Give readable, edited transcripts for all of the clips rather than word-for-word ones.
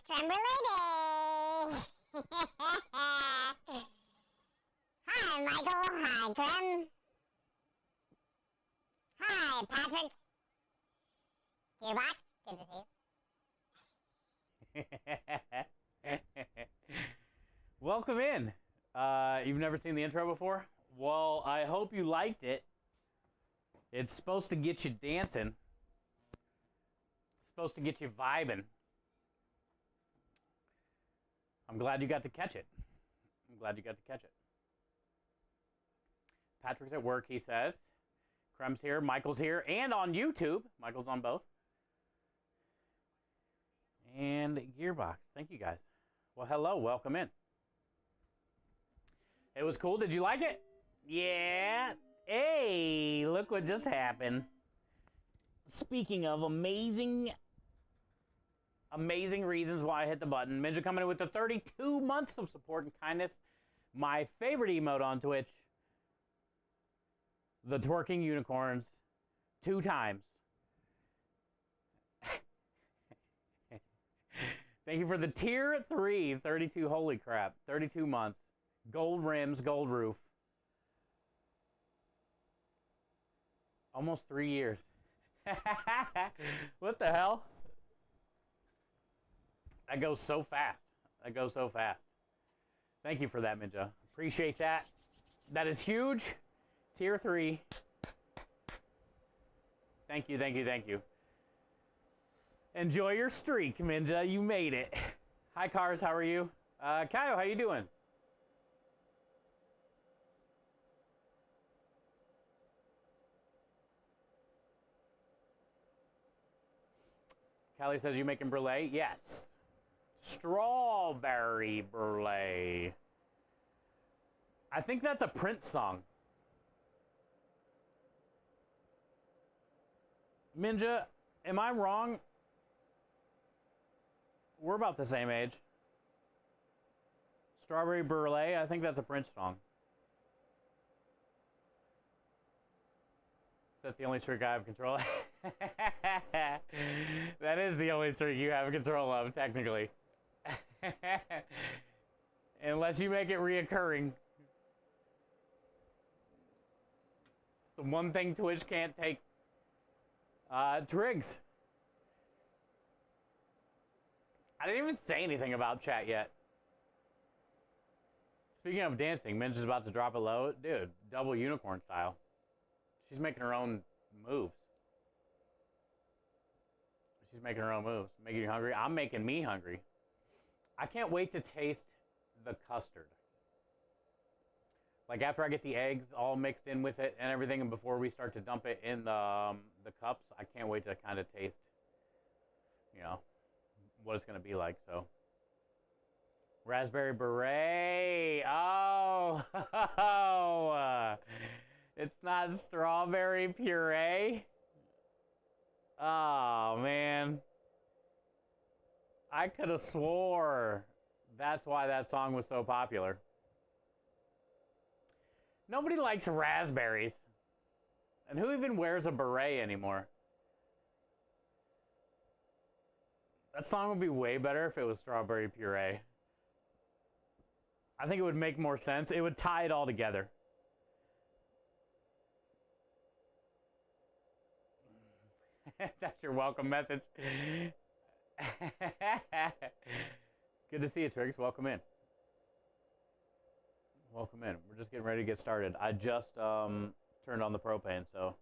Creme Brulée! Hi, Michael. Hi, Creme. Hi, Patrick. Gearbox, good to see you. Welcome in. You've never seen the intro before? Well, I hope you liked it. It's supposed to get you dancing. It's supposed to get you vibing. I'm glad you got to catch it. Patrick's at work, he says. Creme's here, Michael's here, and on YouTube. Michael's on both. And Gearbox. Thank you, guys. Well, hello. Welcome in. It was cool. Did you like it? Yeah. Hey, look what just happened. Speaking of amazing reasons why I hit the button. Minja coming in with the 32 months of support and kindness. My favorite emote on Twitch. The twerking unicorns. 2 times. Thank you for the tier 3, 32, holy crap, 32 months. Gold rims, gold roof. Almost 3 years. What the hell? That goes so fast. Thank you for that, Minja. Appreciate that. That is huge. Tier 3. Thank you. Enjoy your streak, Minja. You made it. Hi, Cars. How are you? Kaio, how you doing? Callie says, you making Brulée? Yes. Strawberry Brulée. I think that's a Prince song. Minja, am I wrong? We're about the same age. Strawberry Brulée, I think that's a Prince song. Is that the only streak I have control of? That is the only streak you have control of, technically. Unless you make it reoccurring. It's the one thing Twitch can't take. Triggs. I didn't even say anything about chat yet. Speaking of dancing, Minja's about to drop it low. Dude, double unicorn style. She's making her own moves. Making you hungry. I'm making me hungry. I can't wait to taste the custard. Like after I get the eggs all mixed in with it and everything, and before we start to dump it in the cups, I can't wait to kind of taste, you know, what it's going to be like. So raspberry beret. Oh, it's not strawberry puree. Oh man, I could have swore that's why that song was so popular. Nobody likes raspberries. And who even wears a beret anymore? That song would be way better if it was strawberry puree. I think it would make more sense. It would tie it all together. That's your welcome message. Good to see you, Triggs. Welcome in. We're just getting ready to get started. I just turned on the propane, so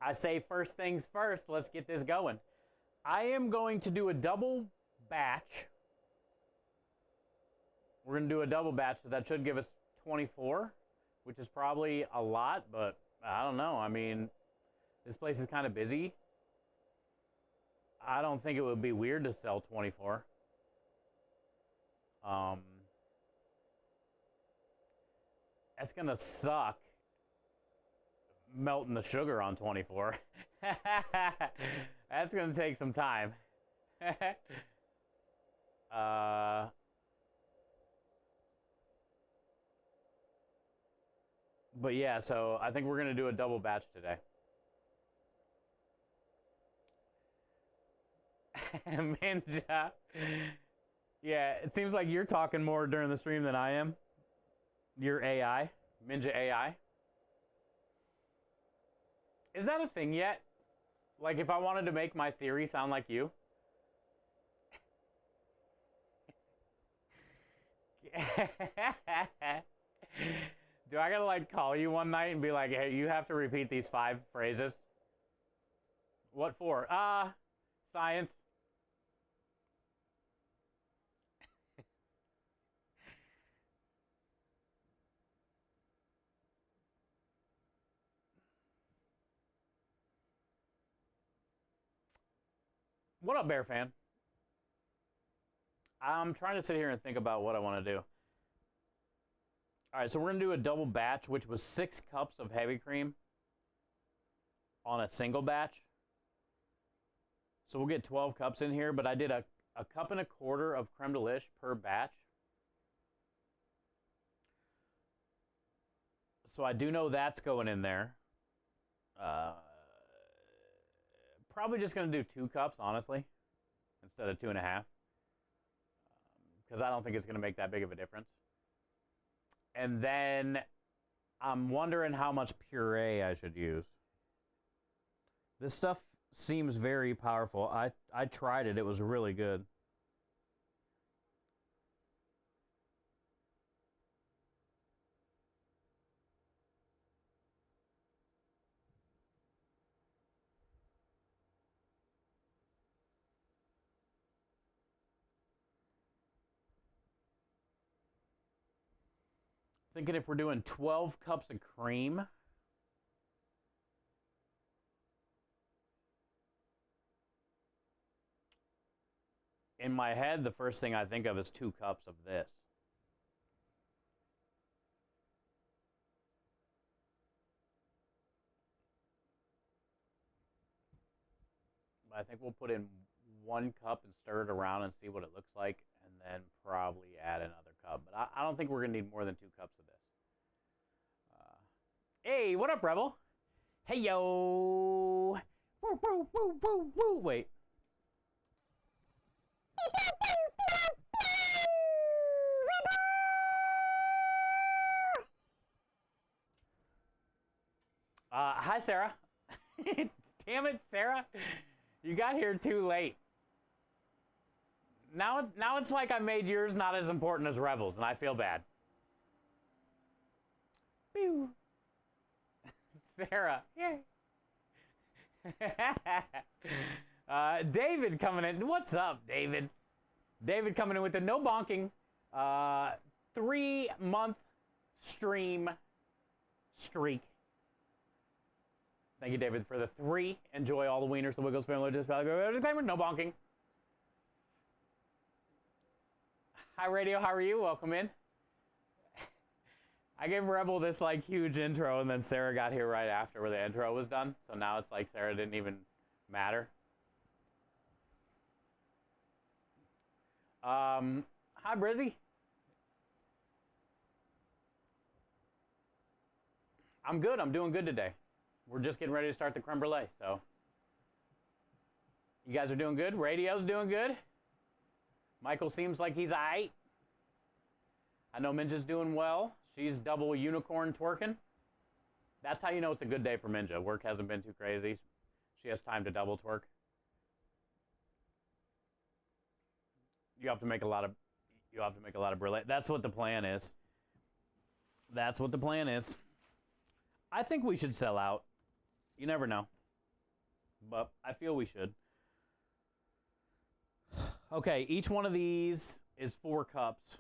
I say first things first. Let's get this going. I am going to do a double batch. We're going to do a double batch, so that should give us 24, which is probably a lot, but I don't know. I mean, this place is kind of busy. I don't think it would be weird to sell 24. That's gonna suck melting the sugar on 24. That's gonna take some time. But yeah, so I think we're gonna do a double batch today. Minja. Yeah, it seems like you're talking more during the stream than I am. Your AI, Minja AI. Is that a thing yet? Like, if I wanted to make my Siri sound like you? Do I gotta, like, call you one night and be like, hey, you have to repeat these 5 phrases? What for? Science. What up, Bear fan? I'm trying to sit here and think about what I want to do. All right, so we're going to do a double batch, which was 6 cups of heavy cream on a single batch. So we'll get 12 cups in here, but I did a cup and a quarter of creme de lish per batch. So I do know that's going in there. Probably just going to do 2 cups, honestly, instead of 2.5. Because I don't think it's going to make that big of a difference. And then I'm wondering how much puree I should use. This stuff seems very powerful. I tried it. It was really good. Thinking if we're doing 12 cups of cream, in my head, the first thing I think of is 2 cups of this. I think we'll put in 1 cup and stir it around and see what it looks like, and then probably add another cup. But I don't think we're going to need more than 2 cups of this. Hey, what up, Rebel? Hey, yo. Woo, woo, woo, woo, woo. Wait. Hi, Sarah. Damn it, Sarah. You got here too late. Now it's like I made yours not as important as Rebel's, and I feel bad. Pew. Sarah. Yay. David coming in. What's up, David? David coming in with the no bonking 3-month stream streak. Thank you, David, for the 3. Enjoy all the wieners, the wiggles, spam, just no bonking. Hi, Radio. How are you? Welcome in. I gave Rebel this like huge intro, and then Sarah got here right after where the intro was done. So now it's like Sarah didn't even matter. Hi, Brizzy. I'm good. I'm doing good today. We're just getting ready to start the creme brulee, so. You guys are doing good? Radio's doing good? Michael seems like he's aight. I know Minja's doing well. She's double unicorn twerking. That's how you know it's a good day for Minja. Work hasn't been too crazy. She has time to double twerk. You have to make a lot of brulee. That's what the plan is. That's what the plan is. I think we should sell out. You never know. But I feel we should. Okay, each one of these is 4 cups.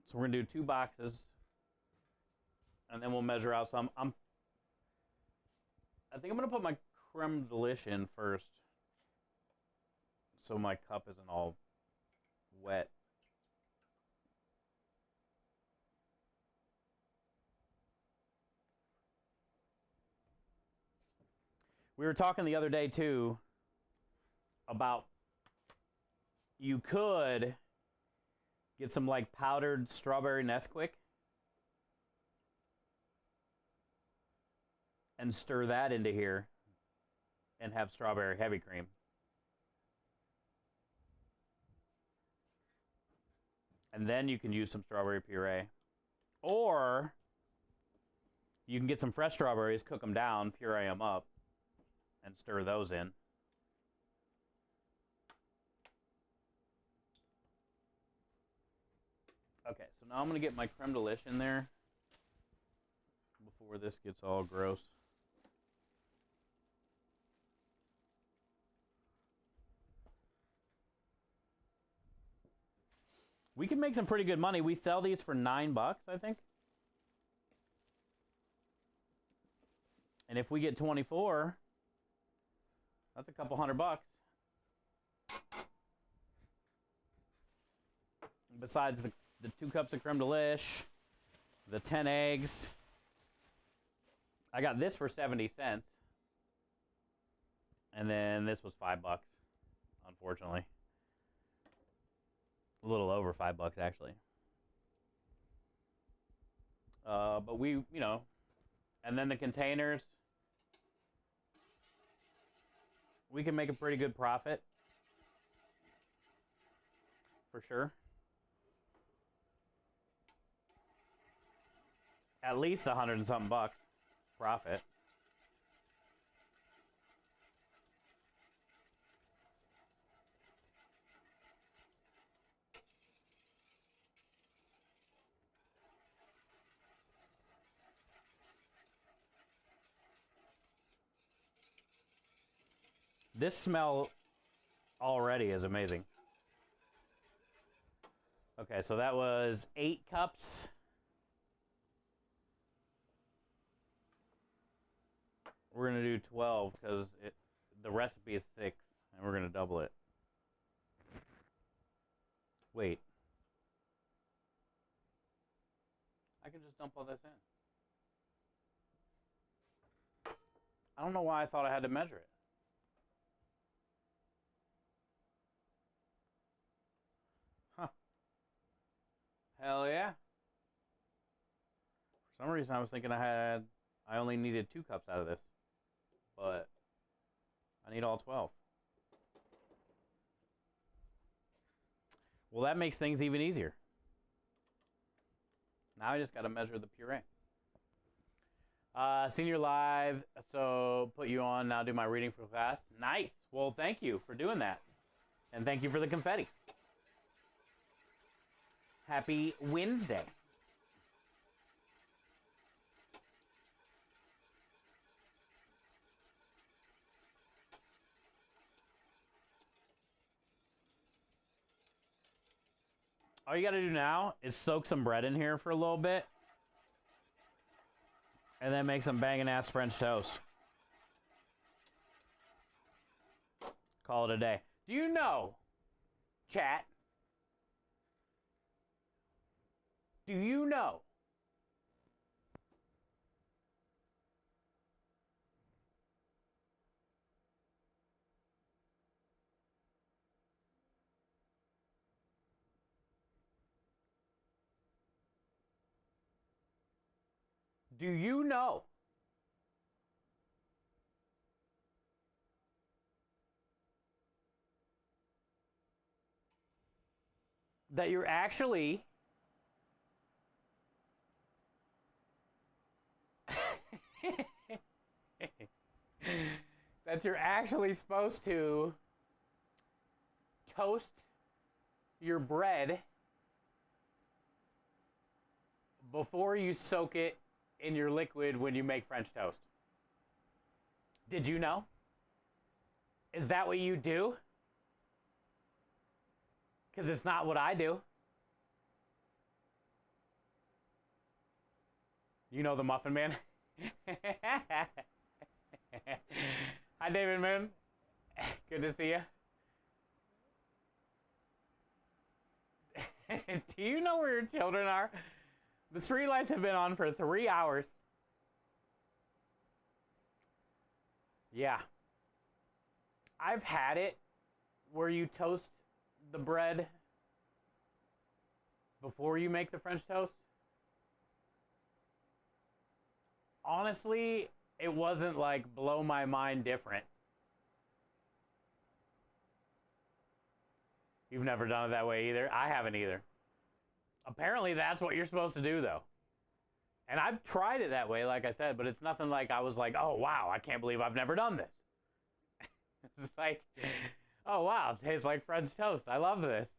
So we're going to do 2 boxes. And then we'll measure out some. I think I'm going to put my creme de lish in first. So my cup isn't all wet. We were talking the other day, too, about you could get some, like, powdered strawberry Nesquik and stir that into here and have strawberry heavy cream. And then you can use some strawberry puree. Or you can get some fresh strawberries, cook them down, puree them up, and stir those in. Okay, so now I'm going to get my creme de lish in there before this gets all gross. We can make some pretty good money. We sell these for $9, I think. And if we get 24, that's a couple $100. Besides the 2 cups of creme de lish, the 10 eggs. I got this for 70 cents. And then this was $5, unfortunately. A little over $5, actually. But we, you know, and then the containers, we can make a pretty good profit. For sure. At least $100 and something profit. This smell already is amazing. Okay, so that was 8 cups. We're gonna do 12 because the recipe is 6, and we're gonna double it. Wait. I can just dump all this in. I don't know why I thought I had to measure it. Huh. Hell yeah. For some reason I was thinking I only needed 2 cups out of this. But I need all 12. Well, that makes things even easier. Now I just got to measure the puree. Senior Live, so put you on, now do my reading for class. Nice. Well, thank you for doing that. And thank you for the confetti. Happy Wednesday. All you got to do now is soak some bread in here for a little bit. And then make some banging ass French toast. Call it a day. Do you know, chat? Do you know? Do you know that you're actually supposed to toast your bread before you soak it in your liquid when you make French toast? Did you know? Is that what you do? Because it's not what I do. You know the Muffin Man? Hi, David Moon. Good to see you. Do you know where your children are? The street lights have been on for 3 hours. Yeah. I've had it where you toast the bread before you make the French toast. Honestly, it wasn't like blow my mind different. You've never done it that way either? I haven't either. Apparently, that's what you're supposed to do, though. And I've tried it that way, like I said, but it's nothing like I was like, oh, wow, I can't believe I've never done this. It's like, oh, wow, it tastes like French toast. I love this.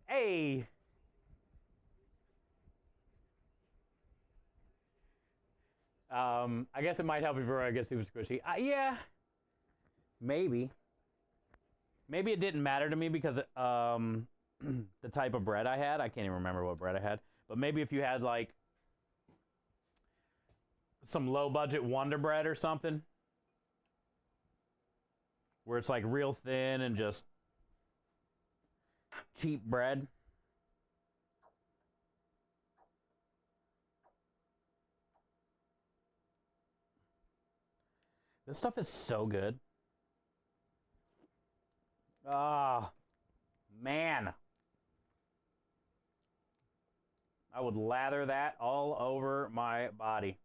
Hey. I guess it might help if I get super squishy. Yeah, maybe. Maybe it didn't matter to me because the type of bread I had. I can't even remember what bread I had. But maybe if you had like some low budget Wonder Bread or something, where it's like real thin and just cheap bread. This stuff is so good. Ah, man. I would lather that all over my body.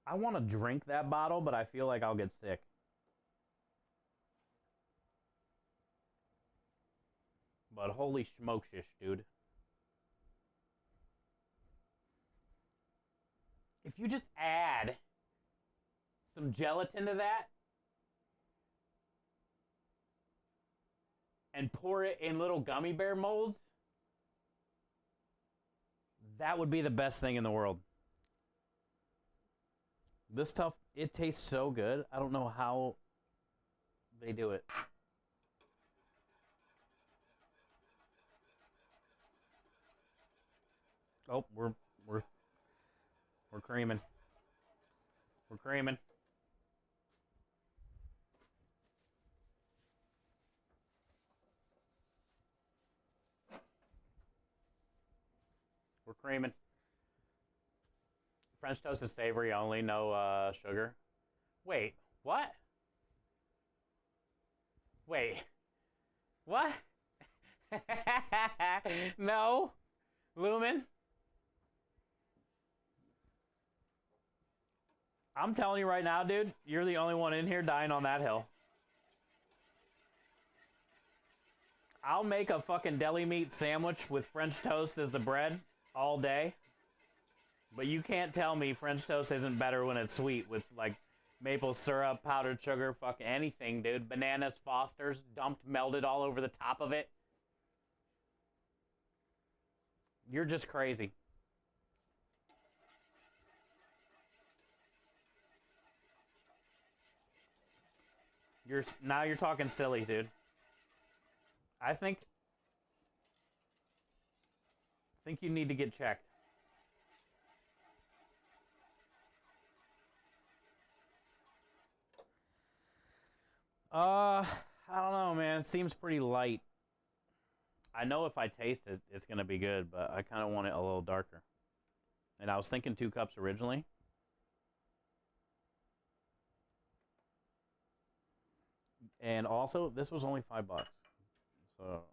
I want to drink that bottle, but I feel like I'll get sick. But holy smokeshish, dude. If you just add some gelatin to that and pour it in little gummy bear molds, that would be the best thing in the world. This stuff, it tastes so good. I don't know how they do it. Oh, we're creaming. We're creaming. We're creaming. French toast is savory only, no sugar. Wait, what? Wait, what? No, Lumen. I'm telling you right now, dude, you're the only one in here dying on that hill. I'll make a fucking deli meat sandwich with French toast as the bread all day. But you can't tell me French toast isn't better when it's sweet with like maple syrup, powdered sugar, fucking anything, dude. Bananas, Foster's, dumped, melted all over the top of it. You're just crazy. Now you're talking silly, dude. I think you need to get checked. I don't know, man. It seems pretty light. I know if I taste it, it's gonna be good, but I kind of want it a little darker. And I was thinking 2 cups originally. And also, this was only $5. So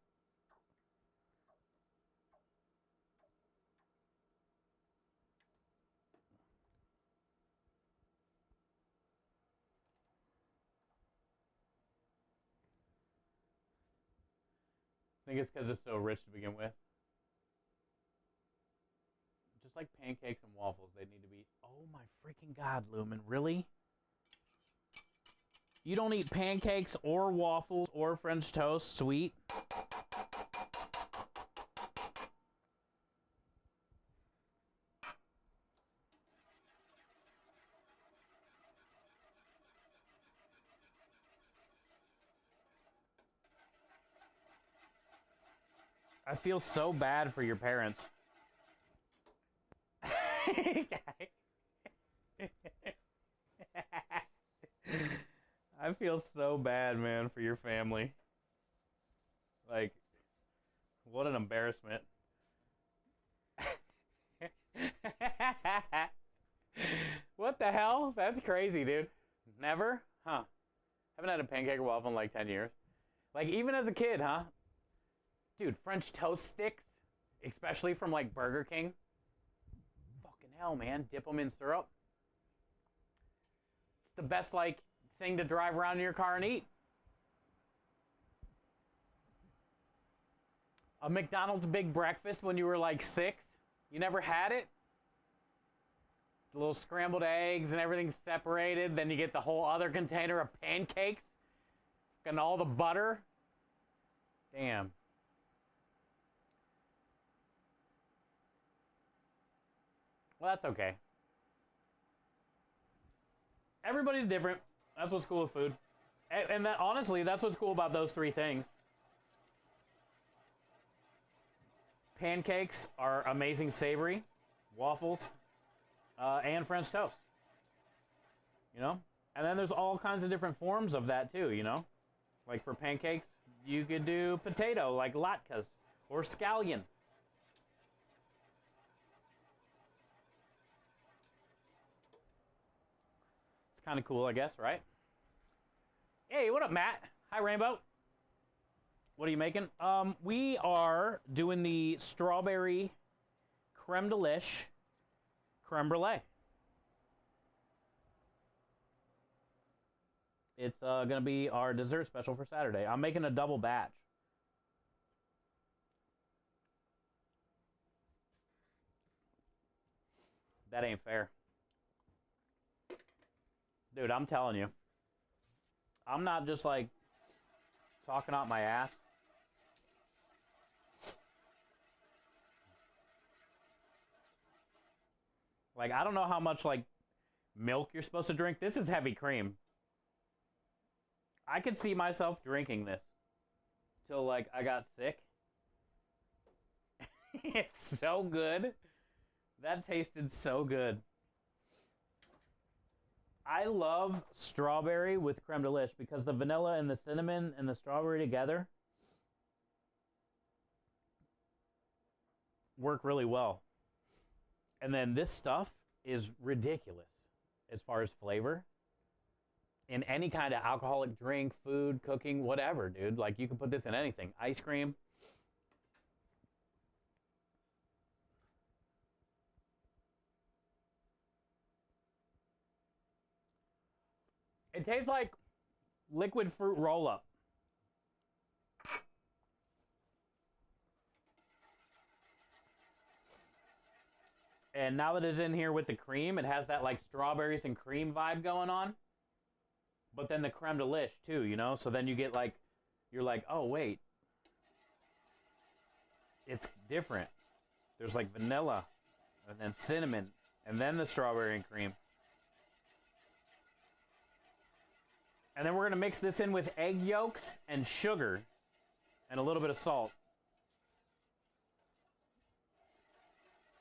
I think it's because it's so rich to begin with. Just like pancakes and waffles, they need to be... Oh my freaking God, Lumen, really? You don't eat pancakes or waffles or French toast sweet? I feel so bad for your parents. I feel so bad, man, for your family. Like, what an embarrassment. What the hell? That's crazy, dude. Never? Huh. Haven't had a pancake or waffle in like 10 years. Like, even as a kid, huh? Dude, French toast sticks, especially from like Burger King. Fucking hell, man. Dip them in syrup. It's the best like thing to drive around in your car and eat. A McDonald's big breakfast when you were like 6? You never had it? The little scrambled eggs and everything separated. Then you get the whole other container of pancakes and all the butter. Damn. Well, that's okay. Everybody's different. That's what's cool with food. And that, honestly, that's what's cool about those 3 things. Pancakes are amazing savory, waffles, and French toast. You know? And then there's all kinds of different forms of that too, you know? Like for pancakes, you could do potato, like latkes, or scallion. It's kind of cool, I guess, right? Hey, what up, Matt? Hi, Rainbow. What are you making? We are doing the strawberry creme delish creme brulee. It's going to be our dessert special for Saturday. I'm making a double batch. That ain't fair. Dude, I'm telling you. I'm not just like talking out my ass. Like, I don't know how much like milk you're supposed to drink. This is heavy cream. I could see myself drinking this till like I got sick. It's so good. That tasted so good. I love strawberry with creme delish because the vanilla and the cinnamon and the strawberry together work really well. And then this stuff is ridiculous as far as flavor. In any kind of alcoholic drink, food, cooking, whatever, dude. Like, you can put this in anything. Ice cream. It tastes like liquid fruit roll-up. And now that it's in here with the cream, it has that like strawberries and cream vibe going on. But then the creme delish too, you know? So then you get like, you're like, oh wait. It's different. There's like vanilla, and then cinnamon, and then the strawberry and cream. And then we're gonna mix this in with egg yolks and sugar and a little bit of salt.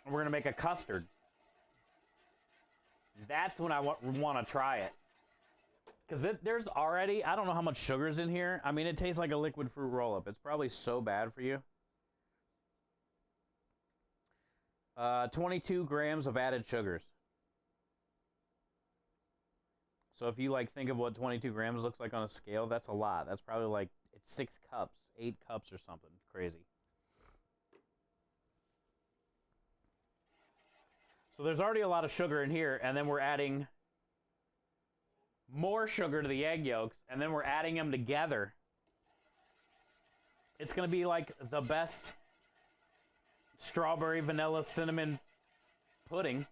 And we're gonna make a custard. That's when I want to try it. Because there's already, I don't know how much sugar's in here. I mean, it tastes like a liquid fruit roll-up. It's probably so bad for you. 22 grams of added sugars. So if you like think of what 22 grams looks like on a scale, that's a lot. That's probably like, it's 6 cups, 8 cups or something crazy. So there's already a lot of sugar in here, and then we're adding more sugar to the egg yolks, and then we're adding them together. It's going to be like the best strawberry, vanilla, cinnamon pudding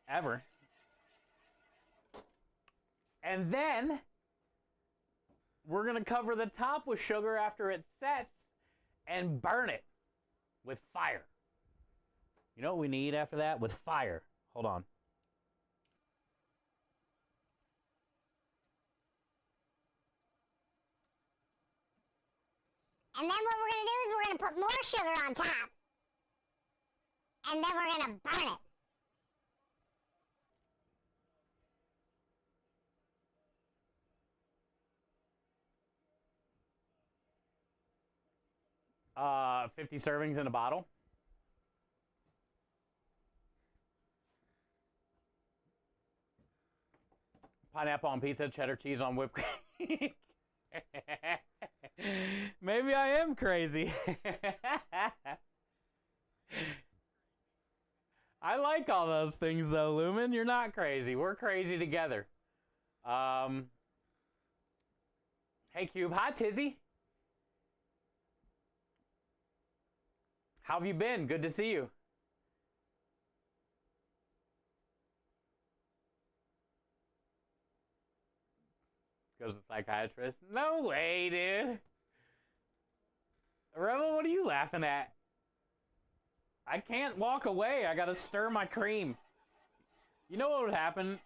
ever. And then we're going to cover the top with sugar after it sets and burn it with fire. You know what we need after that? With fire. Hold on. And then what we're going to do is we're going to put more sugar on top. And then we're going to burn it. Uh, 50 servings in a bottle. Pineapple on pizza, cheddar cheese on whipped cream. Maybe I am crazy. I like all those things though, Lumen. You're not crazy. We're crazy together. Hey, Cube. Hi, Tizzy. How have you been? Good to see you. Goes the psychiatrist. No way, dude. Rebel, what are you laughing at? I can't walk away. I gotta stir my cream. You know what would happen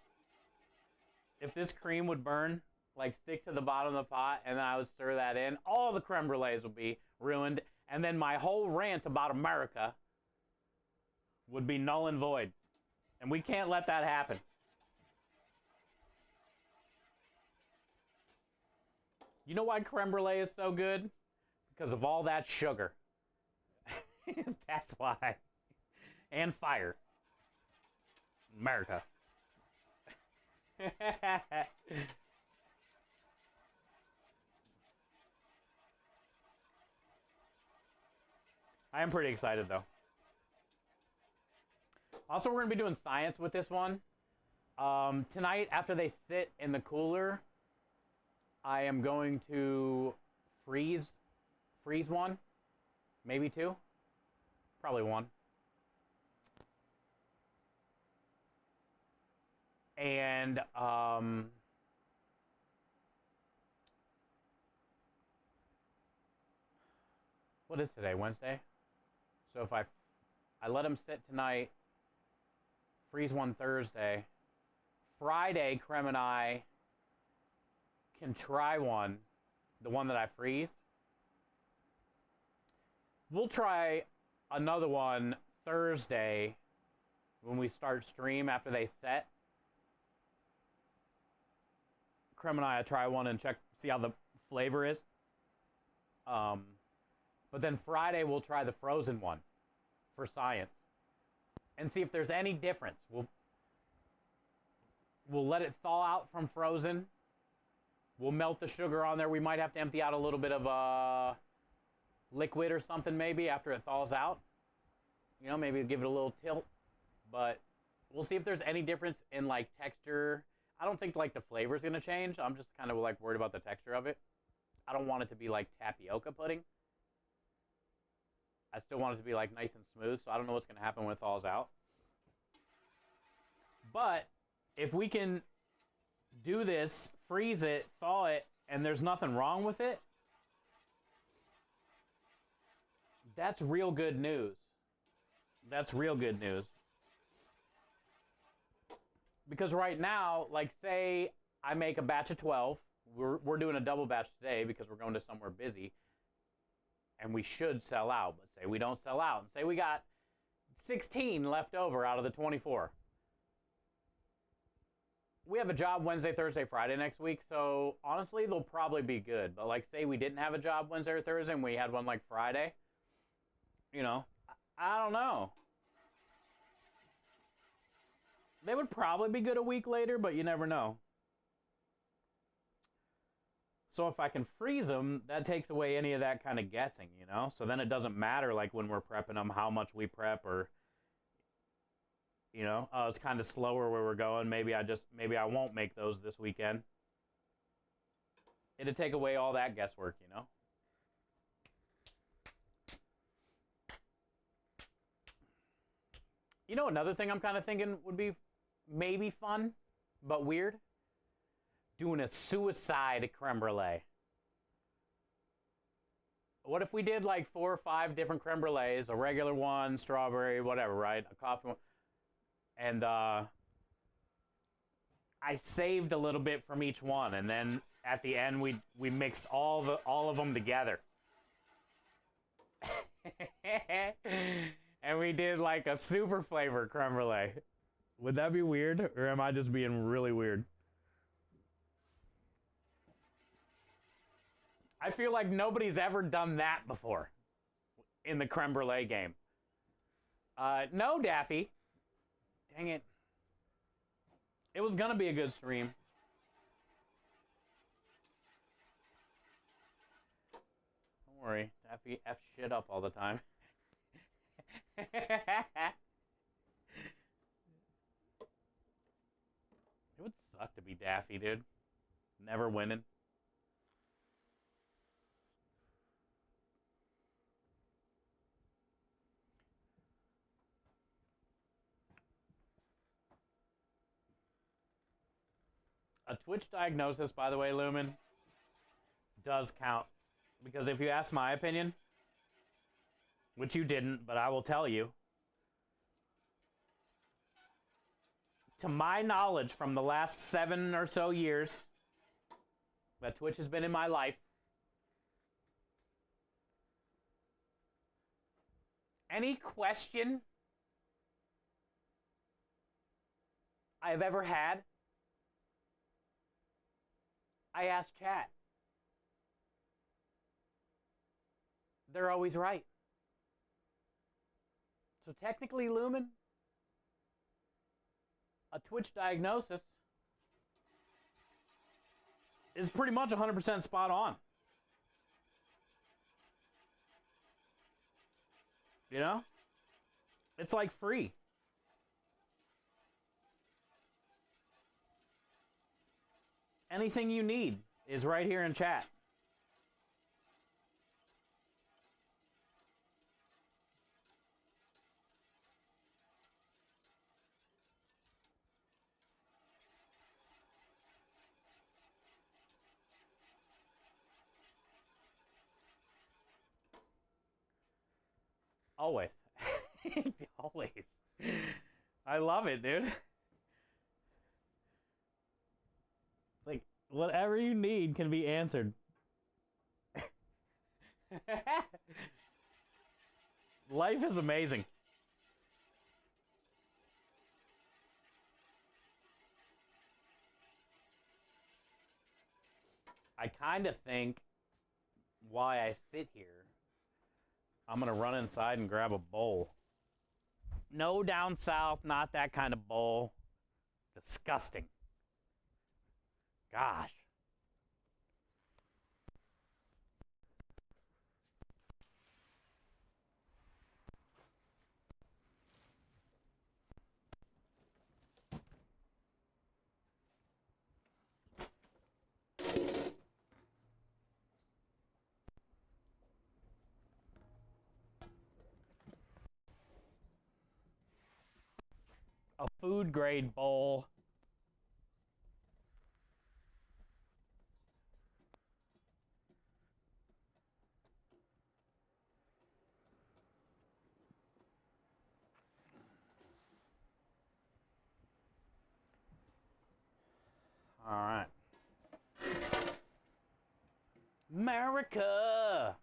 if this cream would burn? Like stick to the bottom of the pot and then I would stir that in. All the creme brulees would be ruined. And then my whole rant about America would be null and void. And we can't let that happen. You know why creme brulee is so good? Because of all that sugar. That's why. And fire. America. I am pretty excited though. Also, we're going to be doing science with this one. Tonight, after they sit in the cooler, I am going to freeze one, maybe two, probably one. And what is today? Wednesday? So if I let them sit tonight, freeze one Thursday, Friday, Creme and I can try one, the one that I freeze. We'll try another one Thursday when we start stream after they set. Creme and I try one and see how the flavor is. But then Friday we'll try the frozen one for science and see if there's any difference. We'll let it thaw out from frozen. We'll melt the sugar on there. We might have to empty out a little bit of liquid or something maybe after it thaws out. You know, maybe give it a little tilt. But we'll see if there's any difference in like texture. I don't think like the flavor is gonna change. I'm just kind of like worried about the texture of it. I don't want it to be like tapioca pudding. I still want it to be like nice and smooth, so I don't know what's gonna happen when it thaws out. But if we can do this, freeze it, thaw it, and there's nothing wrong with it, that's real good news. That's real good news. Because right now, like say I make a batch of 12, we're doing a double batch today because we're going to somewhere busy, and we should sell out. But say we don't sell out, and say we got 16 left over out of the 24. We have a job Wednesday, Thursday, Friday next week, so honestly, they'll probably be good. But like say we didn't have a job Wednesday or Thursday and we had one like Friday, you know, I don't know. They would probably be good a week later, but you never know. So if I can freeze them, that takes away any of that kind of guessing, you know? So then it doesn't matter, like, when we're prepping them, how much we prep or, you know, it's kind of slower where we're going. Maybe I won't make those this weekend. It'd take away all that guesswork, you know? You know, another thing I'm kind of thinking would be maybe fun, but weird? Doing a suicide creme brulee. What if we did like 4 or 5 different creme brulees, a regular one, strawberry, whatever, right? A coffee one. And I saved a little bit from each one, and then at the end we mixed all of them together. And we did like a super flavor creme brulee. Would that be weird, or am I just being really weird? I feel like nobody's ever done that before in the creme brulee game. No, Daffy. Dang it. It was gonna be a good stream. Don't worry, Daffy F shit up all the time. It would suck to be Daffy, dude. Never winning. A Twitch diagnosis, by the way, Lumen, does count. Because if you ask my opinion, which you didn't, but I will tell you, to my knowledge, from the last 7 or so years that Twitch has been in my life, any question I have ever had, I ask chat. They're always right. So technically, Lumen, a Twitch diagnosis is pretty much 100% spot on. You know? It's like free. Anything you need is right here in chat. Always. Always. I love it, dude. Like, whatever you need can be answered. Life is amazing. I kind of think why I sit here, I'm going to run inside and grab a bowl. No down south, not that kind of bowl. Disgusting. Gosh. A food grade bowl. All right. America.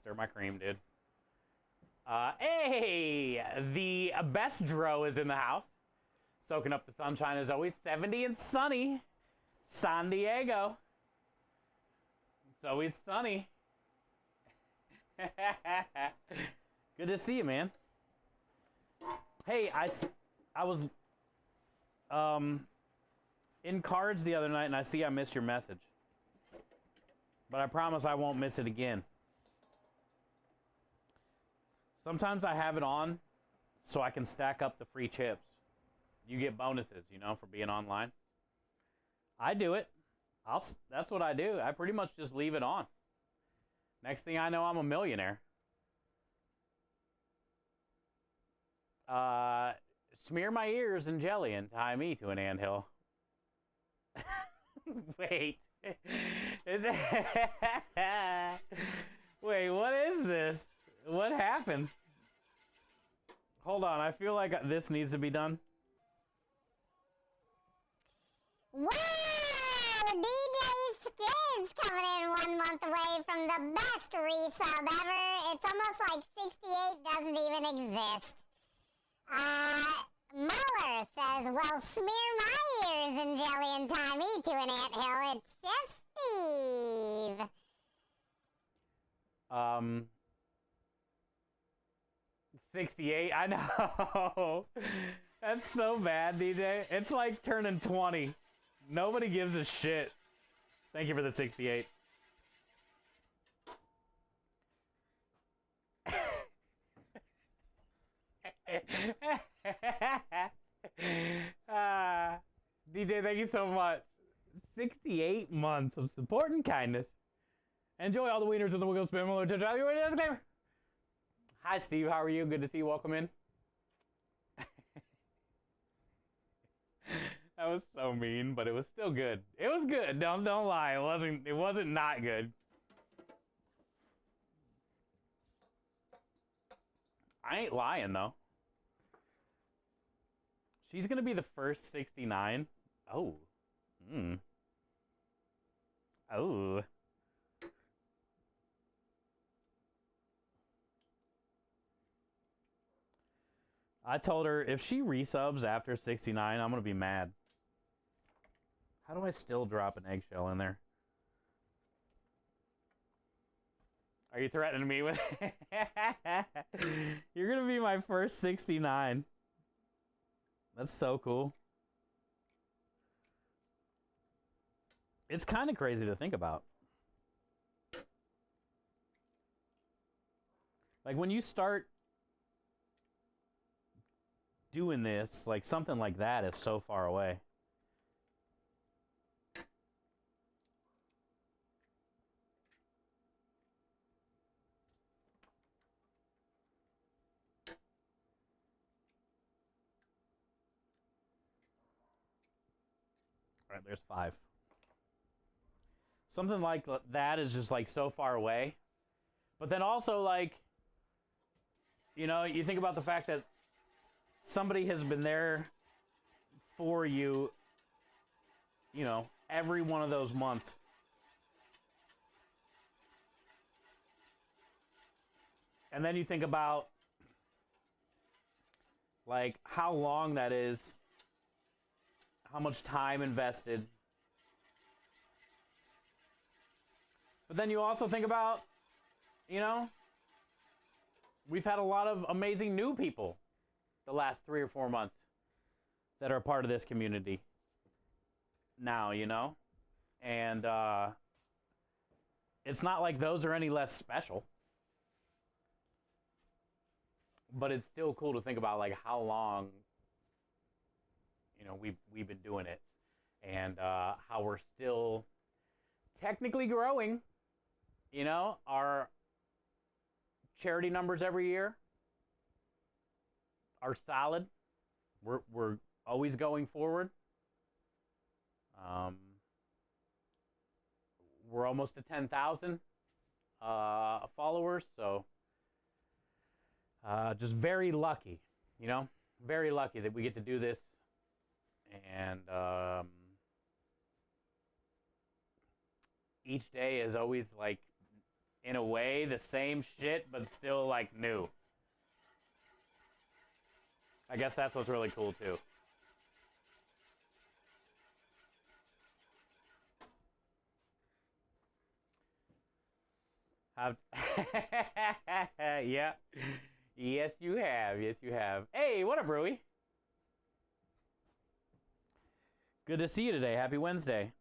Stir my cream, dude. Hey, the best dro is in the house. Soaking up the sunshine as always. 70 and sunny. San Diego. It's always sunny. Good to see you, man. Hey, I was in cards the other night, and I see I missed your message. But I promise I won't miss it again. Sometimes I have it on so I can stack up the free chips. You get bonuses, you know, for being online. I do it. That's what I do. I pretty much just leave it on. Next thing I know, I'm a millionaire. Smear my ears in jelly and tie me to an anthill. Wait. Wait, what is this? What happened? Hold on, I feel like this needs to be done. Wow! DJ Skid's coming in 1 month away from the best resub ever. It's almost like 68 doesn't even exist. Muller says, well, smear my ears in jelly and tie me to an anthill. It's just Steve. 68, I know. That's so bad, DJ. It's like turning 20. Nobody gives a shit. Thank you for the 68. DJ, thank you so much. 68 months of support and kindness. Enjoy all the wieners in the wiggle spin. Hi, Steve. How are you? Good to see you. Welcome in. That was so mean, but it was still good. It was good. Don't lie. It wasn't not good. I ain't lying though. She's gonna be the first 69. Oh. Oh. I told her if she resubs after 69, I'm gonna be mad. How do I still drop an eggshell in there? Are you threatening me with You're gonna be my first 69. That's so cool. It's kind of crazy to think about. Like when you start doing this, like something like that is so far away. All right, there's 5. Something like that is just like so far away. But then also like, you know, you think about the fact that somebody has been there for you, you know, every one of those months. And then you think about like how long that is, how much time invested. But then you also think about, you know, we've had a lot of amazing new people the last 3 or 4 months that are part of this community now, you know? And it's not like those are any less special. But it's still cool to think about like how long, you know, we've been doing it, and how we're still technically growing. You know, our charity numbers every year are solid. We're always going forward. We're almost to 10,000 followers, so just very lucky, you know, very lucky that we get to do this, and each day is always like, in a way, the same shit, but still like new. I guess that's what's really cool too. Yeah. Yes, you have. Yes, you have. Hey, what up, Brulée? Good to see you today. Happy Wednesday.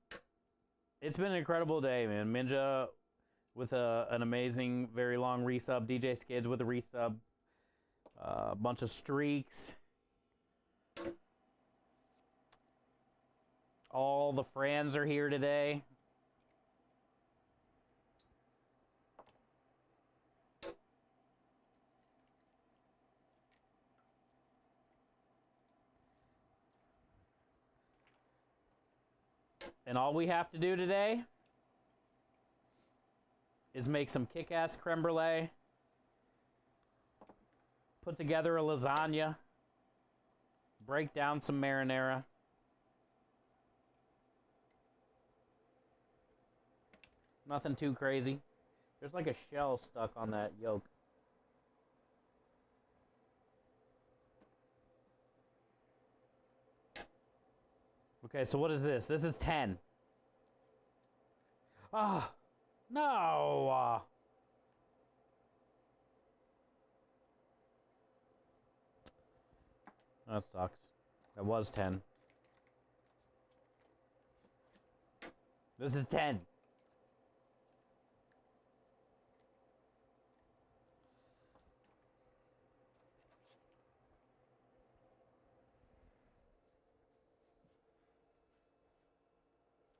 It's been an incredible day, man. Minja with an amazing, very long resub. DJ Skids with a resub. A bunch of streaks. All the friends are here today. And all we have to do today is make some kick-ass creme brulee, put together a lasagna, break down some marinara. Nothing too crazy. There's like a shell stuck on that yolk. Okay, so what is this? This is 10. Ah, no. That sucks. That was 10. This is 10.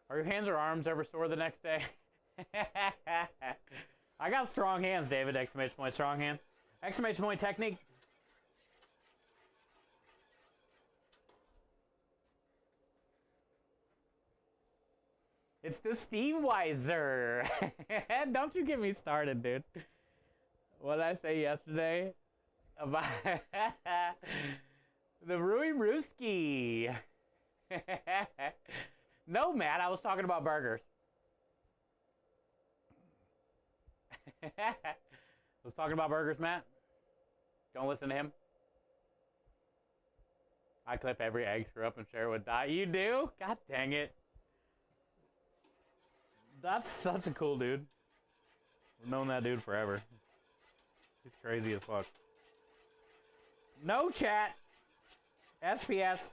Are your hands or arms ever sore the next day? I got strong hands, David! Exclamation point, strong hand. Exclamation point, technique. It's the Steve Weiser. Don't you get me started, dude. What did I say yesterday about the Rui Ruski? No, Matt, I was talking about burgers. I was talking about burgers, Matt. Don't listen to him. I clip every egg screw up and share it with Dot. You do? God dang it. That's such a cool dude. I've known that dude forever. He's crazy as fuck. No chat. SPS.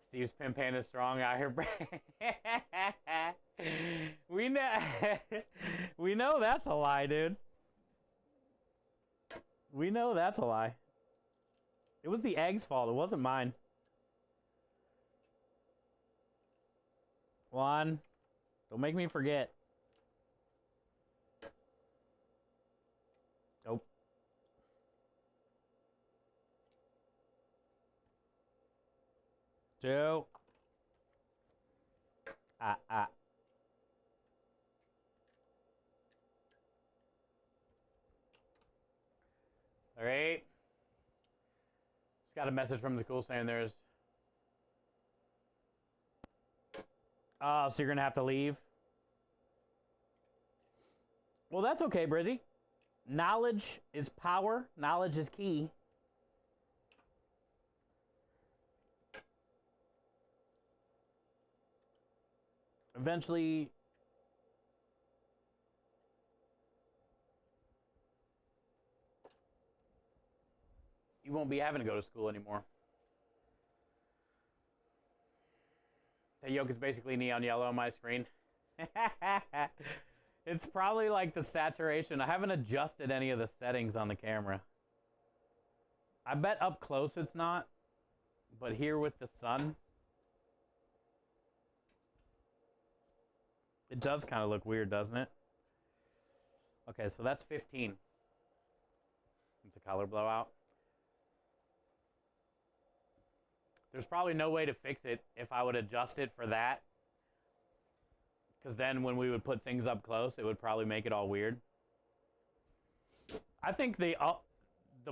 Steve's Pimpin is strong out here. we know we know that's a lie, dude. We know that's a lie. It was the egg's fault. It wasn't mine. Juan, don't make me forget. Nope. Two. All right. Just got a message from the school saying there's... Oh, so you're going to have to leave? Well, that's okay, Brizzy. Knowledge is power. Knowledge is key. Eventually... you won't be having to go to school anymore. That yoke is basically neon yellow on my screen. It's probably like the saturation. I haven't adjusted any of the settings on the camera. I bet up close it's not, but here with the sun, it does kind of look weird, doesn't it? Okay, so that's 15. It's a color blowout. There's probably no way to fix it if I would adjust it for that. Because then when we would put things up close, it would probably make it all weird. I think the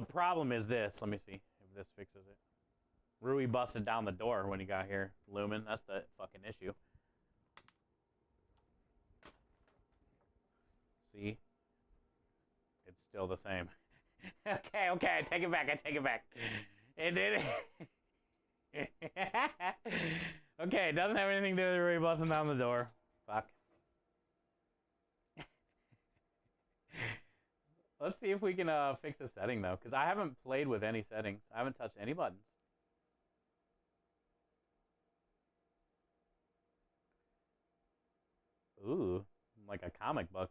problem is this. Let me see if this fixes it. Rui busted down the door when he got here. Lumen, that's the fucking issue. See? It's still the same. Okay, I take it back. It did it. Okay, it doesn't have anything to do with Rui busting down the door. Fuck. Let's see if we can fix the setting though, because I haven't played with any settings. I haven't touched any buttons. Ooh, like a comic book.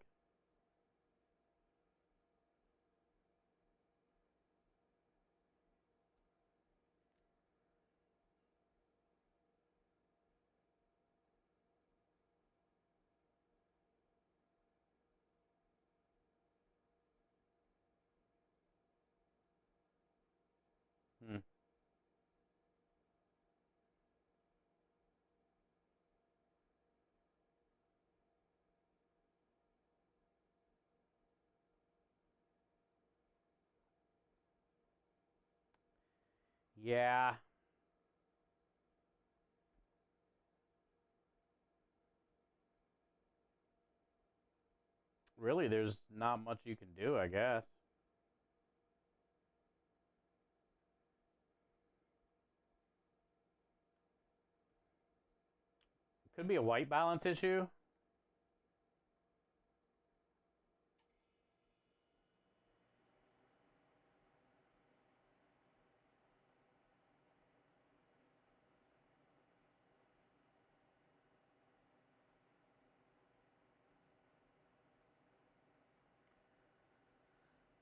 Yeah. Really, there's not much you can do, I guess. Could be a white balance issue.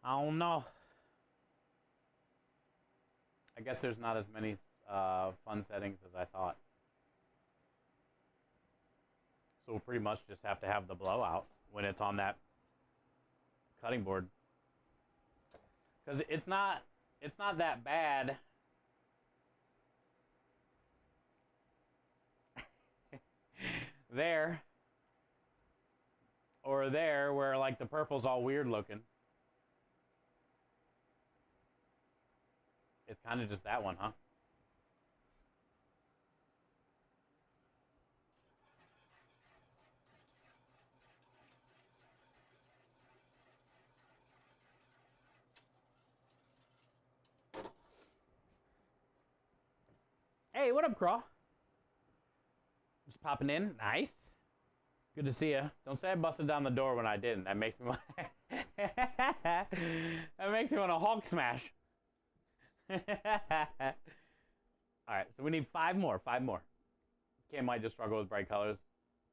I don't know. I guess there's not as many fun settings as I thought. So we'll pretty much just have to have the blowout when it's on that cutting board. Because it's not that bad. There. Or there, where like the purple's all weird looking. It's kind of just that one, huh? Hey, what up, Craw? Just popping in. Nice. Good to see you. Don't say I busted down the door when I didn't. That makes me want. That makes me want to Hulk smash. All right, so we need 5 more. 5 more. Cam might just struggle with bright colors.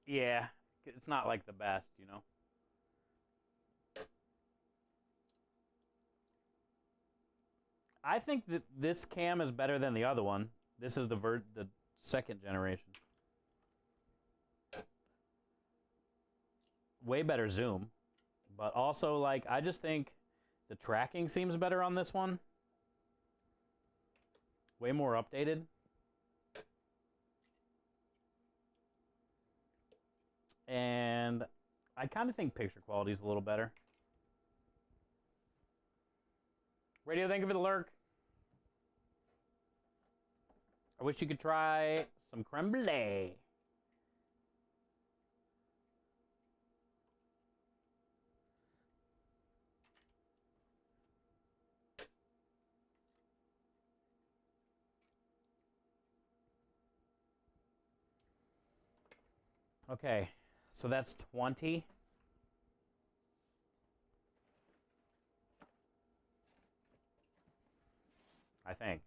Yeah, it's not like the best, you know. I think that this cam is better than the other one. This is the second generation. Way better zoom, but also like I just think the tracking seems better on this one. Way more updated. And I kind of think picture quality is a little better. Radio, thank you for the lurk. I wish you could try some creme brulee. Okay, so that's 20. I think.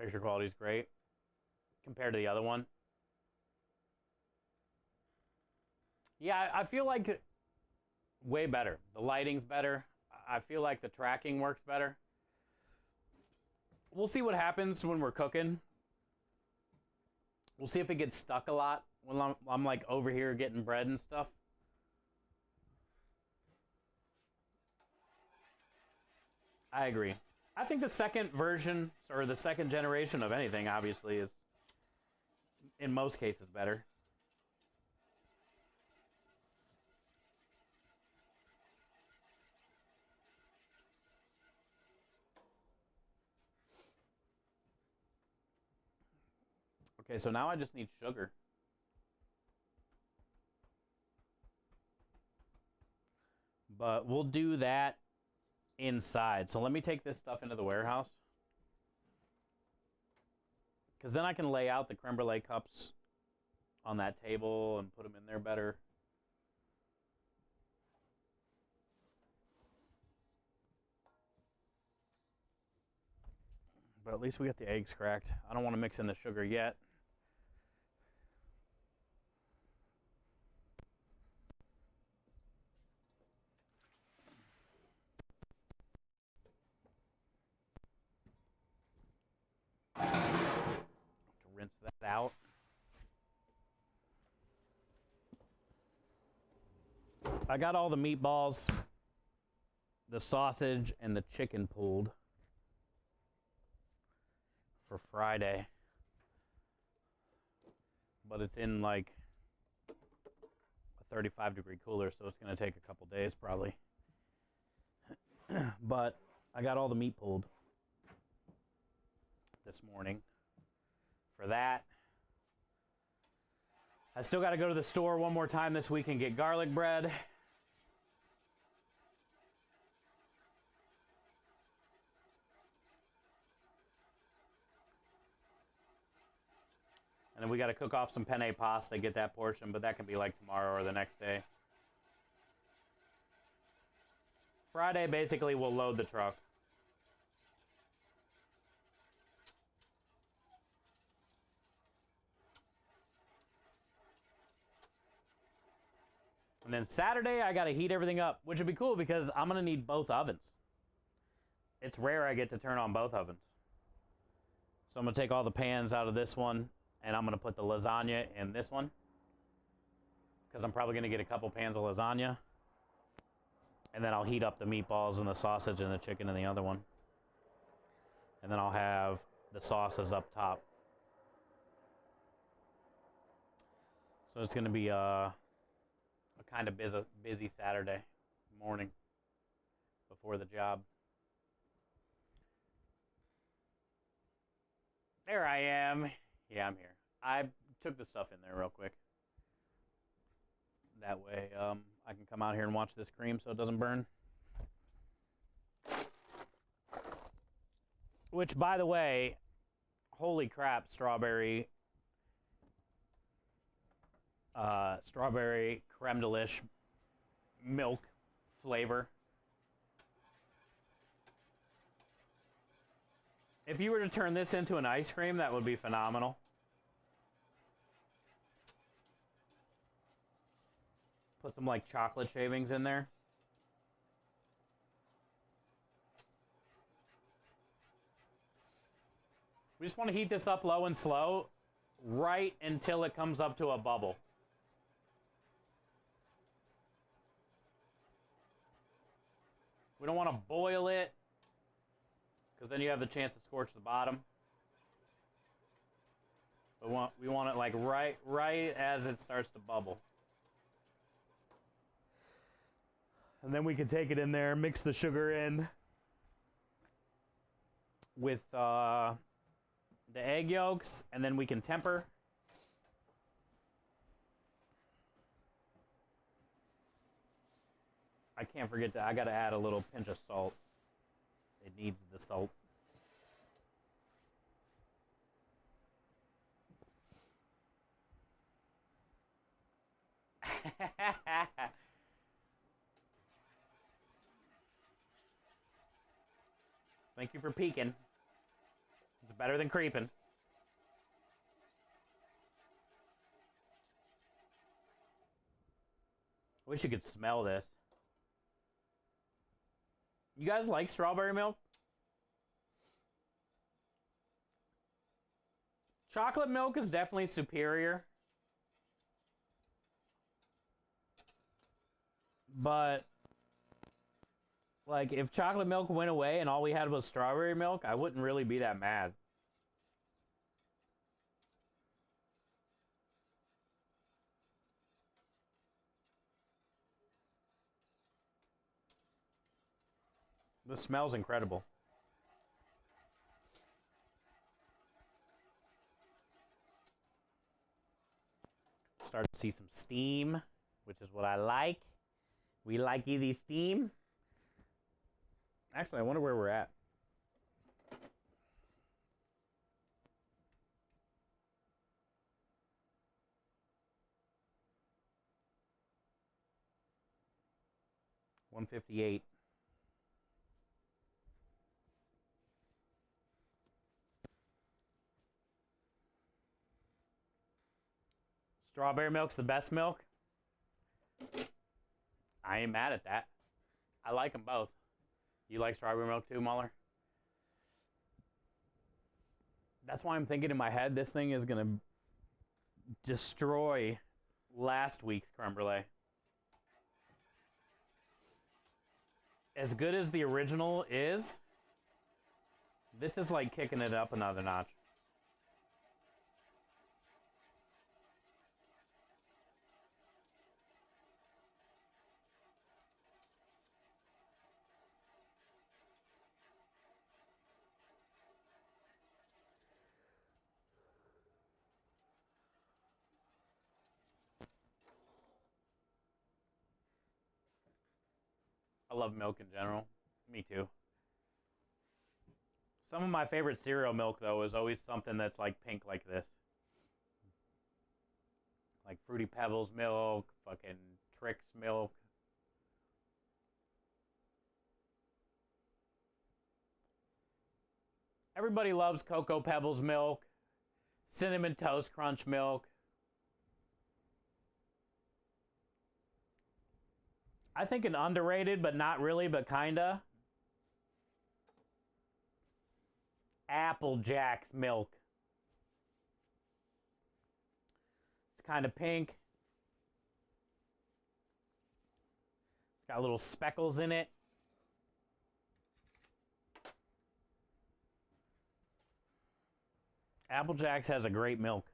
Picture quality is great compared to the other one. Yeah, I feel like way better. The lighting's better. I feel like the tracking works better. We'll see what happens when we're cooking. We'll see if it gets stuck a lot when I'm like over here getting bread and stuff. I agree. I think the second version, or the second generation of anything, obviously, is in most cases better. Okay, so now I just need sugar. But we'll do that inside. So let me take this stuff into the warehouse. Because then I can lay out the creme brulee cups on that table and put them in there better. But at least we got the eggs cracked. I don't want to mix in the sugar yet. Rinse that out. I got all the meatballs, the sausage, and the chicken pulled for Friday. But it's in like a 35-degree cooler, so it's going to take a couple days probably. But I got all the meat pulled this morning. For that, I still got to go to the store one more time this week and get garlic bread. And then we got to cook off some penne pasta, get that portion, but that can be like tomorrow or the next day. Friday, basically, we'll load the truck. And then Saturday, I got to heat everything up, which would be cool because I'm going to need both ovens. It's rare I get to turn on both ovens. So I'm going to take all the pans out of this one and I'm going to put the lasagna in this one because I'm probably going to get a couple pans of lasagna. And then I'll heat up the meatballs and the sausage and the chicken in the other one. And then I'll have the sauces up top. So it's going to be a kind of busy Saturday morning before the job. There I am. Yeah, I'm here. I took the stuff in there real quick. That way I can come out here and watch this cream so it doesn't burn. Which, by the way, holy crap, strawberry creme delish milk flavor. If you were to turn this into an ice cream, that would be phenomenal. Put some like chocolate shavings in there. We just want to heat this up low and slow right until it comes up to a bubble. We don't want to boil it because then you have the chance to scorch the bottom. We want it like right as it starts to bubble. And then we can take it in there, mix the sugar in with the egg yolks, and then we can temper. I can't forget I gotta add a little pinch of salt. It needs the salt. Thank you for peeking. It's better than creeping. I wish you could smell this. You guys like strawberry milk? Chocolate milk is definitely superior. But like, if chocolate milk went away and all we had was strawberry milk, I wouldn't really be that mad. The smell's incredible. Start to see some steam, which is what I like. We like easy steam. Actually, I wonder where we're at. $158. Strawberry milk's the best milk. I ain't mad at that. I like them both. You like strawberry milk too, Muller? That's why I'm thinking in my head this thing is going to destroy last week's creme brulee. As good as the original is, this is like kicking it up another notch. I love milk in general. Me too. Some of my favorite cereal milk, though, is always something that's like pink like this. Like Fruity Pebbles milk, fucking Trix milk. Everybody loves Cocoa Pebbles milk, Cinnamon Toast Crunch milk. I think an underrated, but not really, but kinda. Apple Jacks milk. kind of pink. It's got little speckles in it. Apple Jacks has a great milk.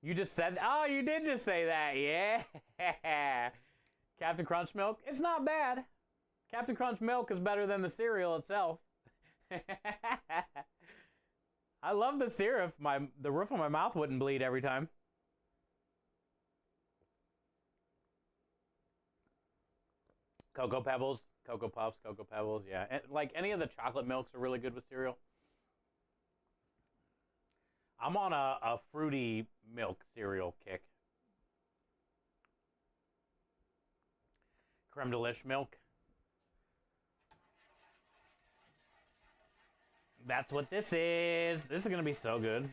You just said, oh, you did just say that, yeah. Captain Crunch milk, it's not bad. Captain Crunch milk is better than the cereal itself. I love the syrup. The roof of my mouth wouldn't bleed every time. Cocoa Pebbles, Cocoa Puffs, Cocoa Pebbles, yeah. And, like, any of the chocolate milks are really good with cereal. I'm on a fruity milk cereal kick. Creme Delish milk. That's what this is. This is going to be so good.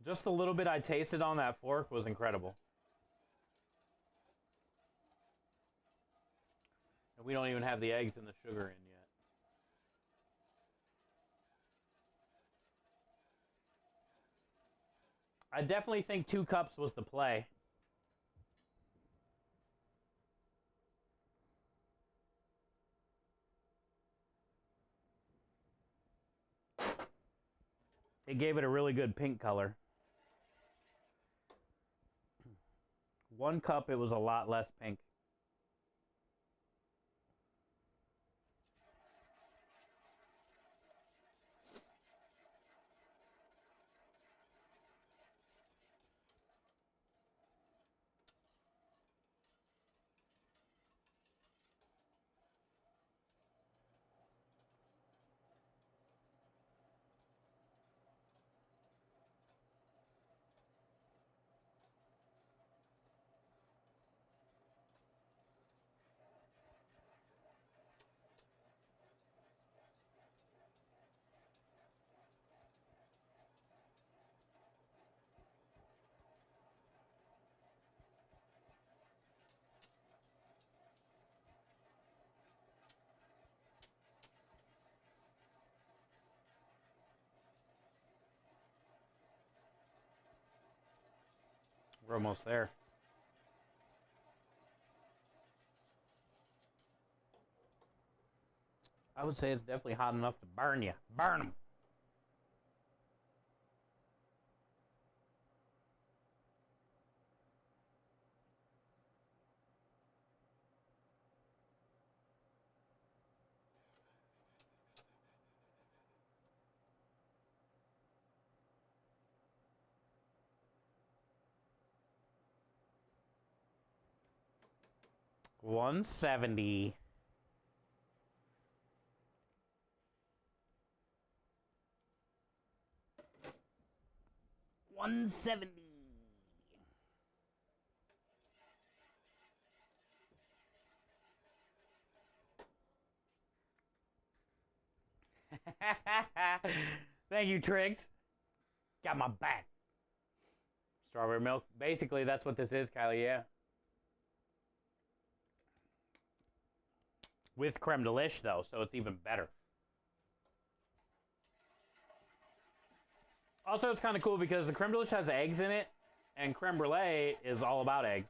Just the little bit I tasted on that fork was incredible. And we don't even have the eggs and the sugar in yet. I definitely think 2 cups was the play. It gave it a really good pink color. 1 cup, it was a lot less pink. We're almost there. I would say it's definitely hot enough to burn you. Burn them. $170. $170. Thank you, Triggs. Got my back. Strawberry milk. Basically, that's what this is, Kylie, yeah. With creme delish, though, so it's even better. Also, it's kind of cool because the creme delish has eggs in it, and creme brulee is all about eggs.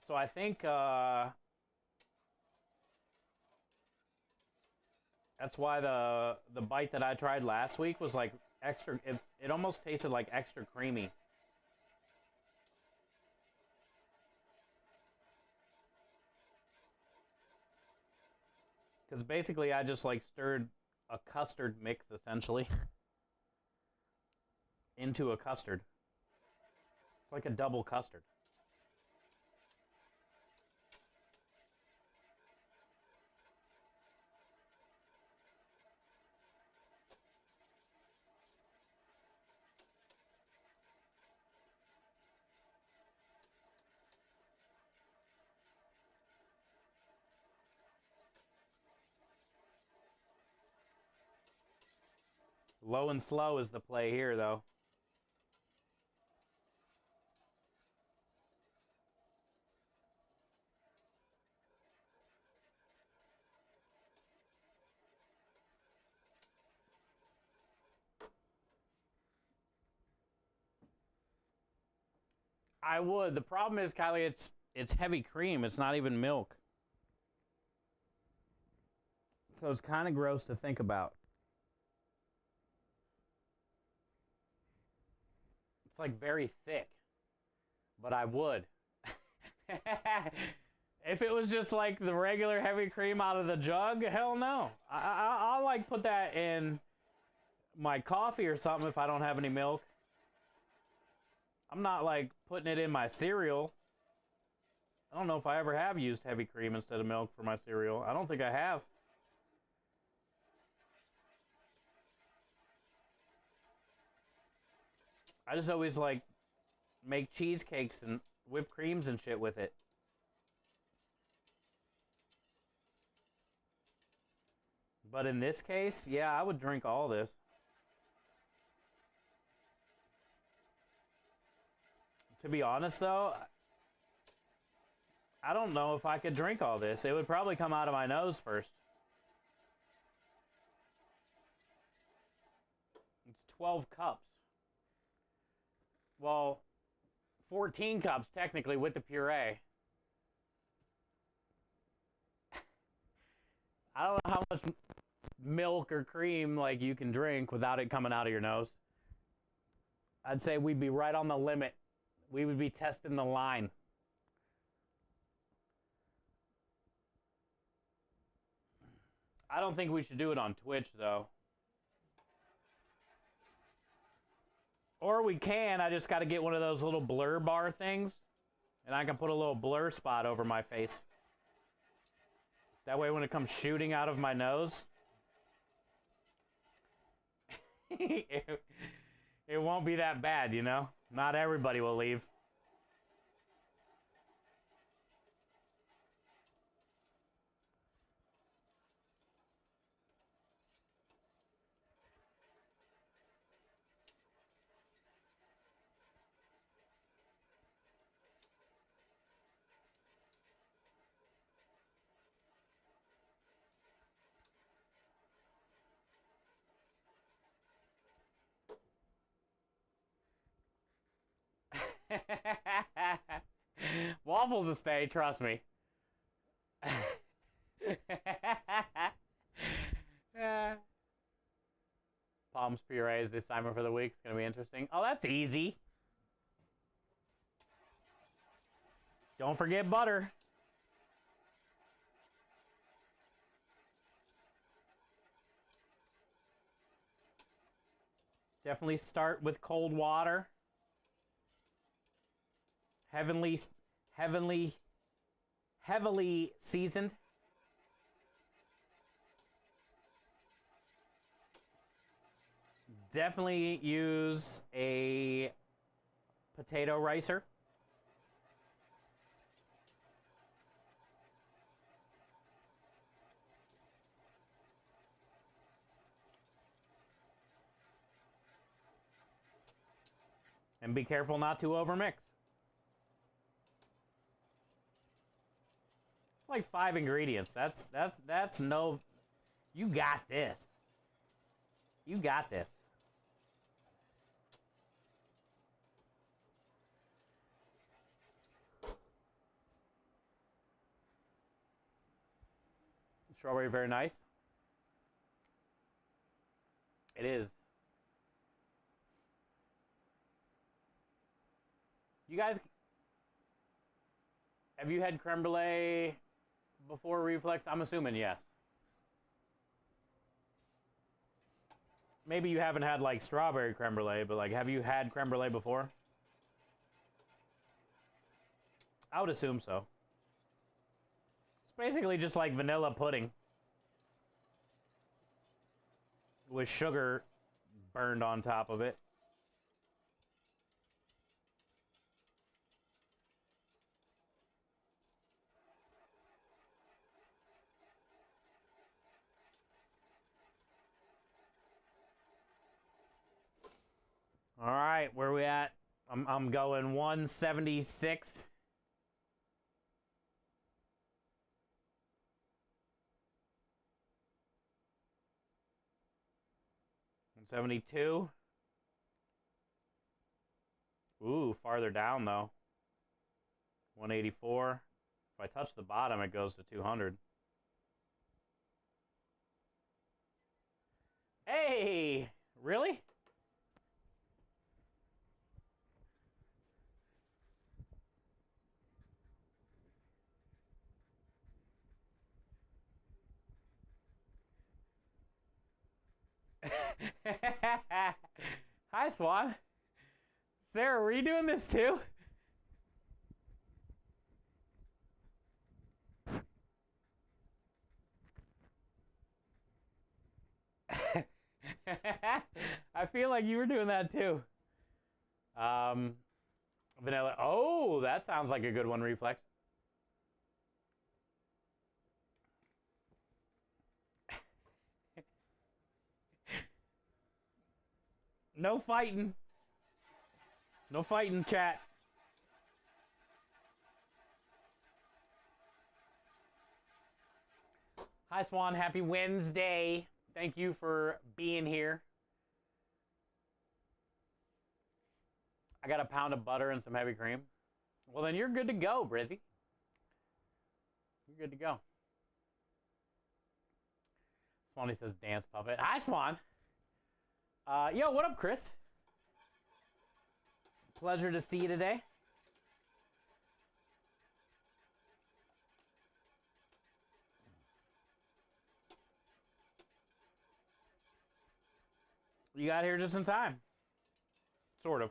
So I think that's why the bite that I tried last week was like extra. It almost tasted like extra creamy. Because basically I just like stirred a custard mix essentially into a custard. It's like a double custard. Low and slow is the play here, though. I would. The problem is, Kylie, it's heavy cream. It's not even milk. So it's kind of gross to think about. It's like very thick. But I would. If it was just like the regular heavy cream out of the jug, hell no. I'll like put that in my coffee or something if I don't have any milk. I'm not like putting it in my cereal. I don't know if I ever have used heavy cream instead of milk for my cereal. I don't think I have. I just always like make cheesecakes and whipped creams and shit with it. But in this case, yeah, I would drink all this. To be honest, though, I don't know if I could drink all this. It would probably come out of my nose first. It's 12 cups. Well, 14 cups, technically, with the puree. I don't know how much milk or cream like you can drink without it coming out of your nose. I'd say we'd be right on the limit. We would be testing the line. I don't think we should do it on Twitch, though. Or we can. I just got to get one of those little blur bar things. And I can put a little blur spot over my face. That way when it comes shooting out of my nose, it won't be that bad, you know? Not everybody will leave. Waffles a stay, trust me. Palms puree is the assignment for the week. It's going to be interesting. Oh, that's easy. Don't forget butter. Definitely start with cold water. Heavily seasoned. Definitely use a potato ricer. And be careful not to overmix. It's like 5 ingredients. That's no. You got this. You got this. Strawberry, very nice. It is. You guys, have you had creme brulee before Reflex? I'm assuming yes. Maybe you haven't had like strawberry creme brulee, but like, have you had creme brulee before? I would assume so. It's basically just like vanilla pudding with sugar burned on top of it. All right, where we at? I'm going 176. 172. Ooh, farther down though. 184. If I touch the bottom, it goes to 200. Hey, really? Hi, Swan. Sarah, were you doing this too? I feel like you were doing that too. Vanilla. Oh, that sounds like a good one, Reflex. No fighting. No fighting, chat. Hi, Swan. Happy Wednesday. Thank you for being here. I got a pound of butter and some heavy cream. Well, then you're good to go, Brizzy. You're good to go. Swanee says dance puppet. Hi, Swan. Yo, what up, Chris? Pleasure to see you today. You got here just in time. Sort of.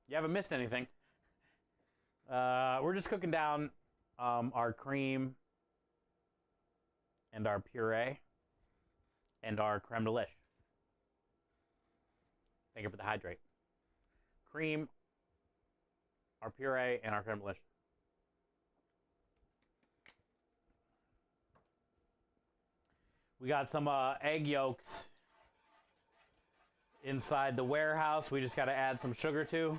You haven't missed anything. We're just cooking down our cream and our puree and our creme de lish. Thank you for the hydrate. Cream, our puree, and our creme de lish. We got some egg yolks inside the warehouse. We just got to add some sugar to.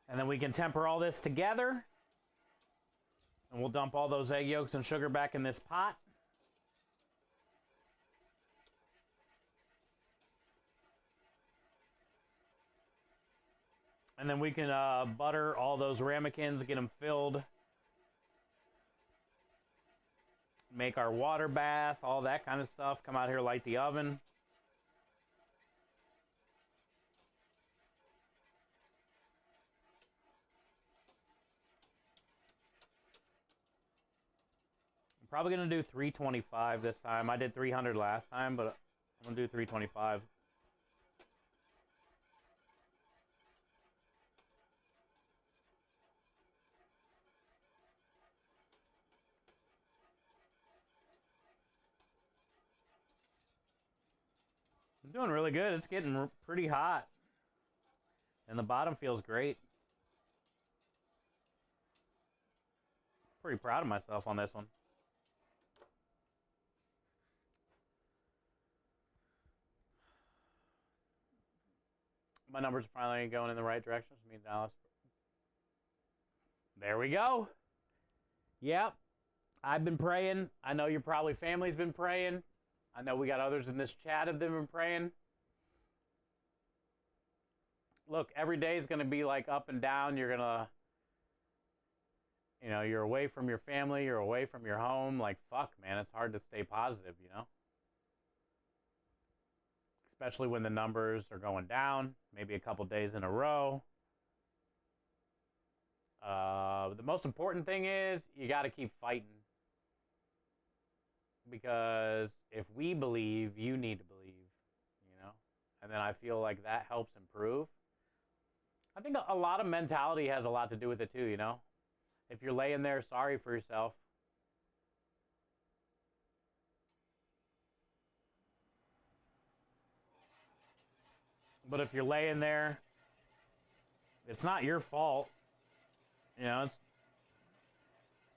And then we can temper all this together. And we'll dump all those egg yolks and sugar back in this pot. And then we can butter all those ramekins, get them filled. Make our water bath, all that kind of stuff. Come out here, light the oven. I'm probably going to do 325 this time. I did 300 last time, but I'm going to do 325. I'm doing really good. It's getting pretty hot. And the bottom feels great. Pretty proud of myself on this one. My numbers are finally going in the right direction. Me and Dallas. There we go. Yep. I've been praying. I know your probably family's been praying. I know we got others in this chat have been praying. Look, every day is going to be like up and down. You're going to, you know, you're away from your family. You're away from your home. Like, fuck, man, it's hard to stay positive, you know? Especially when the numbers are going down, maybe a couple days in a row. The most important thing is you got to keep fighting. Because if we believe, you need to believe, you know? And then I feel like that helps improve. I think a lot of mentality has a lot to do with it too, you know? If you're laying there sorry for yourself, but if you're laying there, it's not your fault. You know, it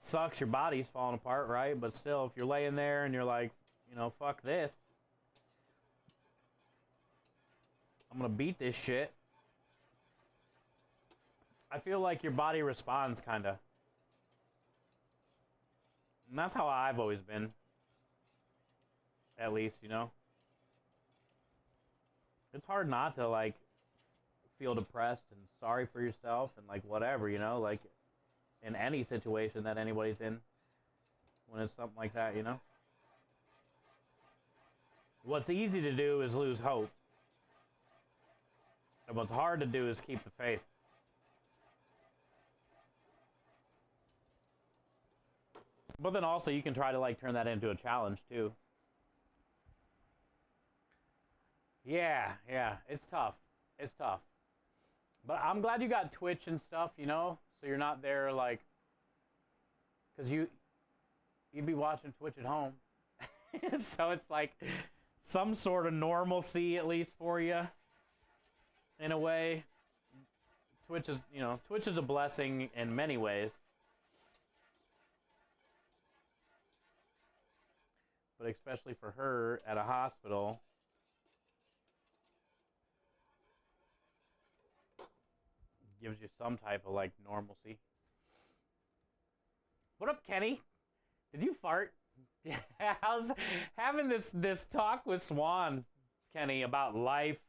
sucks, your body's falling apart, right? But still, if you're laying there and you're like, you know, fuck this, I'm gonna beat this shit. I feel like your body responds, kinda. And that's how I've always been. At least, you know? It's hard not to, like, feel depressed and sorry for yourself and, like, whatever, you know? Like, in any situation that anybody's in when it's something like that, you know? What's easy to do is lose hope. And what's hard to do is keep the faith. But then also you can try to, like, turn that into a challenge too. Yeah, it's tough. It's tough. But I'm glad you got Twitch and stuff, you know? So you're not there, like, because you'd be watching Twitch at home. So it's like some sort of normalcy, at least for you, in a way. Twitch is, you know, Twitch is a blessing in many ways. But especially for her at a hospital, gives you some type of, like, normalcy. What up, Kenny? Did you fart? Yeah, I was having this talk with Swan, Kenny, about life.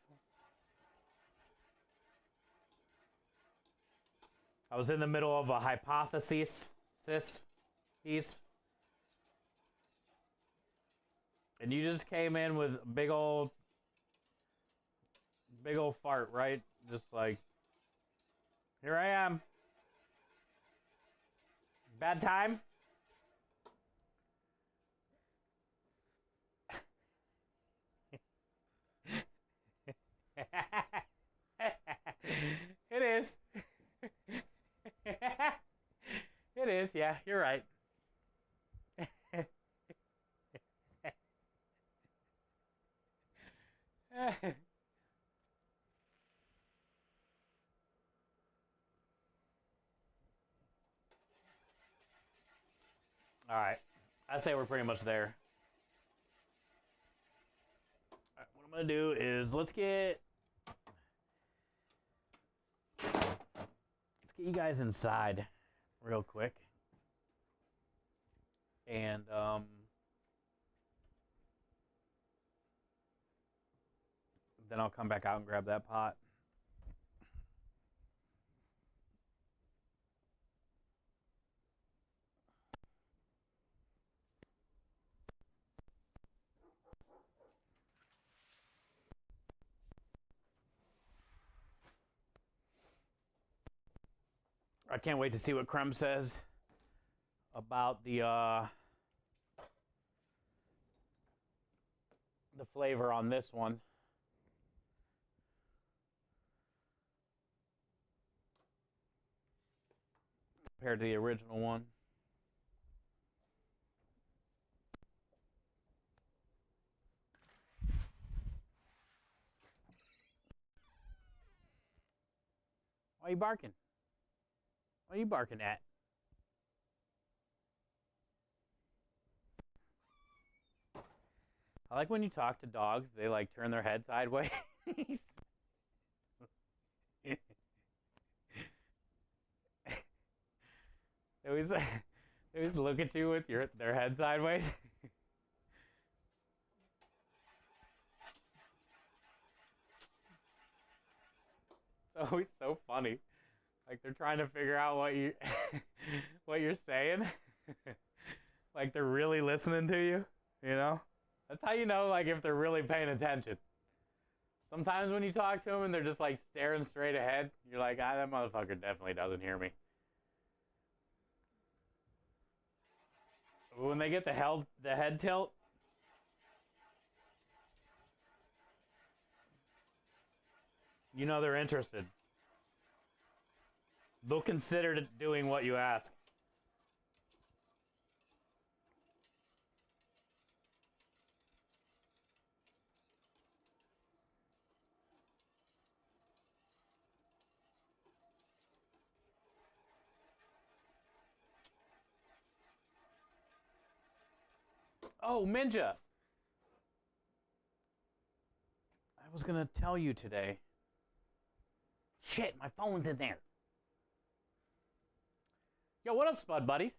I was in the middle of a hypothesis, and you just came in with a big old fart, right? Just like, here I am. Bad time? It is. It is, yeah, you're right. All right. I say we're pretty much there. All right, what I'm going to do is let's get you guys inside real quick. And then I'll come back out and grab that pot. I can't wait to see what Creme says about the flavor on this one. Compared to the original one. Why are you barking? What are you barking at? I like when you talk to dogs, they like turn their head sideways. They always look at you with their head sideways. It's always so funny. Like they're trying to figure out what you what you're saying. Like they're really listening to you, you know? That's how you know, like, if they're really paying attention. Sometimes when you talk to them and they're just like staring straight ahead, you're like, that motherfucker definitely doesn't hear me. When they get the head tilt, you know they're interested. They'll consider doing what you ask. Oh, Minja. I was gonna tell you today. Shit, my phone's in there. Yo, what up, Spud Buddies?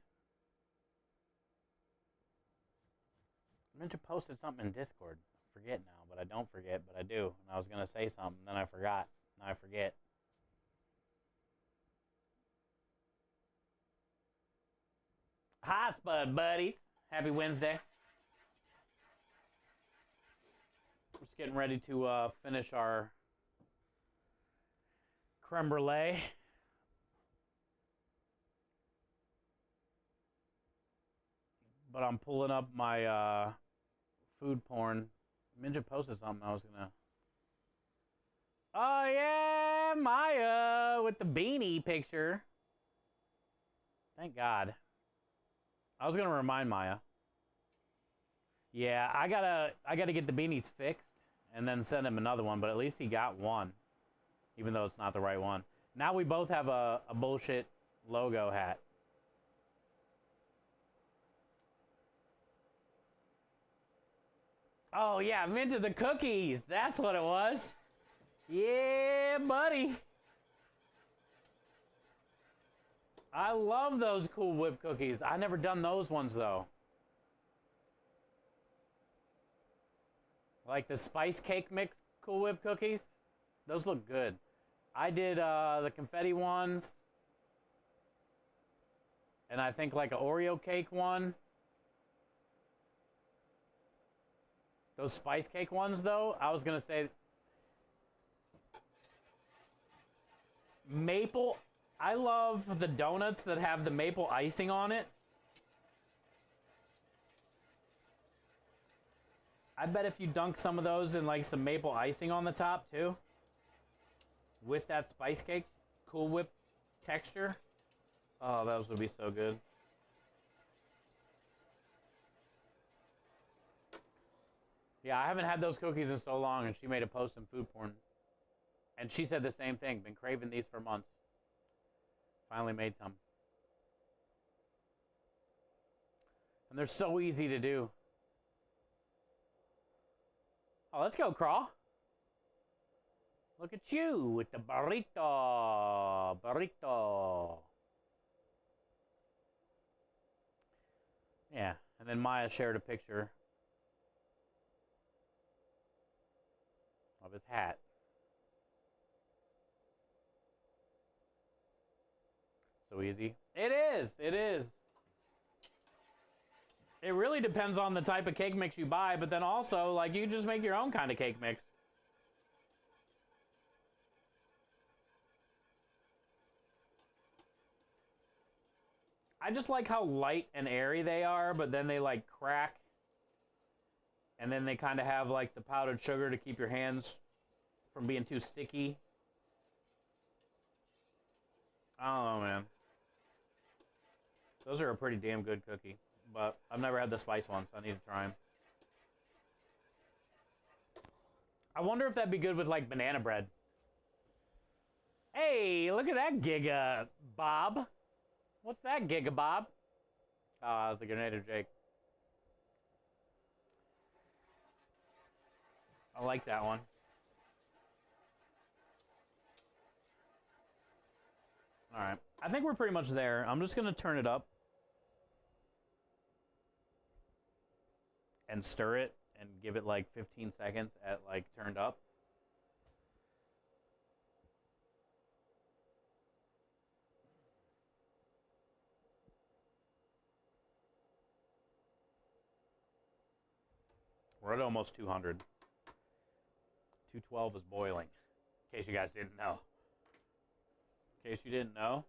I meant to post something in Discord. I forget now, but I don't forget, but I do. And I was gonna say something, then I forgot. Now I forget. Hi, Spud Buddies. Happy Wednesday. Just getting ready to finish our creme brulee. But I'm pulling up my food porn. Minja posted something I was gonna... Oh yeah, Maya with the beanie picture. Thank God. I was gonna remind Maya. Yeah, I gotta get the beanies fixed and then send him another one, but at least he got one. Even though it's not the right one. Now we both have a bullshit logo hat. Oh yeah, minted the cookies. That's what it was. Yeah, buddy. I love those Cool Whip cookies. I never done those ones though. Like the spice cake mix Cool Whip cookies. Those look good. I did the confetti ones. And I think like an Oreo cake one. Those spice cake ones though, I was gonna say maple. I love the donuts that have the maple icing on it. I bet if you dunk some of those in like some maple icing on the top too, with that spice cake Cool Whip texture, oh, those would be so good. Yeah, I haven't had those cookies in so long, and she made a post in food porn. And she said the same thing. Been craving these for months. Finally made some. And they're so easy to do. Oh, let's go, Craw. Look at you with the burrito. Burrito. Yeah, and then Maya shared a picture of his hat. So easy. It is. It is. It really depends on the type of cake mix you buy, but then also, like, you just make your own kind of cake mix. I just like how light and airy they are, but then they, like, crack. And then they kind of have, like, the powdered sugar to keep your hands from being too sticky. I don't know, man. Those are a pretty damn good cookie. But I've never had the spice ones. I need to try them. I wonder if that'd be good with, like, banana bread. Hey, look at that Giga Bob. What's that, Giga Bob? Oh, it's the Grenadier Jake. I like that one. All right. I think we're pretty much there. I'm just going to turn it up. And stir it and give it like 15 seconds at like turned up. We're at almost 200. 212 is boiling, in case you guys didn't know. In case you didn't know.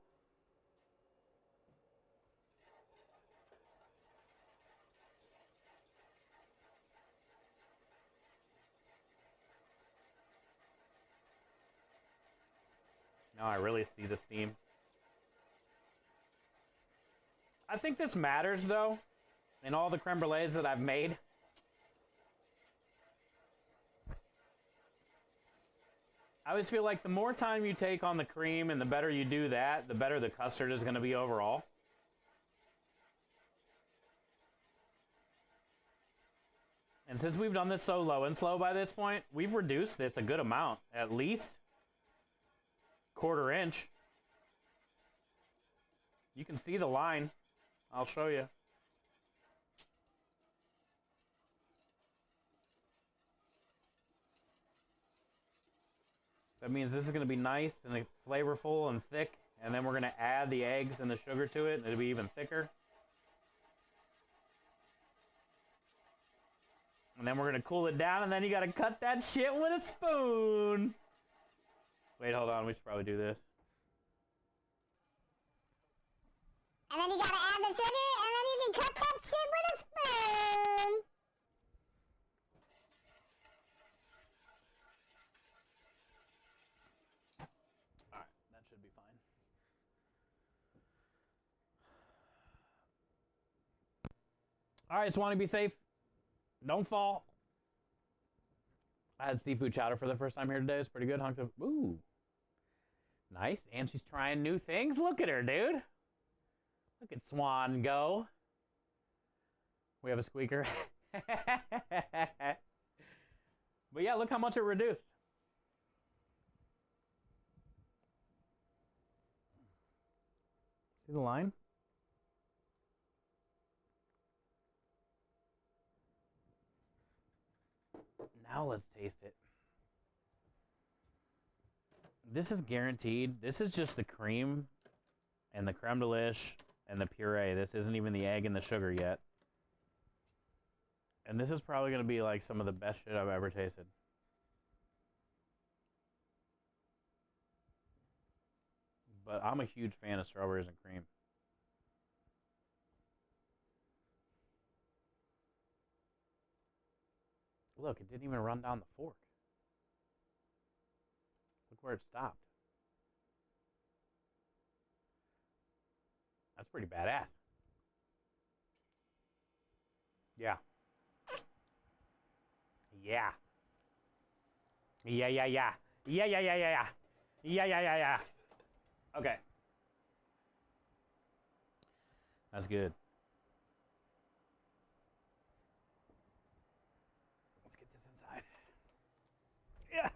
Now I really see the steam. I think this matters though, in all the creme brulees that I've made. I always feel like the more time you take on the cream and the better you do that, the better the custard is going to be overall. And since we've done this so low and slow by this point, we've reduced this a good amount, at least 1/4 inch. You can see the line. I'll show you. That means this is going to be nice and flavorful and thick, and then we're going to add the eggs and the sugar to it, and it'll be even thicker. And then we're going to cool it down, and then you got to cut that shit with a spoon. Wait, hold on. We should probably do this. And then you gotta add the sugar, and then you can cut that shit with a spoon. Alright, that should be fine. Alright, Swanee, be safe. Don't fall. I had seafood chowder for the first time here today. It's pretty good. Hunks of, ooh. Nice. And she's trying new things. Look at her, dude. Look at Swan go. We have a squeaker. But yeah, look how much it reduced. See the line? Now let's taste it. This is guaranteed. This is just the cream and the creme delish and the puree. This isn't even the egg and the sugar yet. And this is probably going to be like some of the best shit I've ever tasted. But I'm a huge fan of strawberries and cream. Look, it didn't even run down the fork. Look where it stopped. That's pretty badass. Yeah. Yeah. Yeah, yeah, yeah. Yeah, yeah, yeah, yeah, yeah. Yeah, yeah, yeah, yeah. Okay. That's good. Let's get this inside. Yeah.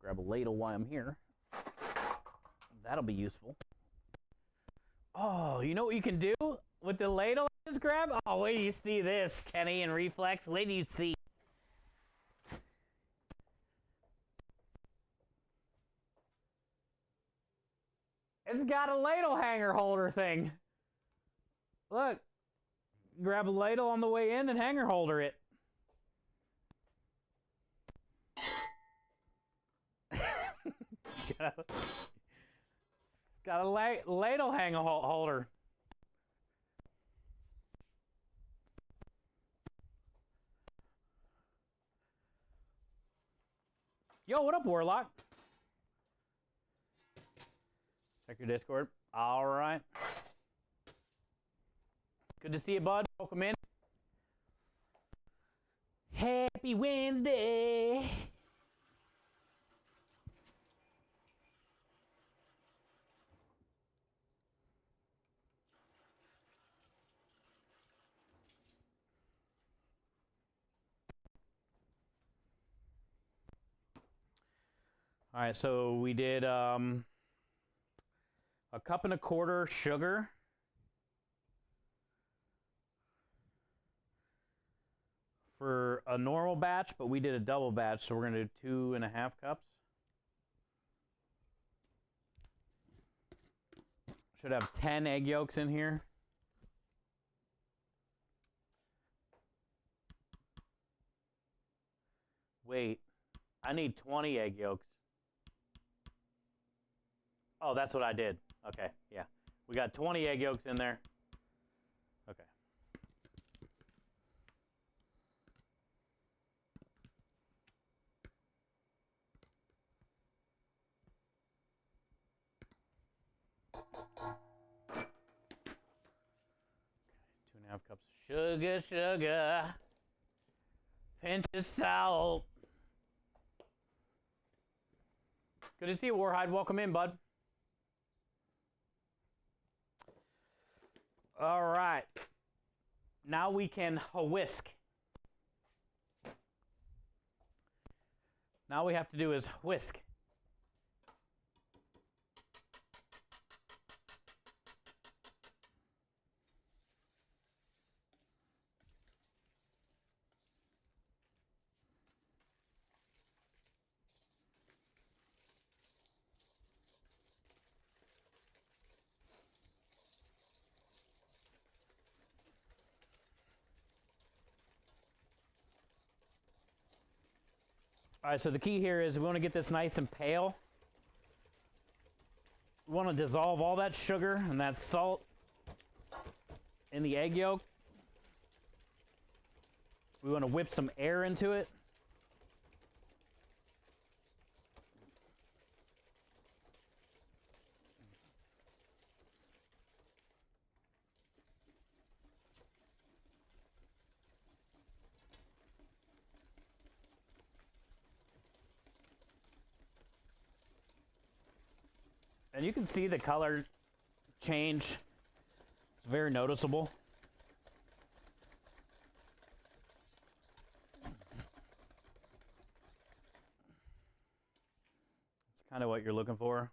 Grab a ladle while I'm here. That'll be useful. Oh, you know what you can do with the ladle I just grabbed? Oh, wait till you see this, Kenny and Reflex. Wait till you see. It's got a ladle hanger holder thing. Look. Grab a ladle on the way in and hanger holder it. Got a ladle hanger holder. Yo, what up, Warlock? Check your Discord. All right. Good to see you, bud. Welcome in. Happy Wednesday. All right, so we did a 1.25 cups sugar. For a normal batch, but we did a double batch, so we're going to do 2.5 cups. Should have 10 egg yolks in here. Wait, I need 20 egg yolks. Oh, that's what I did. Okay, yeah. We got 20 egg yolks in there. Okay. Okay, 2.5 cups of sugar. Pinch of salt. Good to see you, Warhide. Welcome in, bud. All right. Now we can whisk. Now all we have to do is whisk. All right, so the key here is we want to get this nice and pale. We want to dissolve all that sugar and that salt in the egg yolk. We want to whip some air into it. And you can see the color change. It's very noticeable. It's kind of what you're looking for, to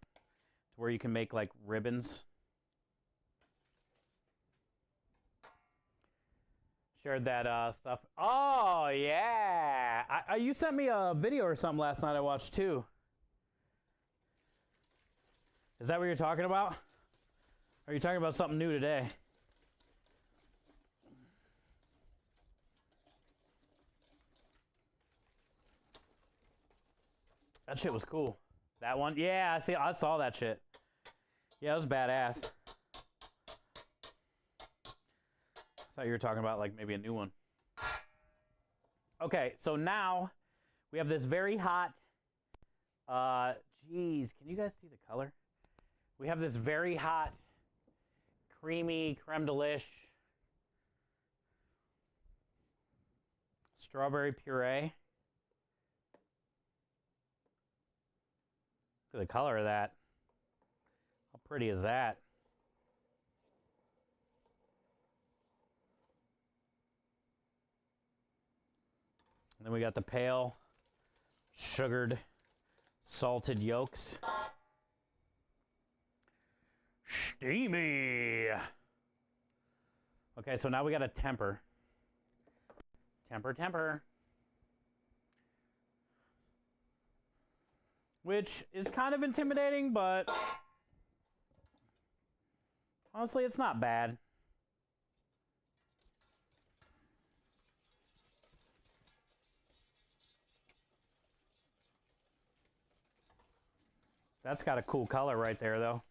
where you can make like ribbons. Shared that stuff. Oh yeah, you sent me a video or something last night I watched too. Is that what you're talking about? Or are you talking about something new today? That shit was cool. That one? Yeah, I saw that shit. Yeah, it was badass. I thought you were talking about like maybe a new one. Okay, so now we have this very hot, geez, can you guys see the color? We have this very hot, creamy creme delish strawberry puree. Look at the color of that. How pretty is that? And then we got the pale, sugared, salted yolks. Steamy. Okay, so now we got to temper. Temper. Which is kind of intimidating, but honestly, it's not bad. That's got a cool color right there, though.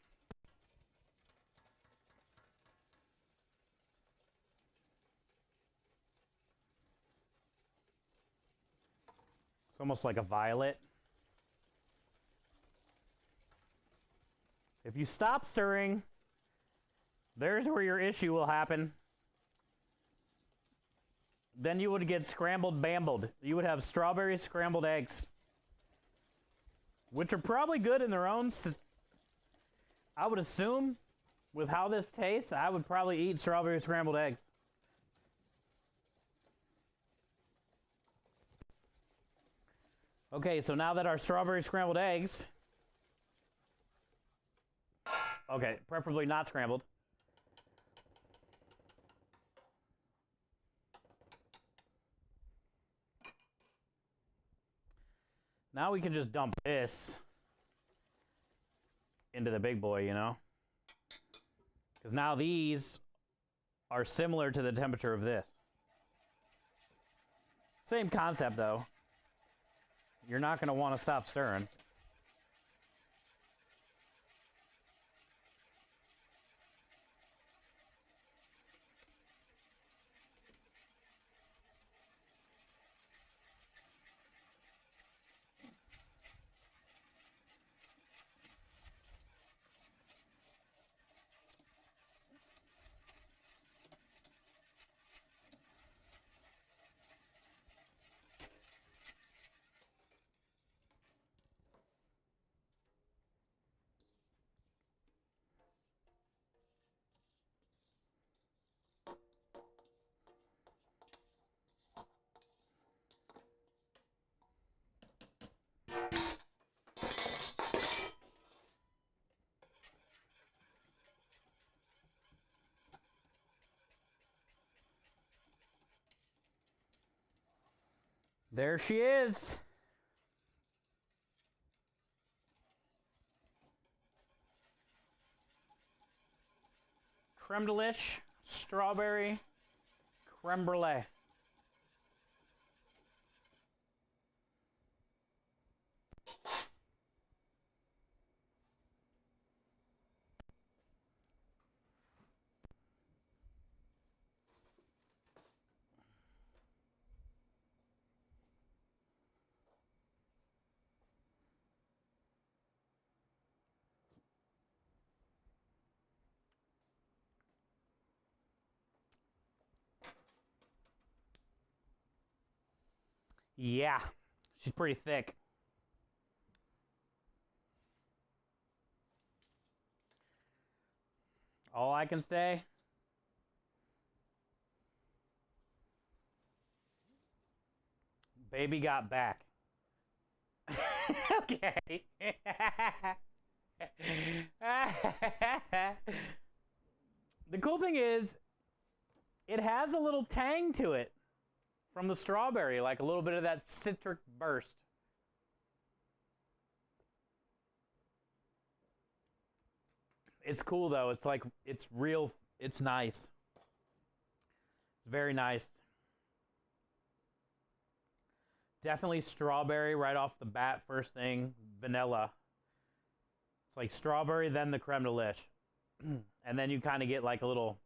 It's almost like a violet. If you stop stirring, there's where your issue will happen. Then you would get scrambled bambled. You would have strawberry scrambled eggs, which are probably good in their own. I would assume, with how this tastes, I would probably eat strawberry scrambled eggs. Okay, so now that our strawberry scrambled eggs, okay, preferably not scrambled. Now we can just dump this into the big boy, you know? Because now these are similar to the temperature of this. Same concept, though. You're not going to want to stop stirring. There she is. Creme delish, strawberry, creme brulee. Yeah, she's pretty thick. All I can say, baby got back. Okay. The cool thing is, it has a little tang to it from the strawberry, like a little bit of that citric burst. It's cool though. It's like, it's real, it's nice. It's very nice. Definitely strawberry right off the bat, first thing. Vanilla. It's like strawberry, then the creme delish. And then you kind of get like a little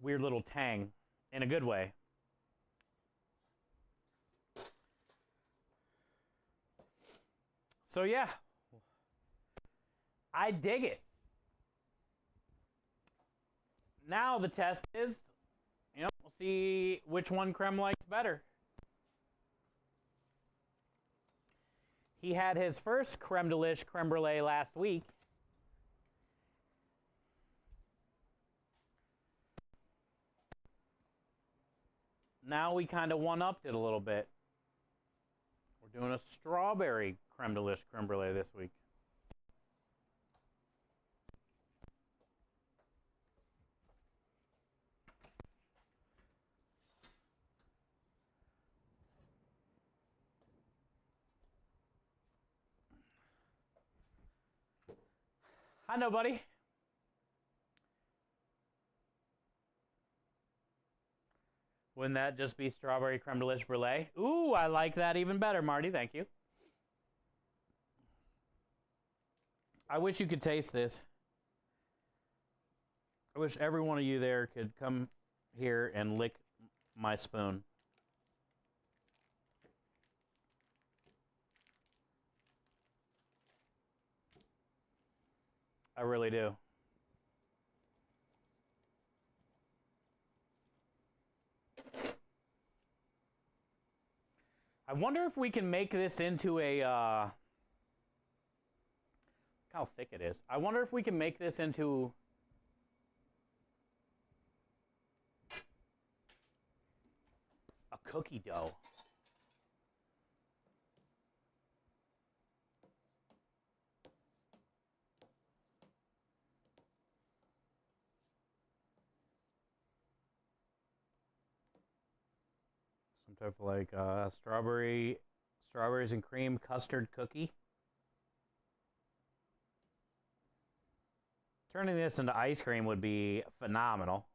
weird little tang in a good way. So yeah, I dig it. Now the test is, we'll see which one Creme likes better. He had his first creme delish creme brulee last week. Now we kind of one-upped it a little bit. We're doing a strawberry creme delish creme brulee this week. I know, buddy. Wouldn't that just be strawberry creme delish brulee? Ooh, I like that even better, Marty. Thank you. I wish you could taste this. I wish every one of you there could come here and lick my spoon. I really do. I wonder if we can make this into a, look how thick it is. I wonder if we can make this into a cookie dough. Some type of like strawberries and cream custard cookie. Turning this into ice cream would be phenomenal.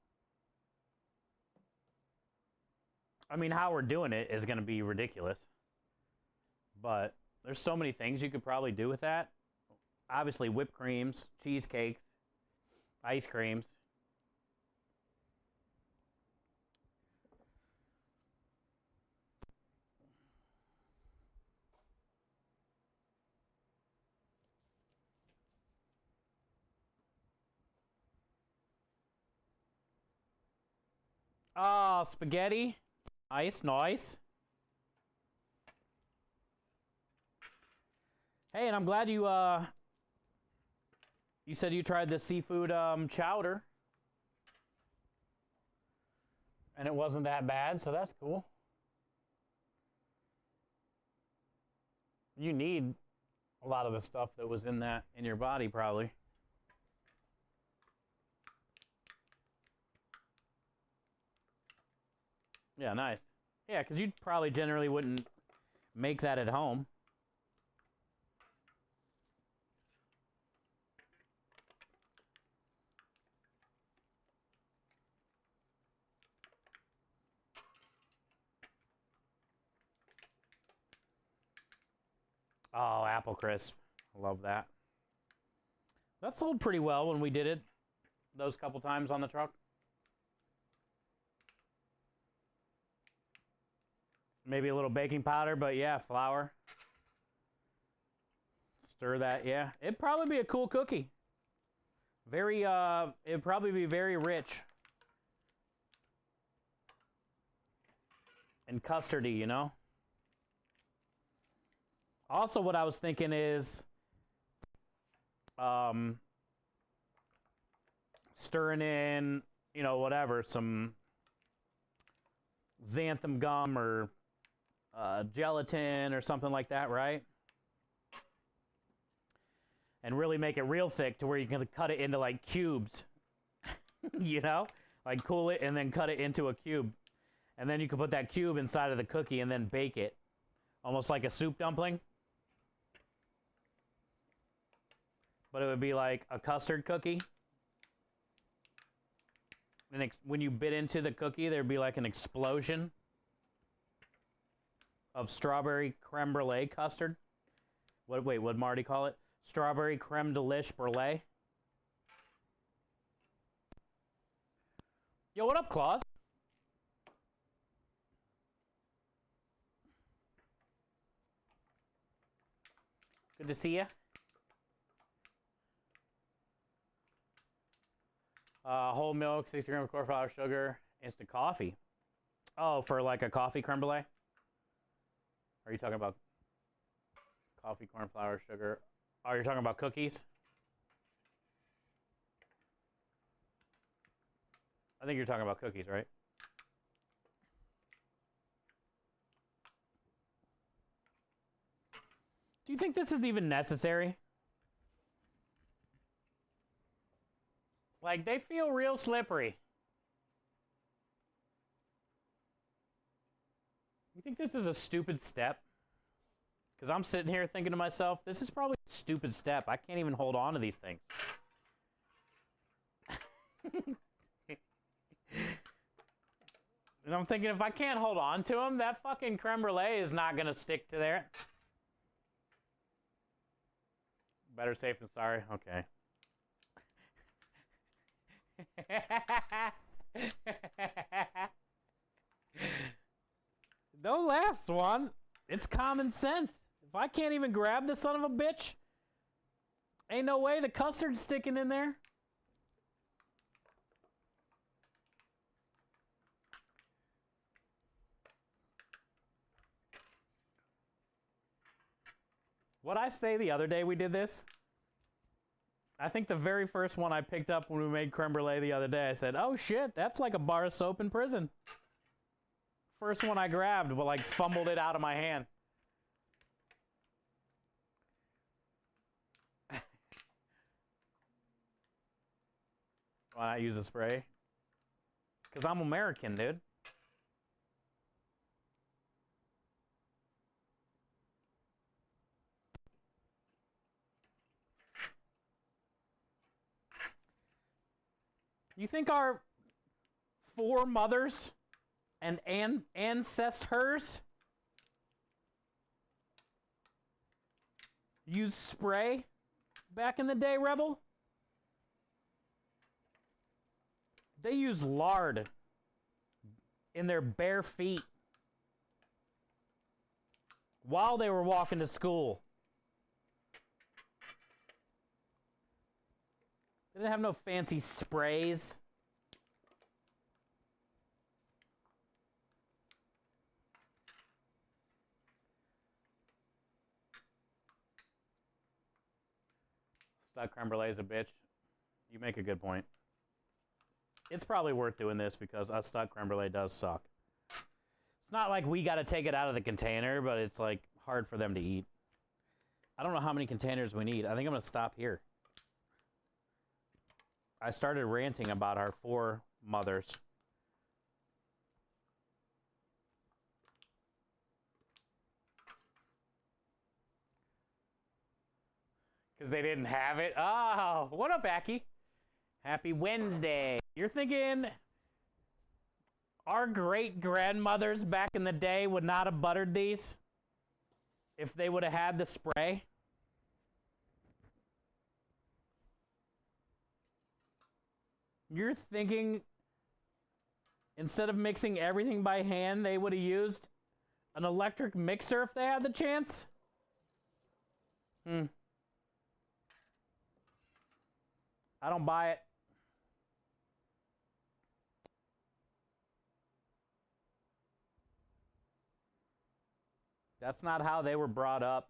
I mean, how we're doing it is going to be ridiculous. But there's so many things you could probably do with that. Obviously, whipped creams, cheesecakes, ice creams. Oh, spaghetti. Nice, nice. Hey, and I'm glad you said you tried the seafood chowder. And it wasn't that bad, so that's cool. You need a lot of the stuff that was in your body, probably. Yeah, nice. Yeah, because you probably generally wouldn't make that at home. Oh, apple crisp. Love that. That sold pretty well when we did it those couple times on the truck. Maybe a little baking powder, but yeah, flour. Stir that, yeah. It'd probably be a cool cookie. Very, it'd probably be very rich. And custardy, you know? Also, what I was thinking is, stirring in, you know, whatever, some xanthan gum or gelatin or something like that, right? And really make it real thick to where you can cut it into like cubes, you know? Like cool it and then cut it into a cube. And then you can put that cube inside of the cookie and then bake it. Almost like a soup dumpling. But it would be like a custard cookie. And when you bit into the cookie, there'd be like an explosion of strawberry creme brulee custard. Wait, what'd Marty call it? Strawberry creme delish brulee. Yo, what up, Claus? Good to see you. Whole milk, 60 grams of corn flour, sugar, instant coffee. Oh, for like a coffee creme brulee? Are you talking about coffee, corn flour, sugar? Oh, you're talking about cookies? I think you're talking about cookies, right? Do you think this is even necessary? Like, they feel real slippery. You think this is a stupid step? Because I'm sitting here thinking to myself, this is probably a stupid step. I can't even hold on to these things. And I'm thinking, if I can't hold on to them, that fucking creme brulee is not going to stick to there. Better safe than sorry? Okay. Don't laugh, Swan. It's common sense. If I can't even grab the son of a bitch, ain't no way the custard's sticking in there. What'd I say the other day we did this? I think the very first one I picked up when we made creme brulee the other day, I said, oh shit, that's like a bar of soap in prison. First one I grabbed, but like fumbled it out of my hand. Why not use a spray? Because I'm American, dude. You think our foremothers and ancestors used spray back in the day, Rebel? They used lard in their bare feet while they were walking to school. They didn't have no fancy sprays. Stuck creme brulee is a bitch. You make a good point. It's probably worth doing this because a stuck creme brulee does suck. It's not like we got to take it out of the container, but it's like hard for them to eat. I don't know how many containers we need. I think I'm going to stop here. I started ranting about our foremothers. Because they didn't have it. Oh, what up, Aki? Happy Wednesday. You're thinking our great-grandmothers back in the day would not have buttered these if they would have had the spray? You're thinking instead of mixing everything by hand, they would have used an electric mixer if they had the chance? I don't buy it. That's not how they were brought up.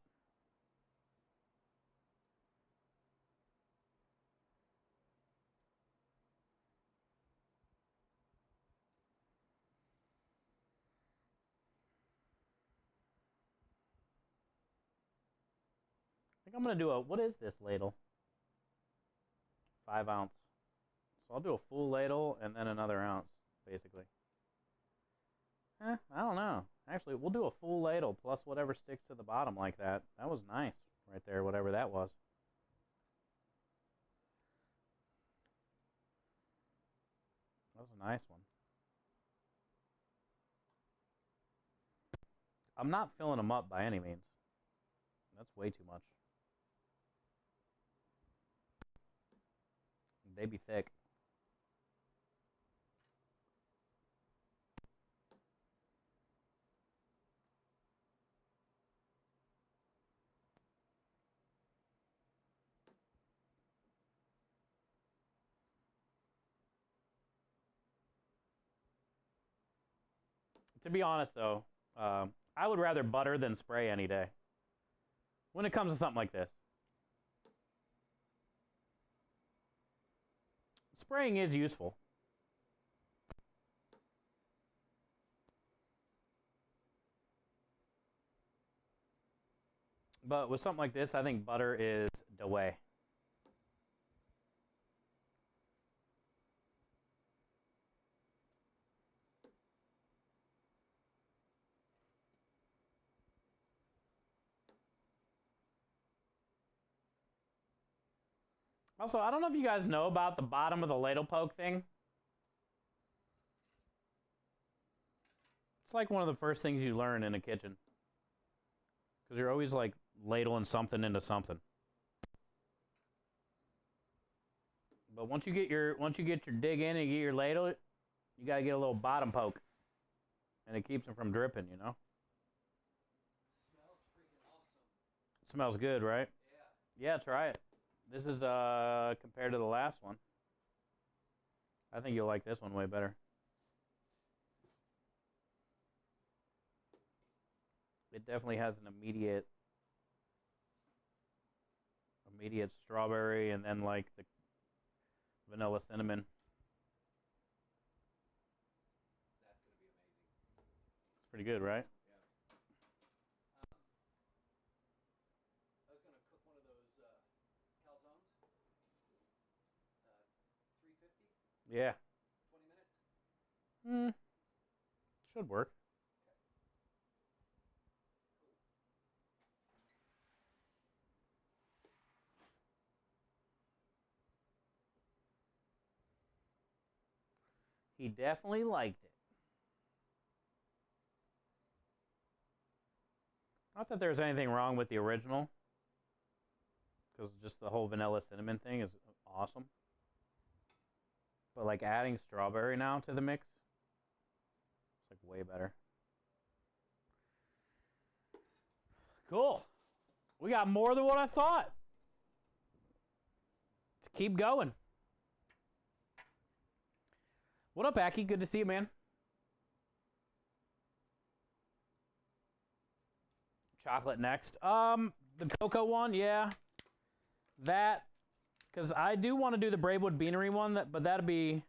I think I'm going to do what is this ladle? 5 ounce. So I'll do a full ladle and then another ounce, basically. I don't know. Actually, we'll do a full ladle plus whatever sticks to the bottom like that. That was nice right there, whatever that was. That was a nice one. I'm not filling them up by any means. That's way too much. They be thick. To be honest, though, I would rather butter than spray any day when it comes to something like this. Spraying is useful. But with something like this, I think butter is the way. Also, I don't know if you guys know about the bottom of the ladle poke thing. It's like one of the first things you learn in a kitchen. Because you're always like ladling something into something. But once you get your dig in and you get your ladle, you gotta get a little bottom poke. And it keeps them from dripping, you know? Smells freaking awesome. It smells good, right? Yeah. Yeah, try it. This is compared to the last one. I think you'll like this one way better. It definitely has an immediate strawberry and then like the vanilla cinnamon. That's going to be amazing. It's pretty good, right? Yeah. I was going to cook one of those calzones. 350? Yeah. 20 minutes? Should work. He definitely liked it. Not that there's anything wrong with the original, because just the whole vanilla cinnamon thing is awesome. But like adding strawberry now to the mix, it's like way better. Cool. We got more than what I thought. Let's keep going. What up, Aki? Good to see you, man. Chocolate next. The cocoa one, yeah. That, because I do want to do the Bravewood Beanery one, but that'll be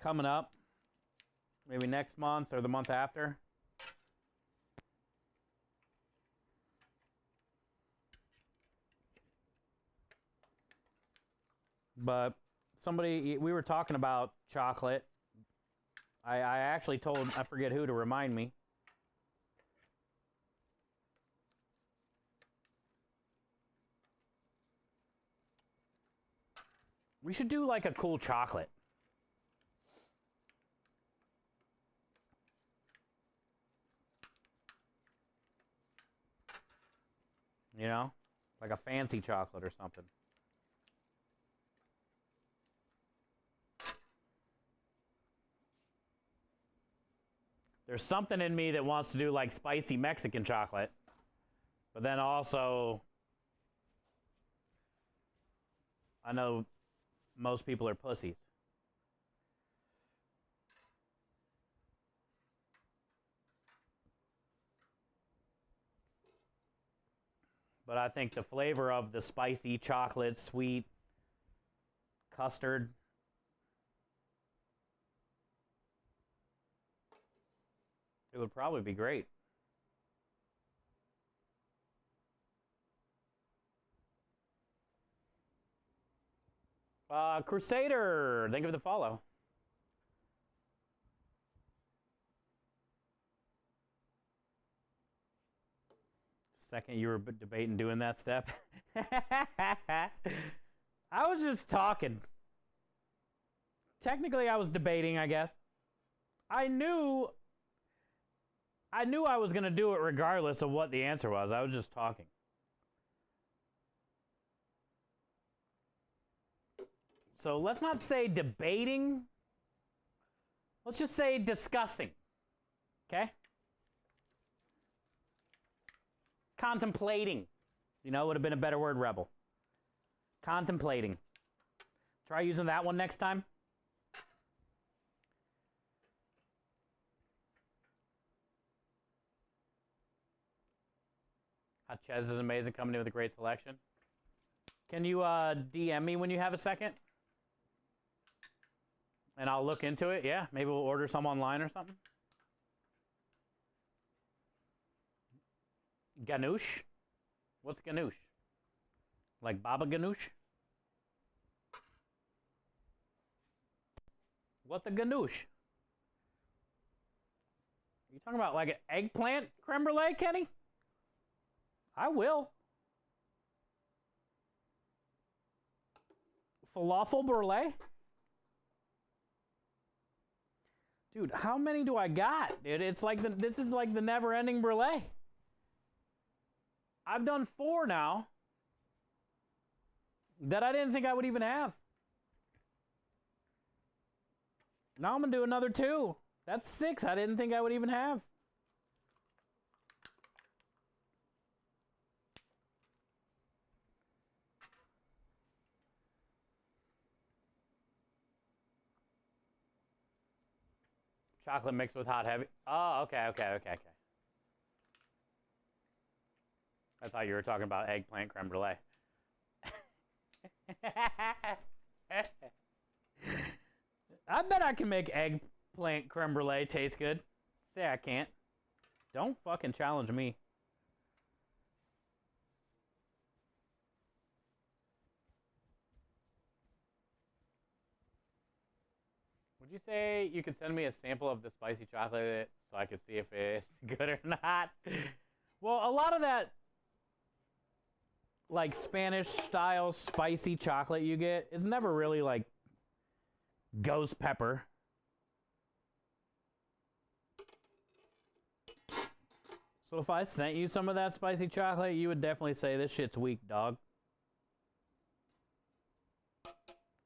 coming up. Maybe next month or the month after. But we were talking about chocolate. I actually told, I forget who to remind me. We should do like a cool chocolate. You know? Like a fancy chocolate or something. There's something in me that wants to do like spicy Mexican chocolate. But then also, I know most people are pussies. But I think the flavor of the spicy chocolate, sweet, custard, it would probably be great. Crusader, thank you for the follow. Second you were debating doing that step. I was just talking. Technically, I was debating, I guess. I knew I was going to do it regardless of what the answer was. I was just talking. So let's not say debating. Let's just say discussing. Okay? Contemplating. You know, would have been a better word, Rebel. Contemplating. Try using that one next time. Hot Chez is amazing, coming in with a great selection. Can you DM me when you have a second? And I'll look into it. Yeah, maybe we'll order some online or something. Ganoush? What's ganoush? Like baba ganoush? What the ganoush? You talking about like an eggplant creme brulee, Kenny? I will. Falafel brulee? Dude, how many do I got? Dude, it's like this is like the never-ending brulee. I've done 4 now that I didn't think I would even have. Now I'm going to do another 2. That's 6 I didn't think I would even have. Chocolate mixed with hot heavy. Oh, okay. I thought you were talking about eggplant creme brulee. I bet I can make eggplant creme brulee taste good. Say I can't. Don't fucking challenge me. Would you say you could send me a sample of the spicy chocolate so I could see if it's good or not? Well, a lot of that like Spanish style spicy chocolate you get is never really like ghost pepper. So if I sent you some of that spicy chocolate, you would definitely say this shit's weak, dog.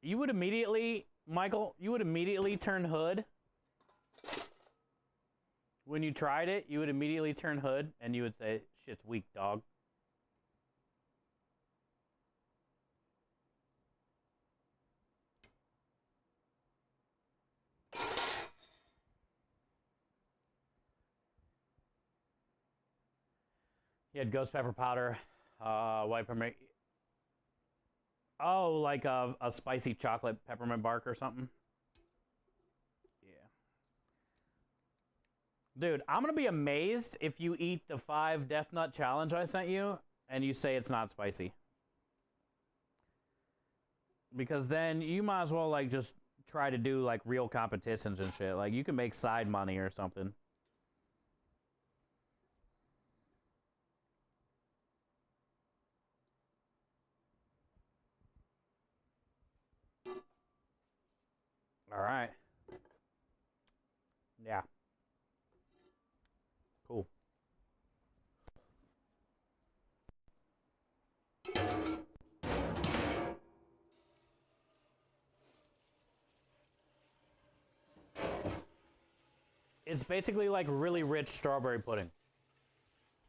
You would immediately, Michael, you would immediately turn hood. When you tried it, you would immediately turn hood and you would say, shit's weak, dog. You had ghost pepper powder, white peppermint. Oh, like a spicy chocolate peppermint bark or something? Yeah. Dude, I'm going to be amazed if you eat the 5 Death Nut Challenge I sent you and you say it's not spicy. Because then you might as well like just try to do like real competitions and shit. Like you can make side money or something. All right. Yeah. Cool. It's basically like really rich strawberry pudding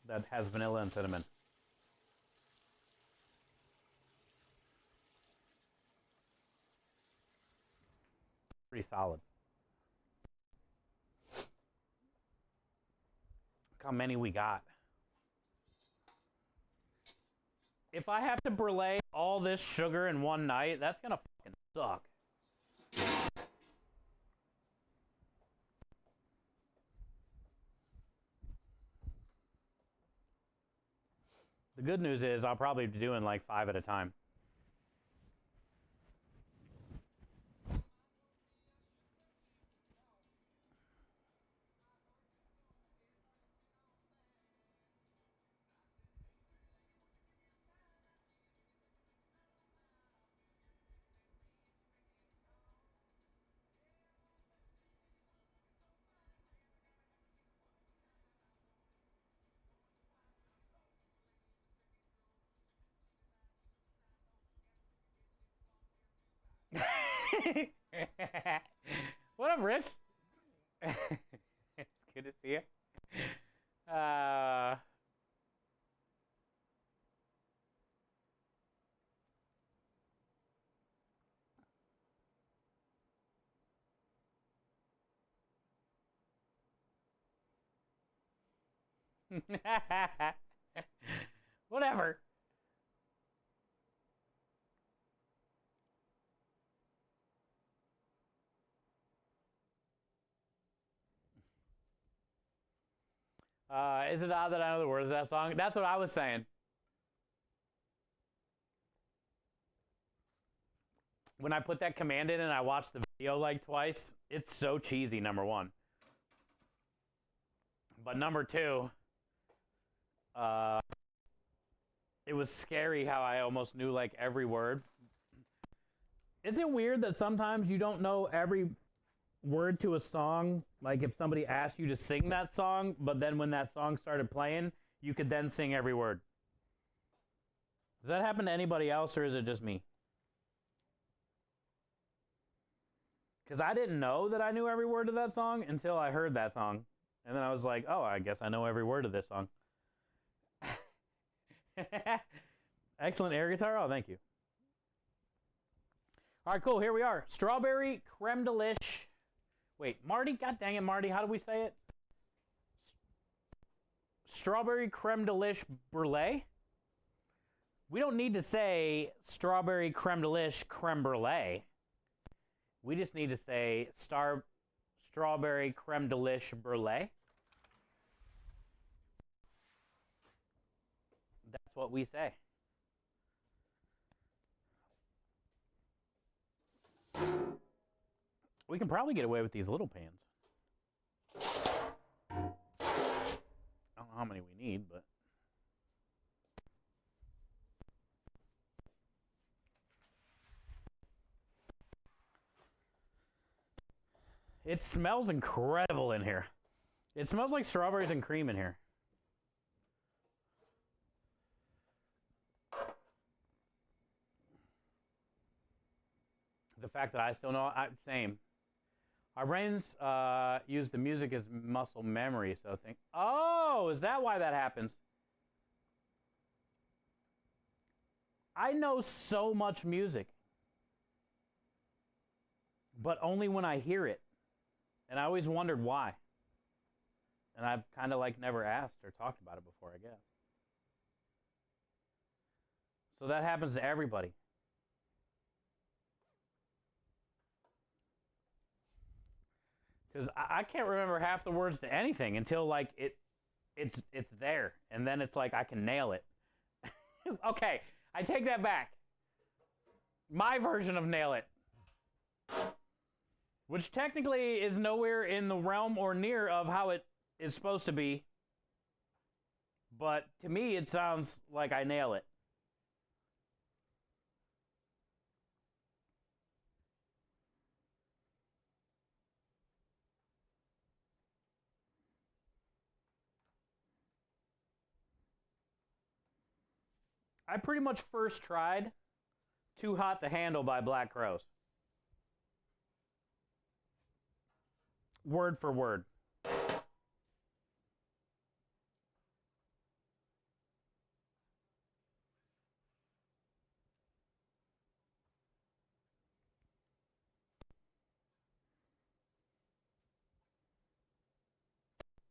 that has vanilla and cinnamon. Pretty solid. Look how many we got. If I have to brulee all this sugar in one night, that's gonna fucking suck. The good news is I'll probably be doing like 5 at a time. What up, Rich? It's good to see you. Whatever. Is it odd that I know the words of that song? That's what I was saying. When I put that command in and I watched the video like twice, it's so cheesy, number one. But number two, it was scary how I almost knew like every word. Is it weird that sometimes you don't know every word to a song? Like if somebody asked you to sing that song, but then when that song started playing, you could then sing every word. Does that happen to anybody else, or is it just me? Because I didn't know that I knew every word of that song until I heard that song. And then I was like, oh, I guess I know every word of this song. Excellent air guitar. Oh, thank you. All right, cool. Here we are. Strawberry creme delish. Wait, Marty? God dang it, Marty. How do we say it? Strawberry creme delish brulee? We don't need to say strawberry creme delish creme brulee. We just need to say strawberry creme delish brulee. That's what we say. We can probably get away with these little pans. I don't know how many we need, but... It smells incredible in here. It smells like strawberries and cream in here. The fact that I still know, same. Our brains use the music as muscle memory, so think, oh, is that why that happens? I know so much music, but only when I hear it. And I always wondered why. And I've kind of like never asked or talked about it before, I guess. So that happens to everybody. Because I can't remember half the words to anything until like it's there. And then it's like I can nail it. Okay, I take that back. My version of nail it. Which technically is nowhere in the realm or near of how it is supposed to be. But to me, it sounds like I nail it. I pretty much first tried Too Hot to Handle by Black Crowes. Word for word.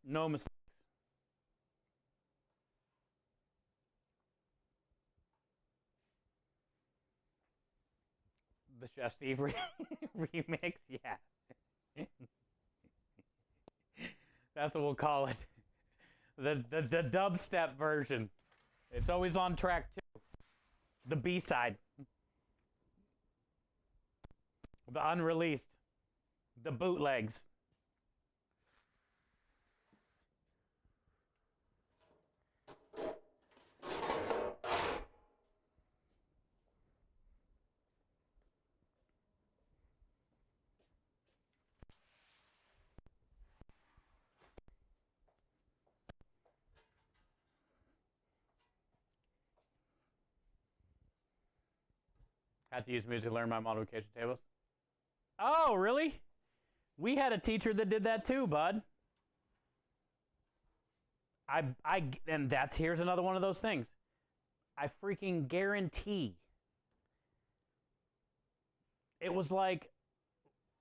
No mistakes. The Chef Steve remix, yeah. That's what we'll call it. The dubstep version. It's always on track 2. The B-side. The unreleased. The bootlegs. Had to use music to learn my multiplication tables. Oh, really? We had a teacher that did that too, bud. And here's another one of those things. I freaking guarantee. It was like,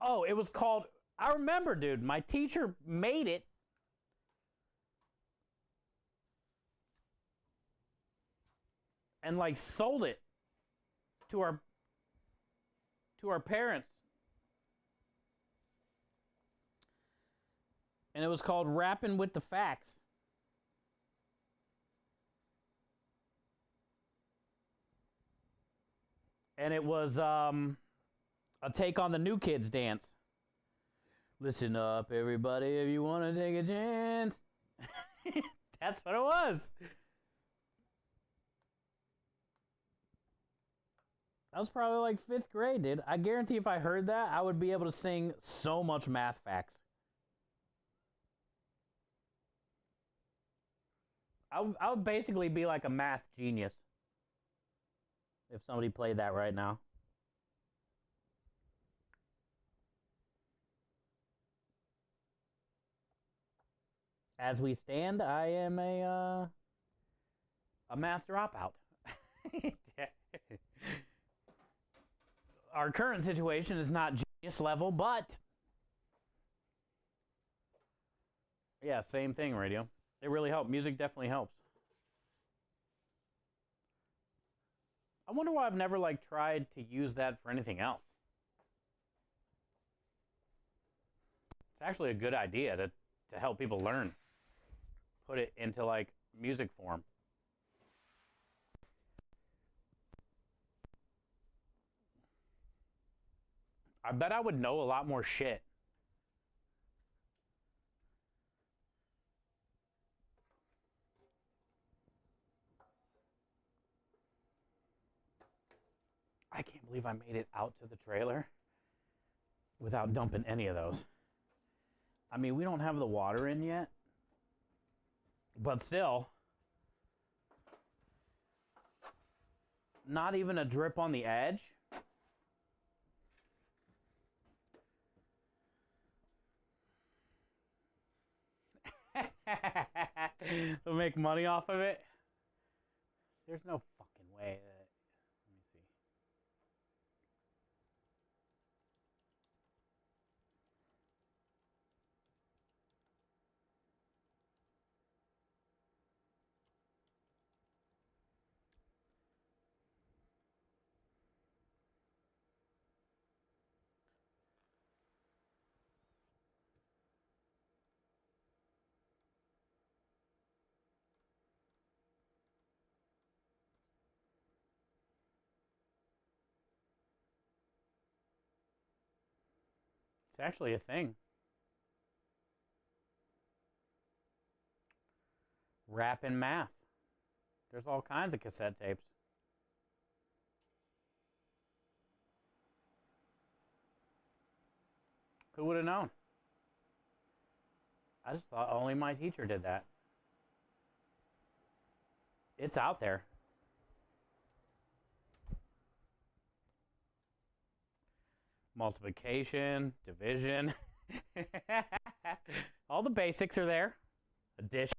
oh, it was called, I remember, dude, my teacher made it. And like sold it to our parents. And it was called Rapping with the Facts. And it was a take on the New Kids dance. Listen up, everybody, if you want to take a chance. That's what it was. That was probably like 5th grade, dude. I guarantee if I heard that, I would be able to sing so much math facts. I would basically be like a math genius if somebody played that right now. As we stand, I am a math dropout. Our current situation is not genius level, but yeah, same thing, radio. It really helped. Music definitely helps. I wonder why I've never like tried to use that for anything else. It's actually a good idea to help people learn. Put it into like music form. I bet I would know a lot more shit. I can't believe I made it out to the trailer without dumping any of those. I mean, we don't have the water in yet, but still, not even a drip on the edge. They'll make money off of it. There's no fucking way that. Let me see. It's actually a thing. Rap and math. There's all kinds of cassette tapes. Who would have known? I just thought only my teacher did that. It's out there. multiplication, division. All the basics are there. Addition.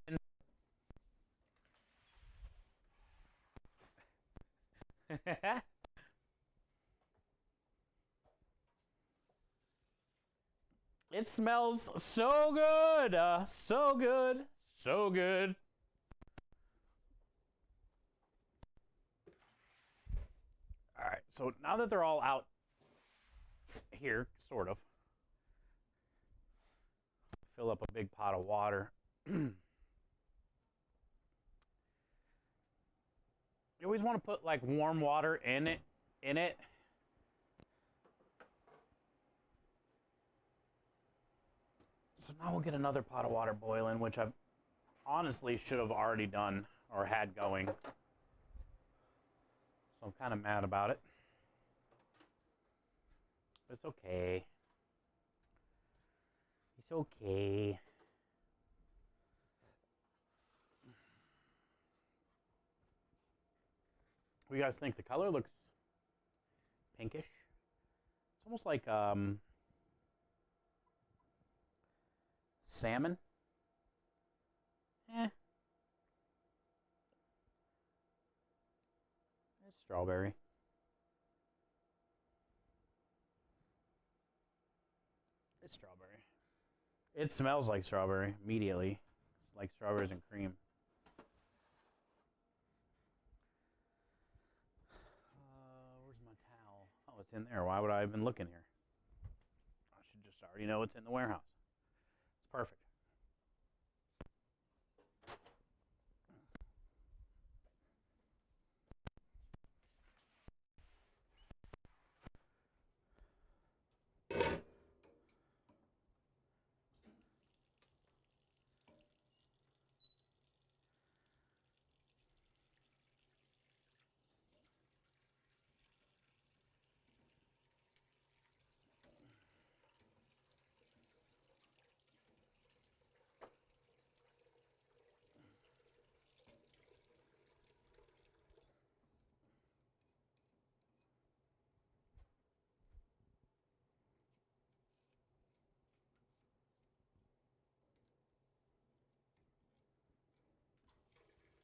It smells so good. So good. So good. All right, so now that they're all out here, sort of, fill up a big pot of water. You always want to put like warm water in it. So now we'll get another pot of water boiling, which I've honestly should have already done or had going. So I'm kind of mad about it. It's okay. It's okay. What do you guys think? The color looks pinkish. It's almost like salmon. It's strawberry. It's strawberry. It smells like strawberry immediately. It's like strawberries and cream. Where's my towel? Oh, it's in there. Why would I even look in here? I should just already know it's in the warehouse. It's perfect.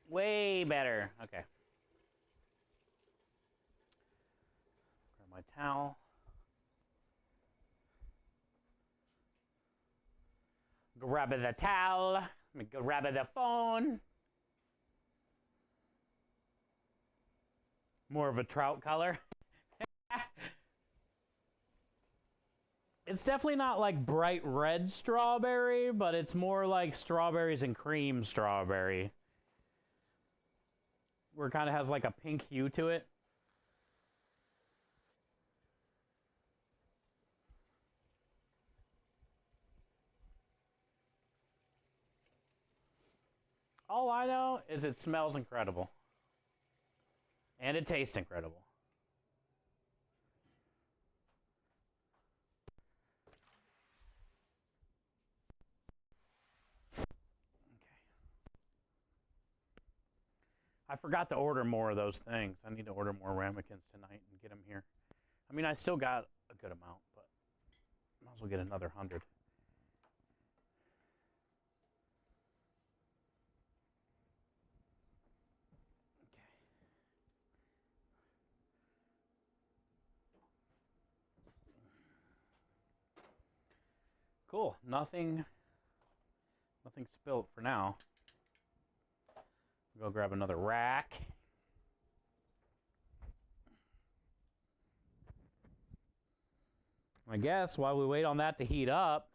Way better. Okay. Grab my towel. Grab the towel. Grab the phone. More of a trout color. It's definitely not like bright red strawberry, but it's more like strawberries and cream strawberry. Where it kind of has like a pink hue to it. All I know is it smells incredible. And it tastes incredible. I forgot to order more of those things. I need to order more ramekins tonight and get them here. I mean, I still got a good amount, but might as well get another 100. Okay. Cool. Nothing spilt for now. Go grab another rack. I guess while we wait on that to heat up,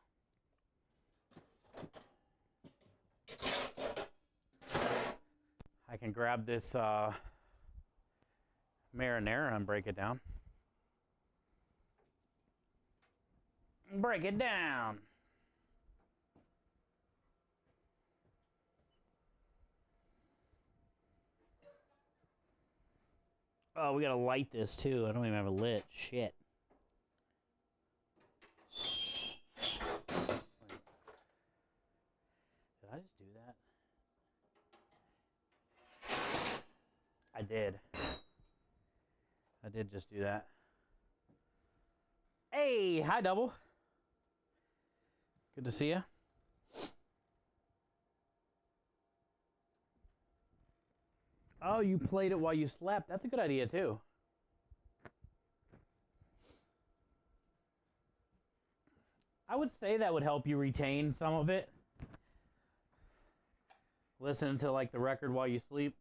I can grab this marinara and break it down. Break it down. Oh, we gotta light this too. I don't even have it lit. Shit. Did I just do that? I did. I did just do that. Hey, hi, Double. Good to see you. Oh, you played it while you slept. That's a good idea, too. I would say that would help you retain some of it. Listen to, like, the record while you sleep.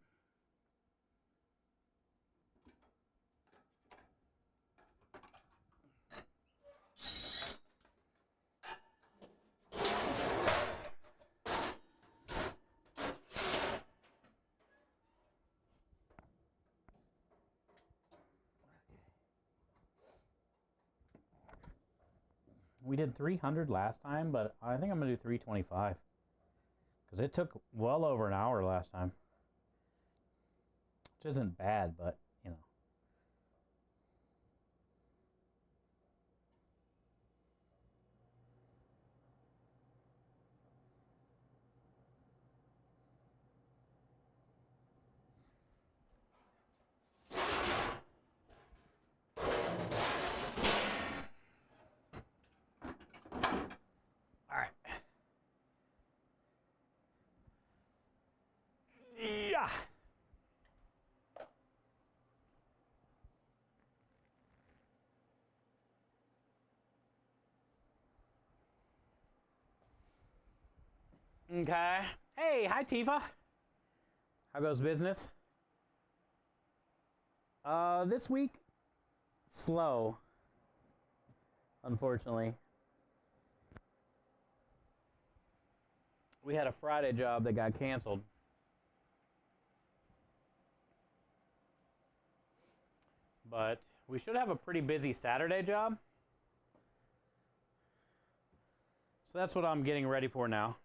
We did 300 last time, but I think I'm going to do 325. Because it took well over an hour last time. Which isn't bad, but, you know. All right. Yeah. Okay. Hey, hi Tifa. How goes business? This week, slow. Unfortunately. We had a Friday job that got canceled. But we should have a pretty busy Saturday job. So that's what I'm getting ready for now.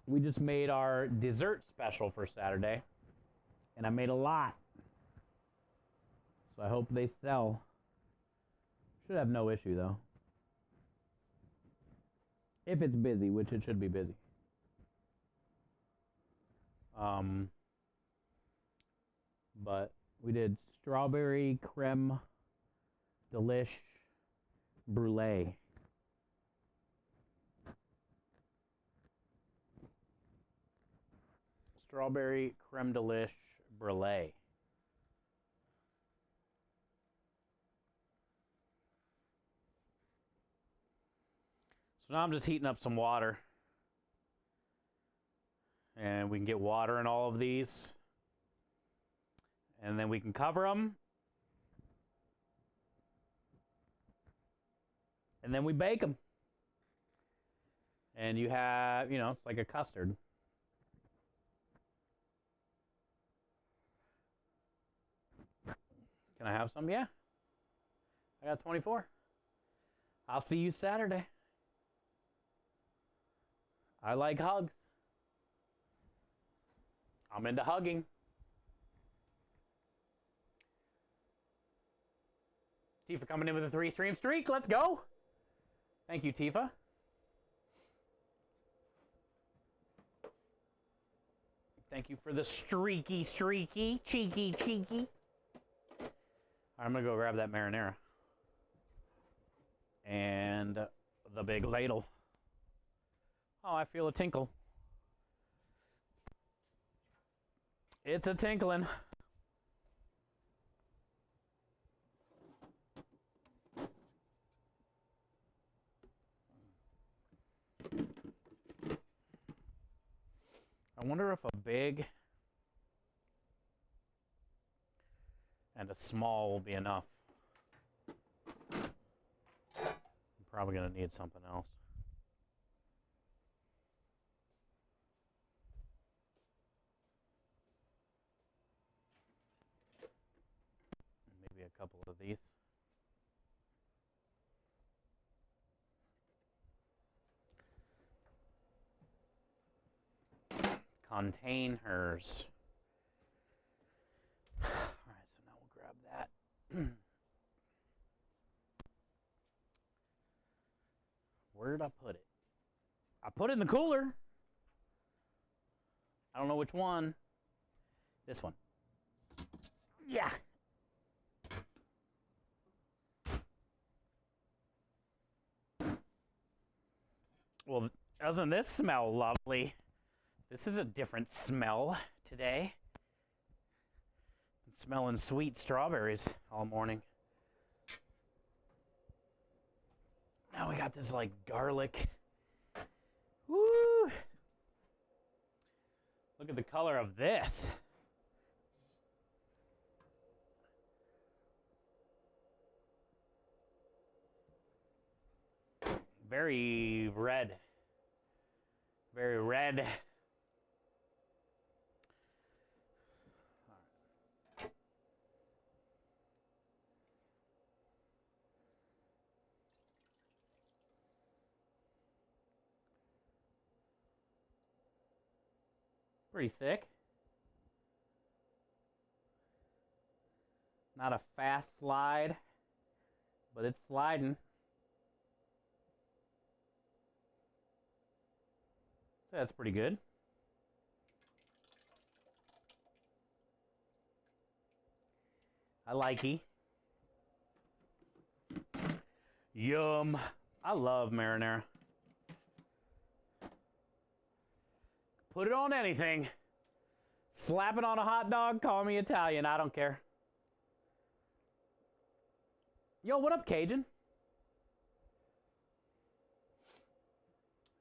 We just made our dessert special for Saturday. And I made a lot. So I hope they sell. Should have no issue though. If it's busy, which it should be busy. But we did strawberry creme delish brulee. Strawberry creme delish brulee. So now I'm just heating up some water. And we can get water in all of these. And then we can cover them. And then we bake them. And you have, you know, it's like a custard. Can I have some? Yeah. I got 24. I'll see you Saturday. I like hugs. I'm into hugging. Tifa coming in with a 3-stream streak. Let's go. Thank you, Tifa. Thank you for the streaky, cheeky. I'm going to go grab that marinara. And the big ladle. Oh, I feel a tinkle. It's a tinkling. I wonder if a big and a small will be enough. I'm probably going to need something else. Maybe a couple of these. Containers. All right, so now we'll grab that. Where'd I put it? I put it in the cooler. I don't know which one. This one. Yeah. Well, doesn't this smell lovely? This is a different smell today. I'm smelling sweet strawberries all morning. Now we got this like garlic. Woo! Look at the color of this. Very red. Very red. Pretty thick. Not a fast slide, but it's sliding. So that's pretty good. I likey. Yum. I love marinara. Put it on anything. Slap it on a hot dog, call me Italian, I don't care. Yo, what up, Cajun?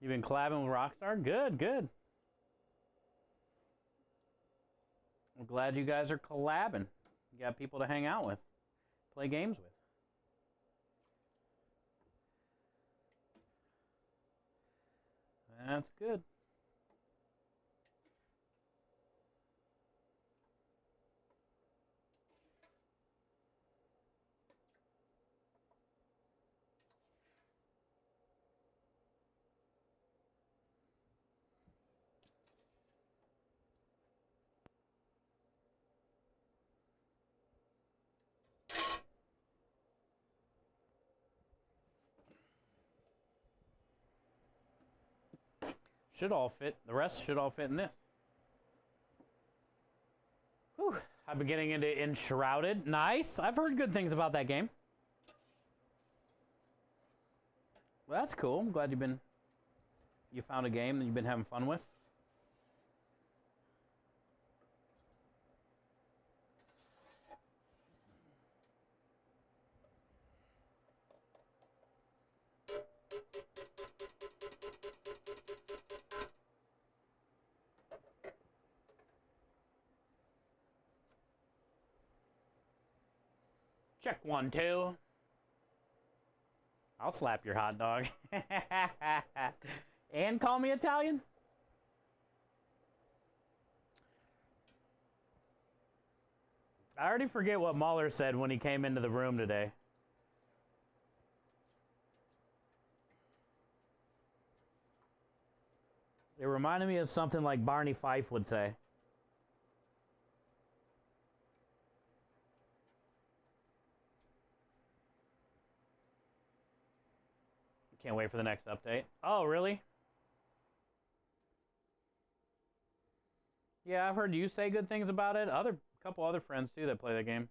You been collabing with Rockstar? Good, good. I'm glad you guys are collabing. You got people to hang out with, play games with. That's good. Should all fit. The rest should all fit in this. Whew. I've been getting into Enshrouded. Nice. I've heard good things about that game. Well, that's cool. I'm glad you found a game that you've been having fun with. Check 1, 2. I'll slap your hot dog. And call me Italian? I already forget what Mahler said when he came into the room today. It reminded me of something like Barney Fife would say. Can't wait for the next update. Oh, really? Yeah, I've heard you say good things about it. A couple other friends too that play the game.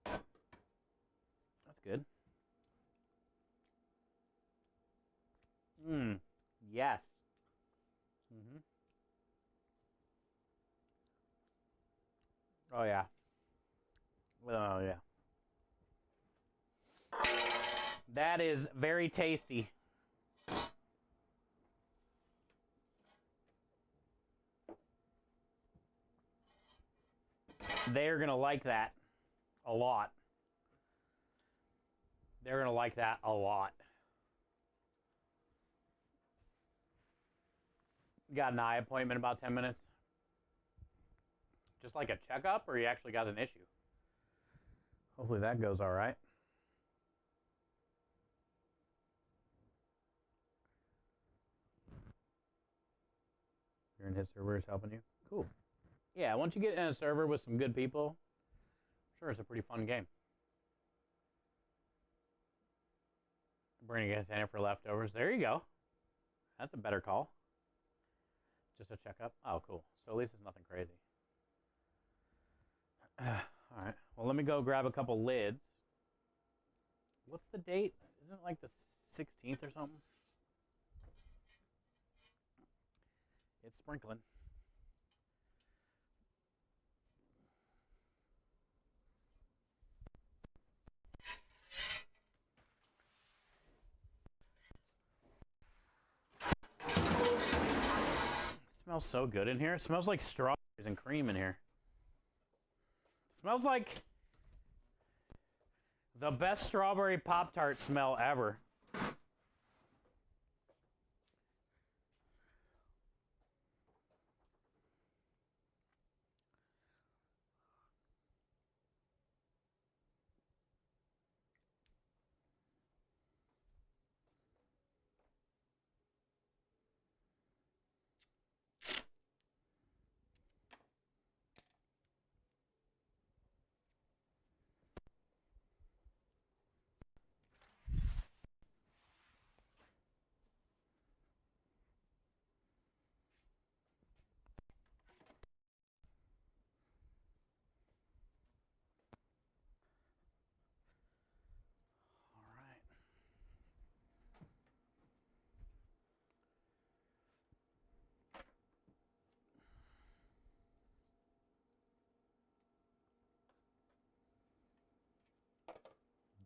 That's good. Yes. Oh yeah. Oh yeah. That is very tasty. They're gonna like that a lot. They're gonna like that a lot. Got an eye appointment in about 10 minutes. Just like a checkup, or you actually got an issue? Hopefully that goes all right. You're in his server, is helping you? Cool. Yeah, once you get in a server with some good people, I'm sure it's a pretty fun game. Bring a container for leftovers. There you go. That's a better call. Just a checkup. Oh, cool. So at least it's nothing crazy. All All right. Well, let me go grab a couple lids. What's the date? Isn't it like the 16th or something? It's sprinkling. It smells so good in here. It smells like strawberries and cream in here. It smells like the best strawberry Pop-Tart smell ever.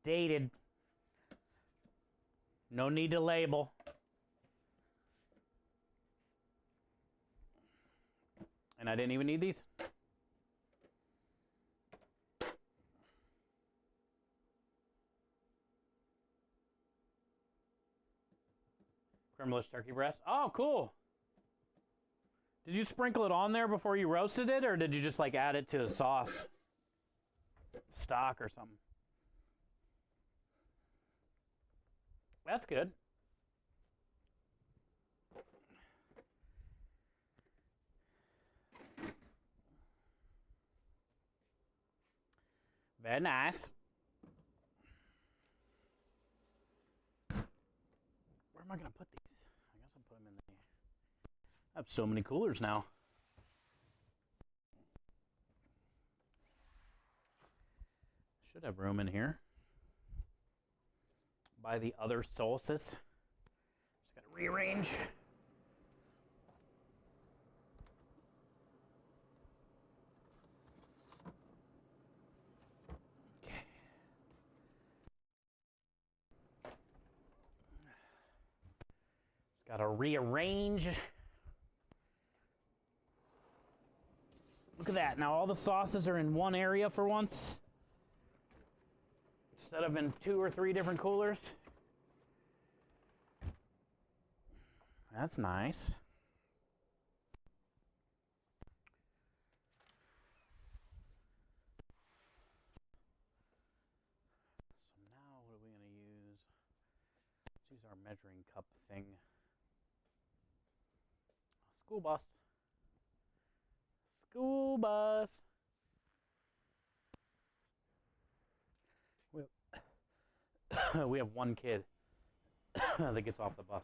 Dated. No need to label. And I didn't even need these. Cremeless turkey breast. Oh, cool. Did you sprinkle it on there before you roasted it, or did you just like add it to a sauce? Stock or something? That's good. Very nice. Where am I going to put these? I guess I'll put them in there. I have so many coolers now. Should have room in here. By the other sauces. Just got to rearrange. Gotta rearrange. Look at that. Now all the sauces are in one area for once, instead of in 2 or 3 different coolers. That's nice. So now what are we gonna use? Let's use our measuring cup thing. School bus. School bus. We have one kid that gets off the bus.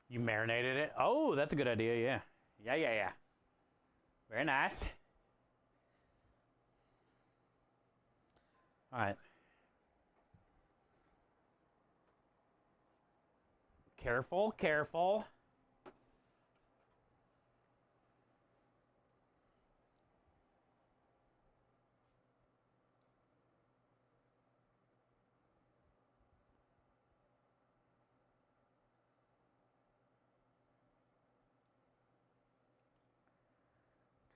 You marinated it? Oh, that's a good idea, yeah. Yeah. Very nice. All right. Careful, careful.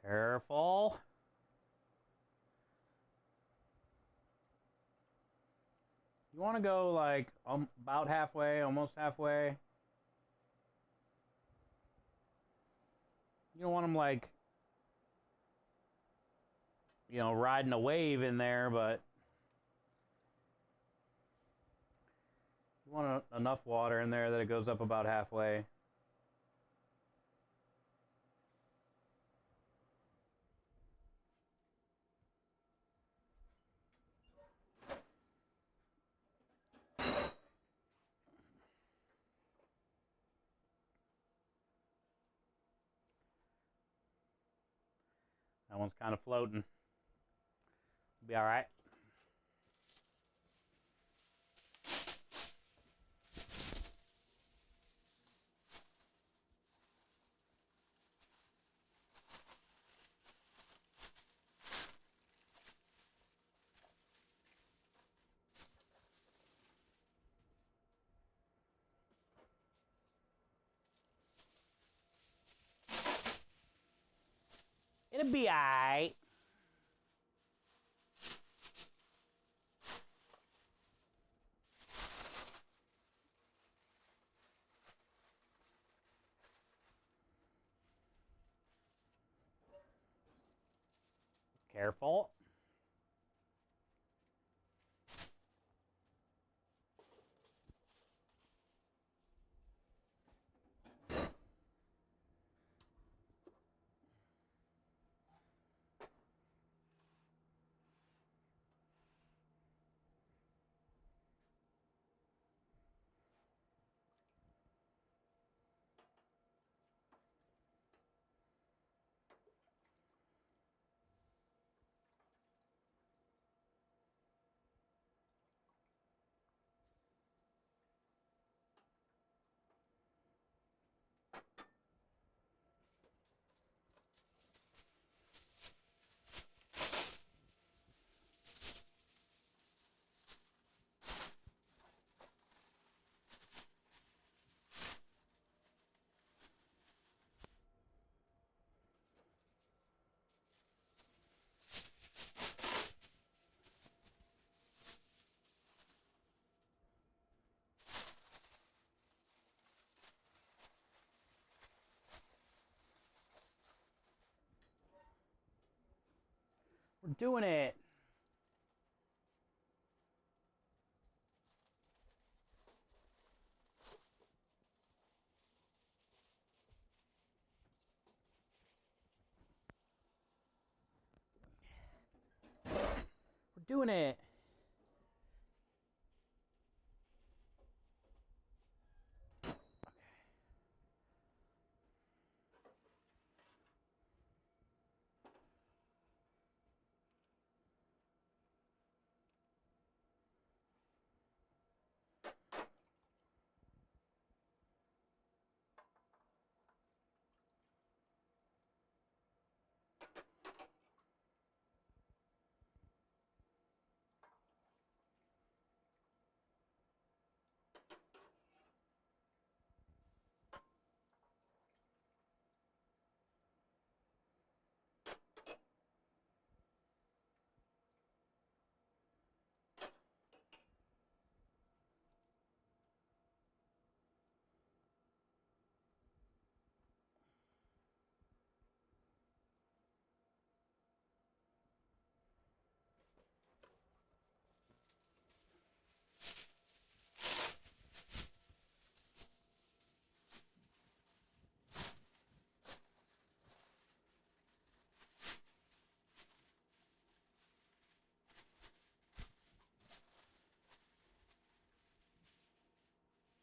Careful. You want to go like about halfway, almost halfway. You don't want them like, riding a wave in there, but you want enough water in there that it goes up about halfway. That one's kind of floating. Be all right. It'll be all right. Careful. We're doing it. We're doing it.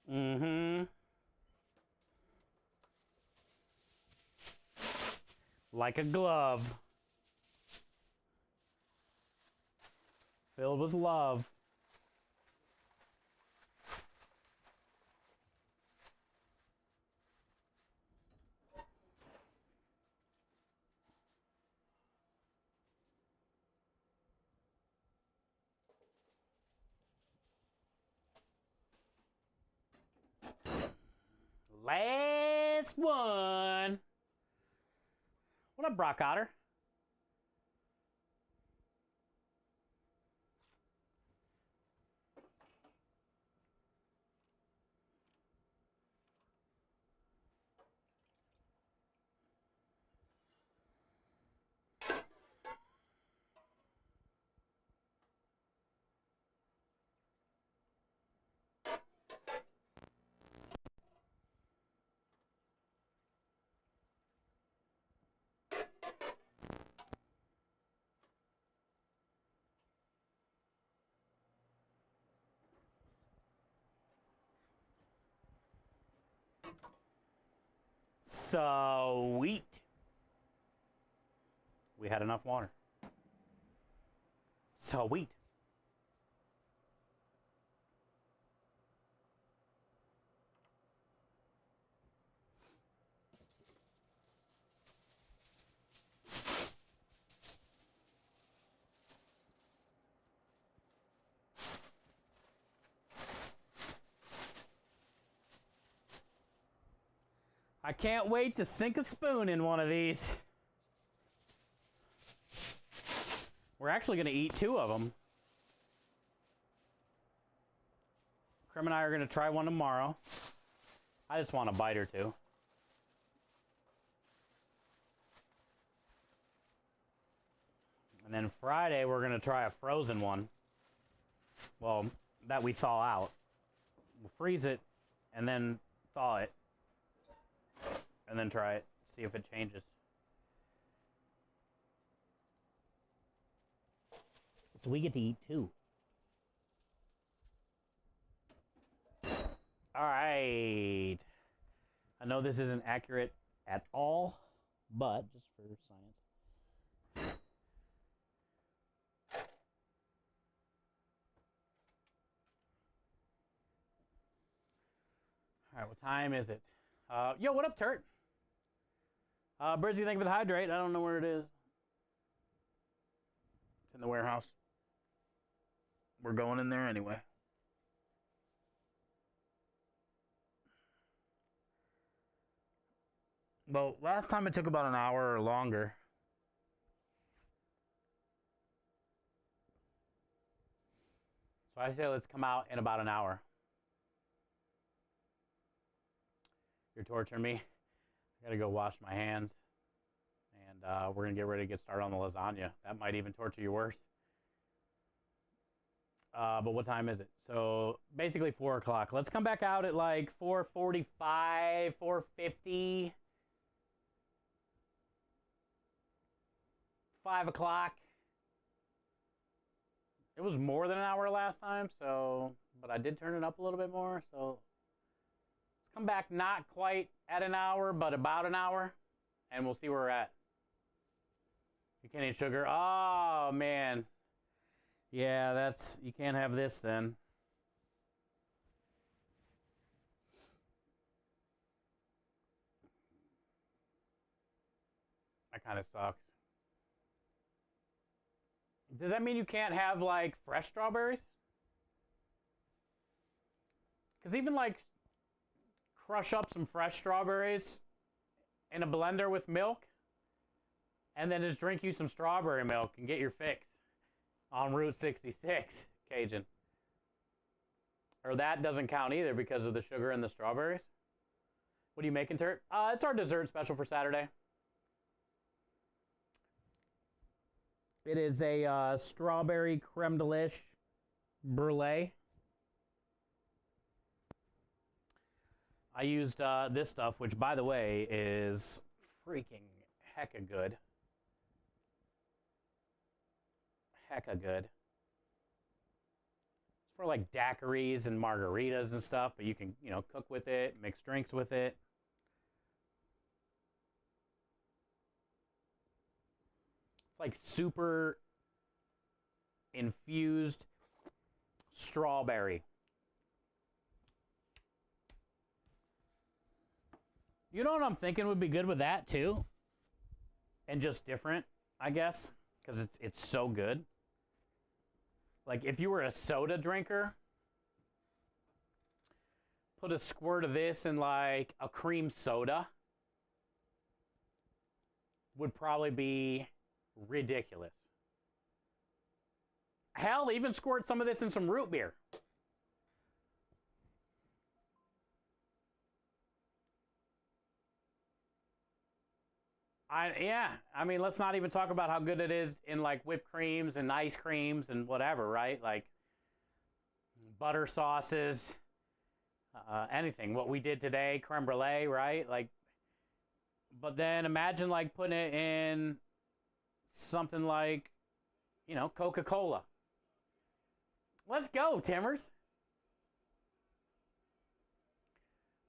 Mm-hmm. Like a glove. Filled with love. Last one. What up, Brock Otter? Sweet. We had enough water. Sweet. I can't wait to sink a spoon in one of these. We're actually going to eat 2 of them. Creme and I are going to try one tomorrow. I just want a bite or 2. And then Friday, we're going to try a frozen one. Well, that we thaw out. We'll freeze it and then thaw it. And then try it, see if it changes. So we get to eat 2. All right. I know this isn't accurate at all, but just for science. All right, what time is it? Yo, what up, Turt? Brizzy, thank you for the hydrate. I don't know where it is. It's in the warehouse. We're going in there anyway. Well, last time it took about an hour or longer. So I say let's come out in about an hour. You're torturing me. I gotta go wash my hands. And we're gonna get ready to get started on the lasagna. That might even torture you worse. But what time is it? So basically 4 o'clock. Let's come back out at like 4:45, 4:50. 5 o'clock. It was more than an hour last time, so, but I did turn it up a little bit more, so let's come back not quite at an hour, but about an hour, and we'll see where we're at. You can't eat sugar? Oh, man. Yeah, that's, you can't have this then. That kind of sucks. Does that mean you can't have, like, fresh strawberries? Because even, like, crush up some fresh strawberries in a blender with milk, and then just drink you some strawberry milk and get your fix on Route 66, Cajun. Or that doesn't count either because of the sugar in the strawberries. What are you making, Turt? It's our dessert special for Saturday. It is a strawberry creme delish brulee. I used this stuff, which, by the way, is freaking hecka good. Hecka good. It's for like daiquiris and margaritas and stuff, but you can, you know, cook with it, mix drinks with it. It's like super infused strawberry. You know what I'm thinking would be good with that too? And just different, I guess, because it's so good. Like if you were a soda drinker, put a squirt of this in like a cream soda. Would probably be ridiculous. Hell, even squirt some of this in some root beer. I mean, let's not even talk about how good it is in like whipped creams and ice creams and whatever, right? Like butter sauces, anything. What we did today, creme brulee, right? Like, but then imagine like putting it in something like, you know, Coca-Cola. Let's go, Timmers.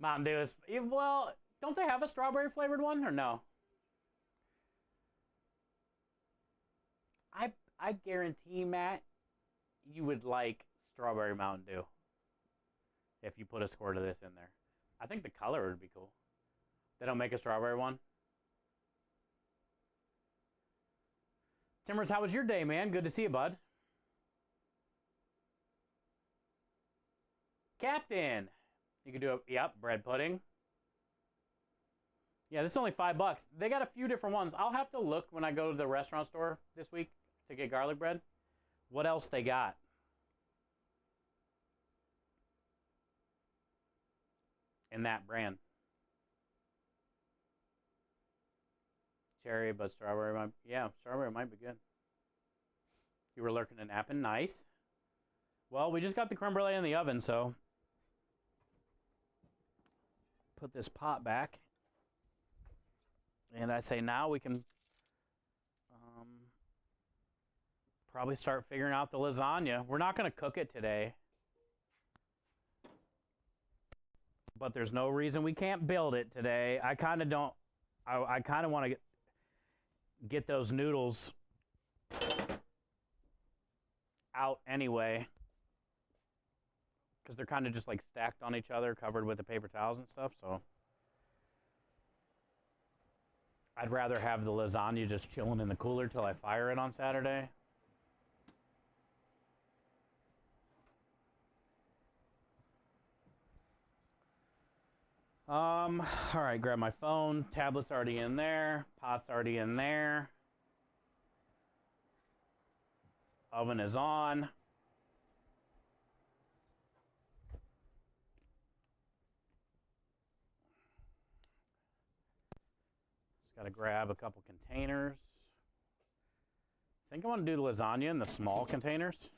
Mountain Dew is, well, don't they have a strawberry flavored one or no? I guarantee, Matt, you would like Strawberry Mountain Dew if you put a squirt of this in there. I think the color would be cool. They don't make a strawberry one. Timbers, how was your day, man? Good to see you, bud. Captain. You could do a, yep, bread pudding. Yeah, this is only $5. They got a few different ones. I'll have to look when I go to the restaurant store this week to get garlic bread. What else they got? In that brand. Cherry, but strawberry might, yeah, strawberry might be good. You were lurking and napping, nice. Well, we just got the creme brulee in the oven, so put this pot back. And I say now we can probably start figuring out the lasagna. We're not going to cook it today. But there's no reason we can't build it today. I kind of don't, I kind of want to get those noodles out anyway. Because they're kind of just like stacked on each other, covered with the paper towels and stuff, so. I'd rather have the lasagna just chilling in the cooler till I fire it on Saturday. All right, grab my phone. Tablet's already in there. Pot's already in there. Oven is on. Just got to grab a couple containers. I think I want to do the lasagna in the small containers.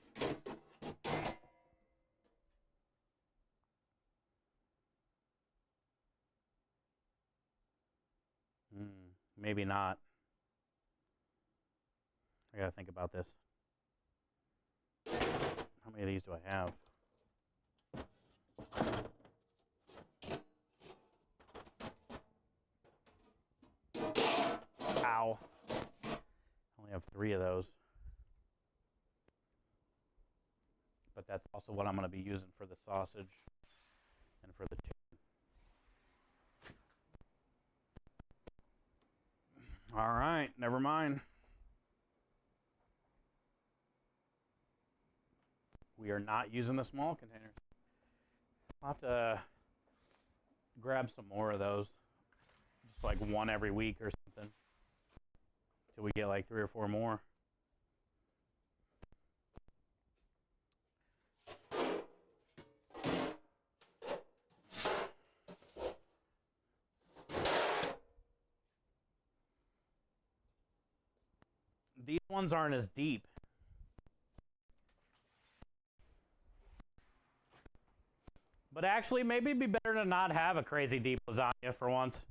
Maybe not. I gotta think about this. How many of these do I have? Ow. I only have 3 of those. But that's also what I'm gonna be using for the sausage and for the chicken. All right, never mind. We are not using the small containers. I'll have to grab some more of those. Just like one every week or something. Till we get like 3 or 4 more. These ones aren't as deep. But actually, maybe it'd be better to not have a crazy deep lasagna for once.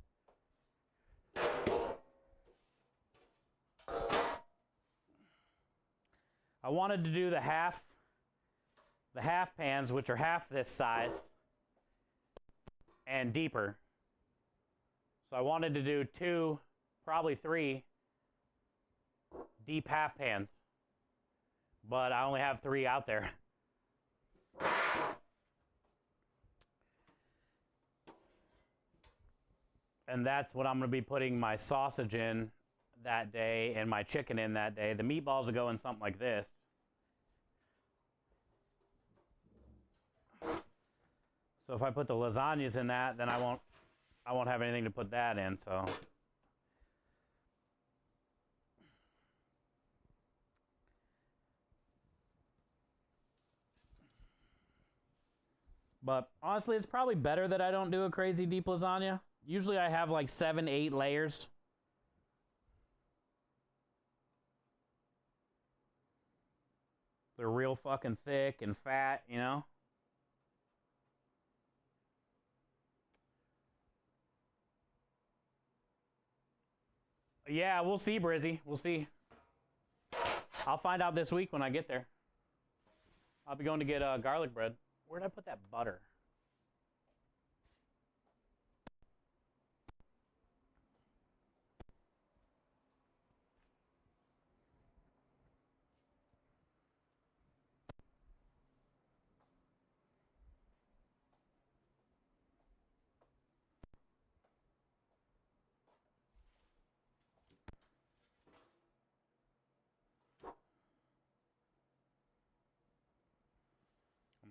I wanted to do the half pans, which are half this size and deeper. So I wanted to do 2, probably 3 deep half pans, but I only have 3 out there. And that's what I'm going to be putting my sausage in that day and my chicken in that day. The meatballs will go in something like this. So if I put the lasagnas in that, then I won't have anything to put that in, so. But honestly, it's probably better that I don't do a crazy deep lasagna. Usually I have like 7, 8 layers. They're real fucking thick and fat, you know? Yeah, we'll see, Brizzy. We'll see. I'll find out this week when I get there. I'll be going to get garlic bread. Where'd I put that butter?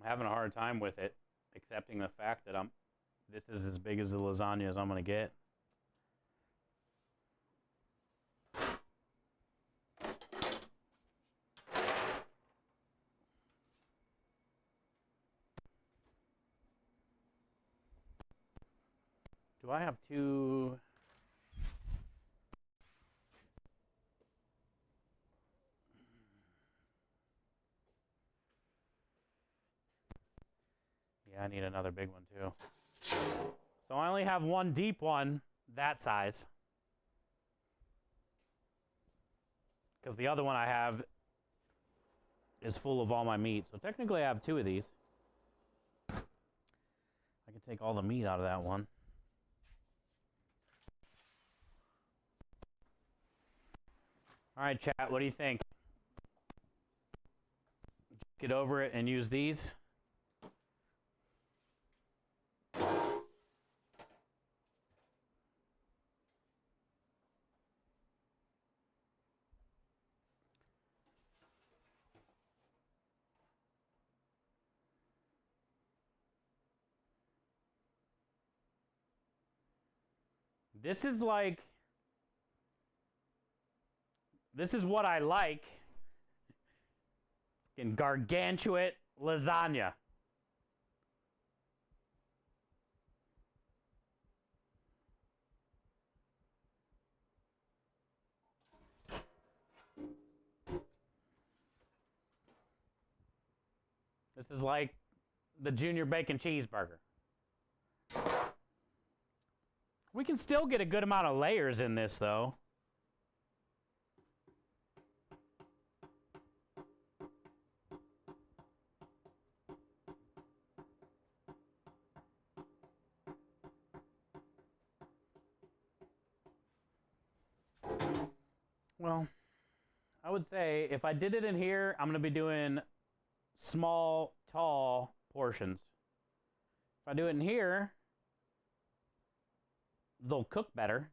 I'm having a hard time with it, accepting the fact that this is as big as the lasagna as I'm going to get. Do I have two? Yeah, I need another big one too. So I only have one deep one, that size. Because the other one I have is full of all my meat. So technically I have two of these. I can take all the meat out of that one. All right, chat, what do you think? Get over it and use these. This is like, this is what I like in gargantuan lasagna. This is like the junior bacon cheeseburger. We can still get a good amount of layers in this, though. Well, I would say if I did it in here, I'm going to be doing small, tall portions. If I do it in here, they'll cook better.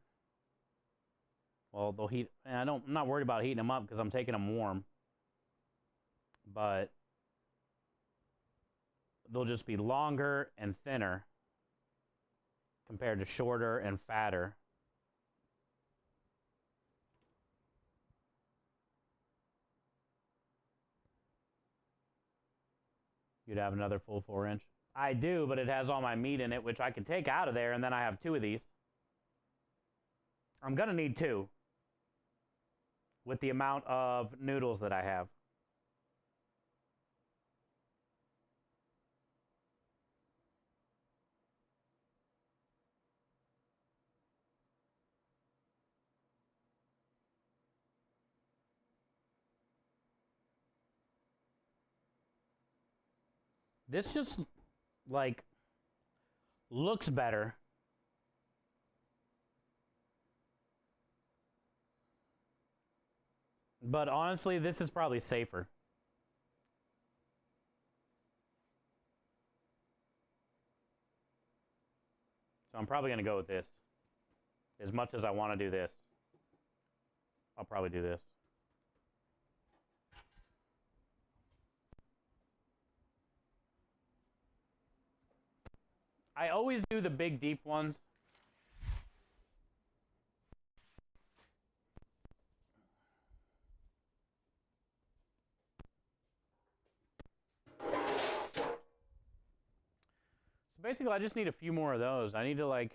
Well, they'll heat. I'm not worried about heating them up because I'm taking them warm. But they'll just be longer and thinner compared to shorter and fatter. You'd have another full 4-inch. I do, but it has all my meat in it, which I can take out of there, and then I have two of these. I'm gonna need two with the amount of noodles that I have. This just, like, looks better. But honestly, this is probably safer. So I'm probably going to go with this. As much as I want to do this, I'll probably do this. I always do the big, deep ones. So basically, I just need a few more of those. I need to, like,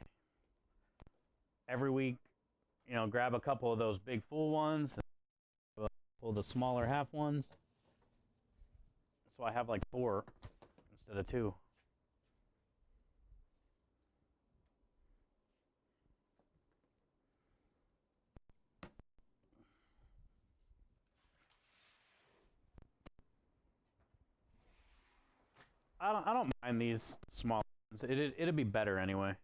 every week, you know, grab a couple of those big full ones, pull the smaller half ones. So I have like 4 instead of 2. I don't mind these small ones. It'd be better anyway.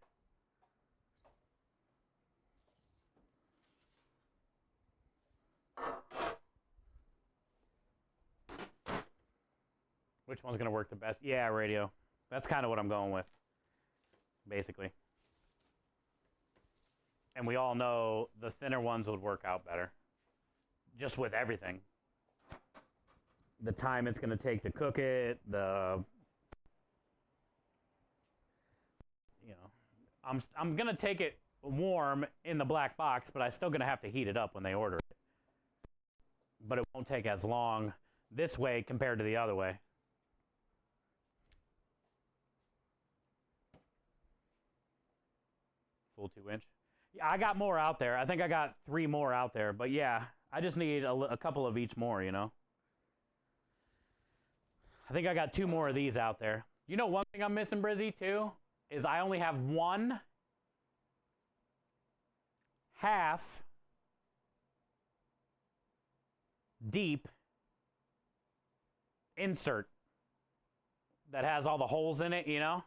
Which one's gonna work the best? Yeah, radio. That's kind of what I'm going with, basically. And we all know the thinner ones would work out better. Just with everything. The time it's gonna take to cook it, the I'm gonna take it warm in the black box, but I'm still gonna have to heat it up when they order it. But it won't take as long this way compared to the other way. Full 2-inch. Yeah, I got more out there. I think I got 3 more out there, but yeah, I just need a couple of each more, you know. I think I got 2 more of these out there. You know, one thing I'm missing, Brizzy, too, is I only have 1 half deep insert that has all the holes in it, you know?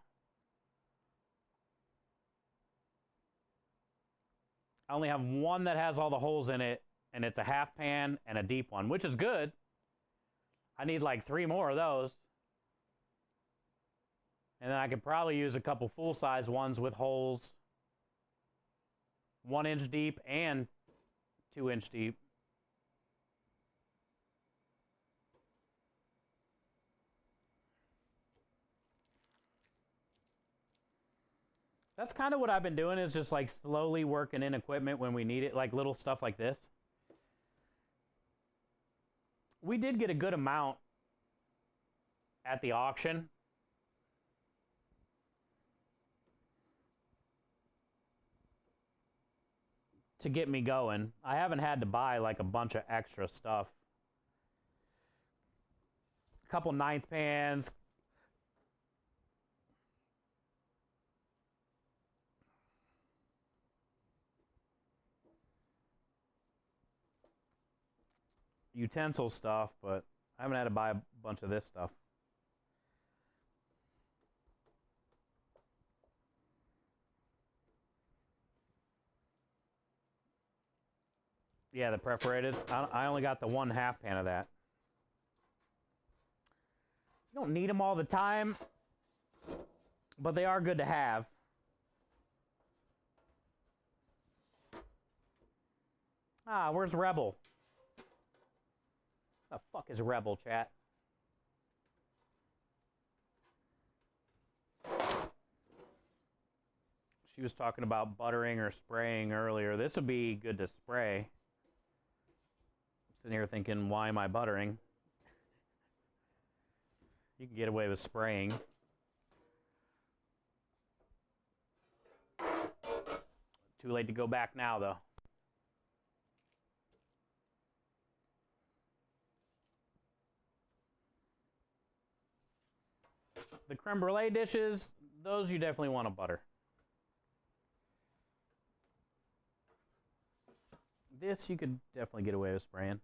I only have 1 that has all the holes in it, and it's a half pan and a deep one, which is good. I need like 3 more of those. And then I could probably use a couple full-size ones with holes 1 inch deep and 2 inch deep. That's kind of what I've been doing, is just like slowly working in equipment when we need it, like little stuff like this. We did get a good amount at the auction. To get me going. I haven't had to buy like a bunch of extra stuff. A couple 9th pans. Utensil stuff, but I haven't had to buy a bunch of this stuff. Yeah, the perforated. I only got the 1 half pan of that. You don't need them all the time, but they are good to have. Ah, where's Rebel? The fuck is Rebel, chat? She was talking about buttering or spraying earlier. This would be good to spray. I'm sitting here thinking, why am I buttering? You can get away with spraying. Too late to go back now, though. The creme brulee dishes, those you definitely want to butter. This you could definitely get away with spraying.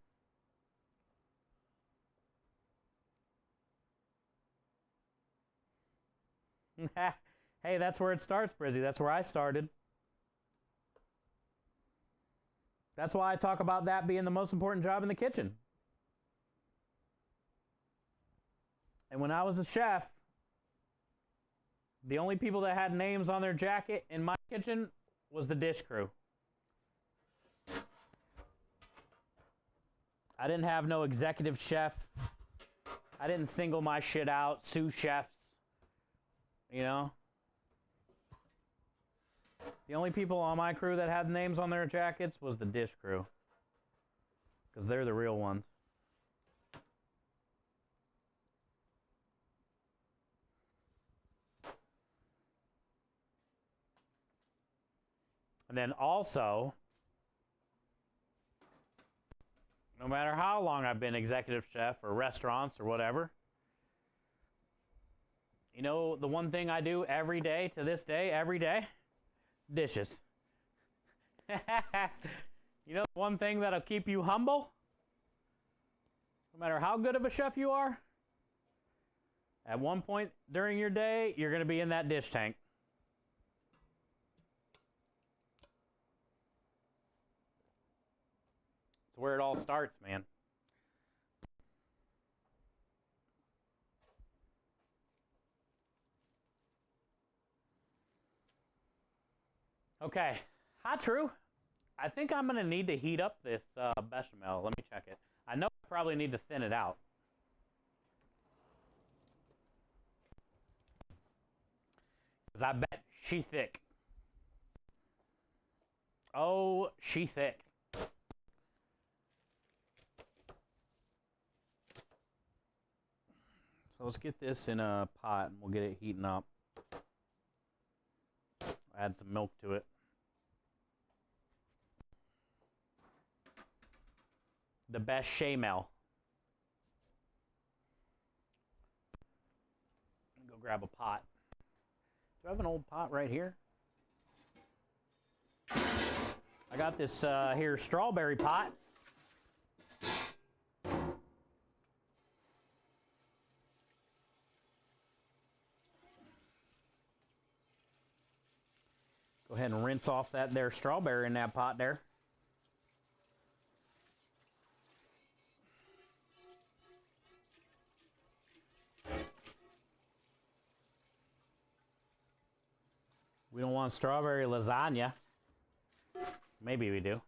Hey, that's where it starts, Brizzy. That's where I started. That's why I talk about that being the most important job in the kitchen. And when I was a chef, the only people that had names on their jacket in my kitchen was the dish crew. I didn't have no executive chef. I didn't single my shit out, sous chefs, you know? The only people on my crew that had names on their jackets was the dish crew, because they're the real ones. And then also, no matter how long I've been executive chef or restaurants or whatever, you know the one thing I do every day to this day, every day? Dishes. You know the one thing that'll keep you humble? No matter how good of a chef you are, at one point during your day, you're going to be in that dish tank. It's where it all starts, man. Okay, hi, True. I think I'm going to need to heat up this bechamel. Let me check it. I know I probably need to thin it out. Because I bet she's thick. Oh, she thick. So let's get this in a pot and we'll get it heating up. Add some milk to it. The best Shamel. Go grab a pot. Do I have an old pot right here? I got this here strawberry pot. Go ahead and rinse off that there strawberry in that pot there. We don't want strawberry lasagna. Maybe we do.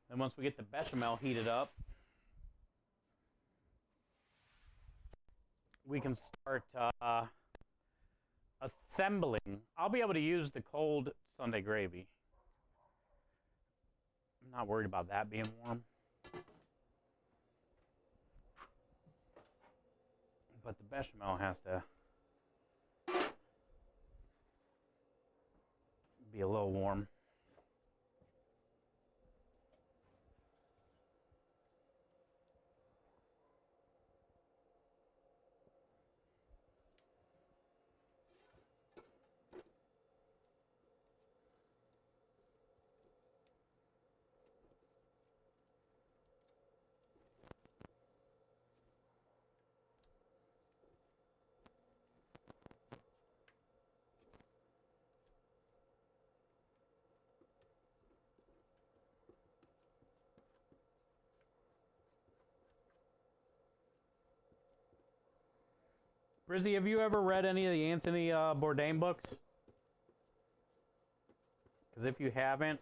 Then once we get the bechamel heated up, we can start assembling. I'll be able to use the cold Sunday gravy. I'm not worried about that being warm. But the bechamel has to be a little warm. Brizzy, have you ever read any of the Anthony Bourdain books? Because if you haven't,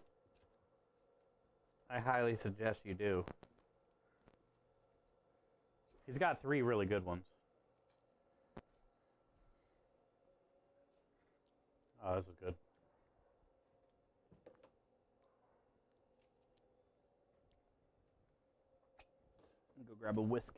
I highly suggest you do. He's got 3 really good ones. Oh, this is good. Go grab a whisk.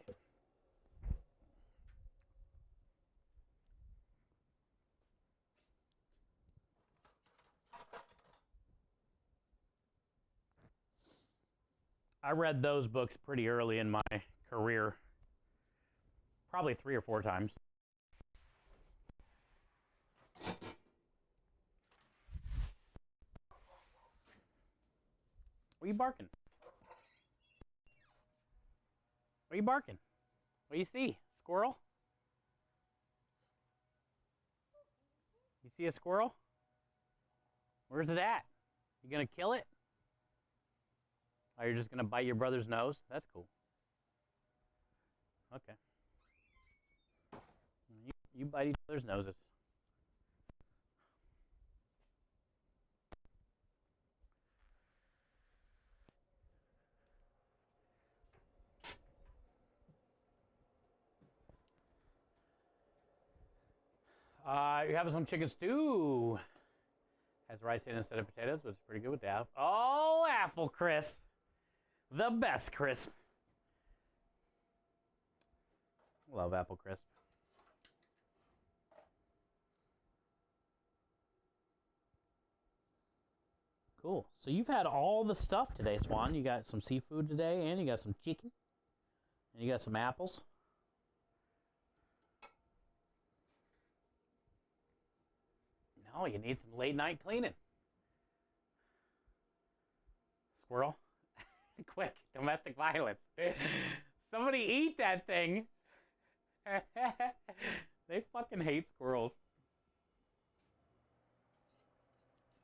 I read those books pretty early in my career, probably 3 or 4 times. What are you barking? What are you barking? What do you see? Squirrel? You see a squirrel? Where's it at? You gonna kill it? Oh, you're just gonna bite your brother's nose? That's cool. Okay. You bite each other's noses. You're having some chicken stew. Has rice in instead of potatoes, but it's pretty good with the apple. Oh, apple crisp. The best crisp. Love apple crisp. Cool. So you've had all the stuff today, Swan. You got some seafood today, and you got some chicken, and you got some apples. No, you need some late night cleaning. Squirrel. Quick, domestic violence. Somebody eat that thing. They fucking hate squirrels.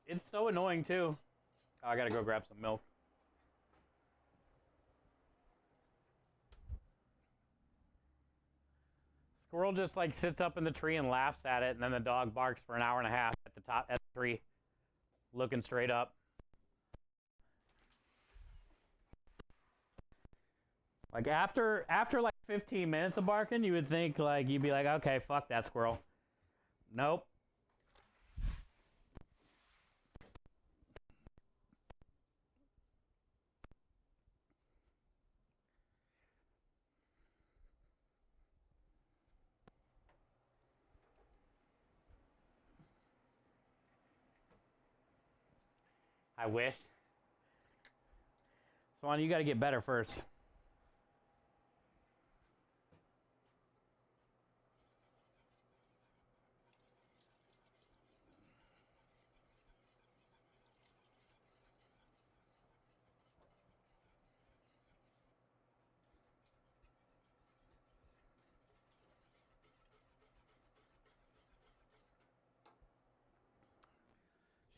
It's so annoying too. Oh, I gotta go grab some milk. Squirrel just like sits up in the tree and laughs at it, and then the dog barks for an hour and a half at the top at the tree. looking straight up. Like after like 15 minutes of barking, you would think like you'd be like, okay, fuck that squirrel. Nope. I wish. Swan, you got to get better first.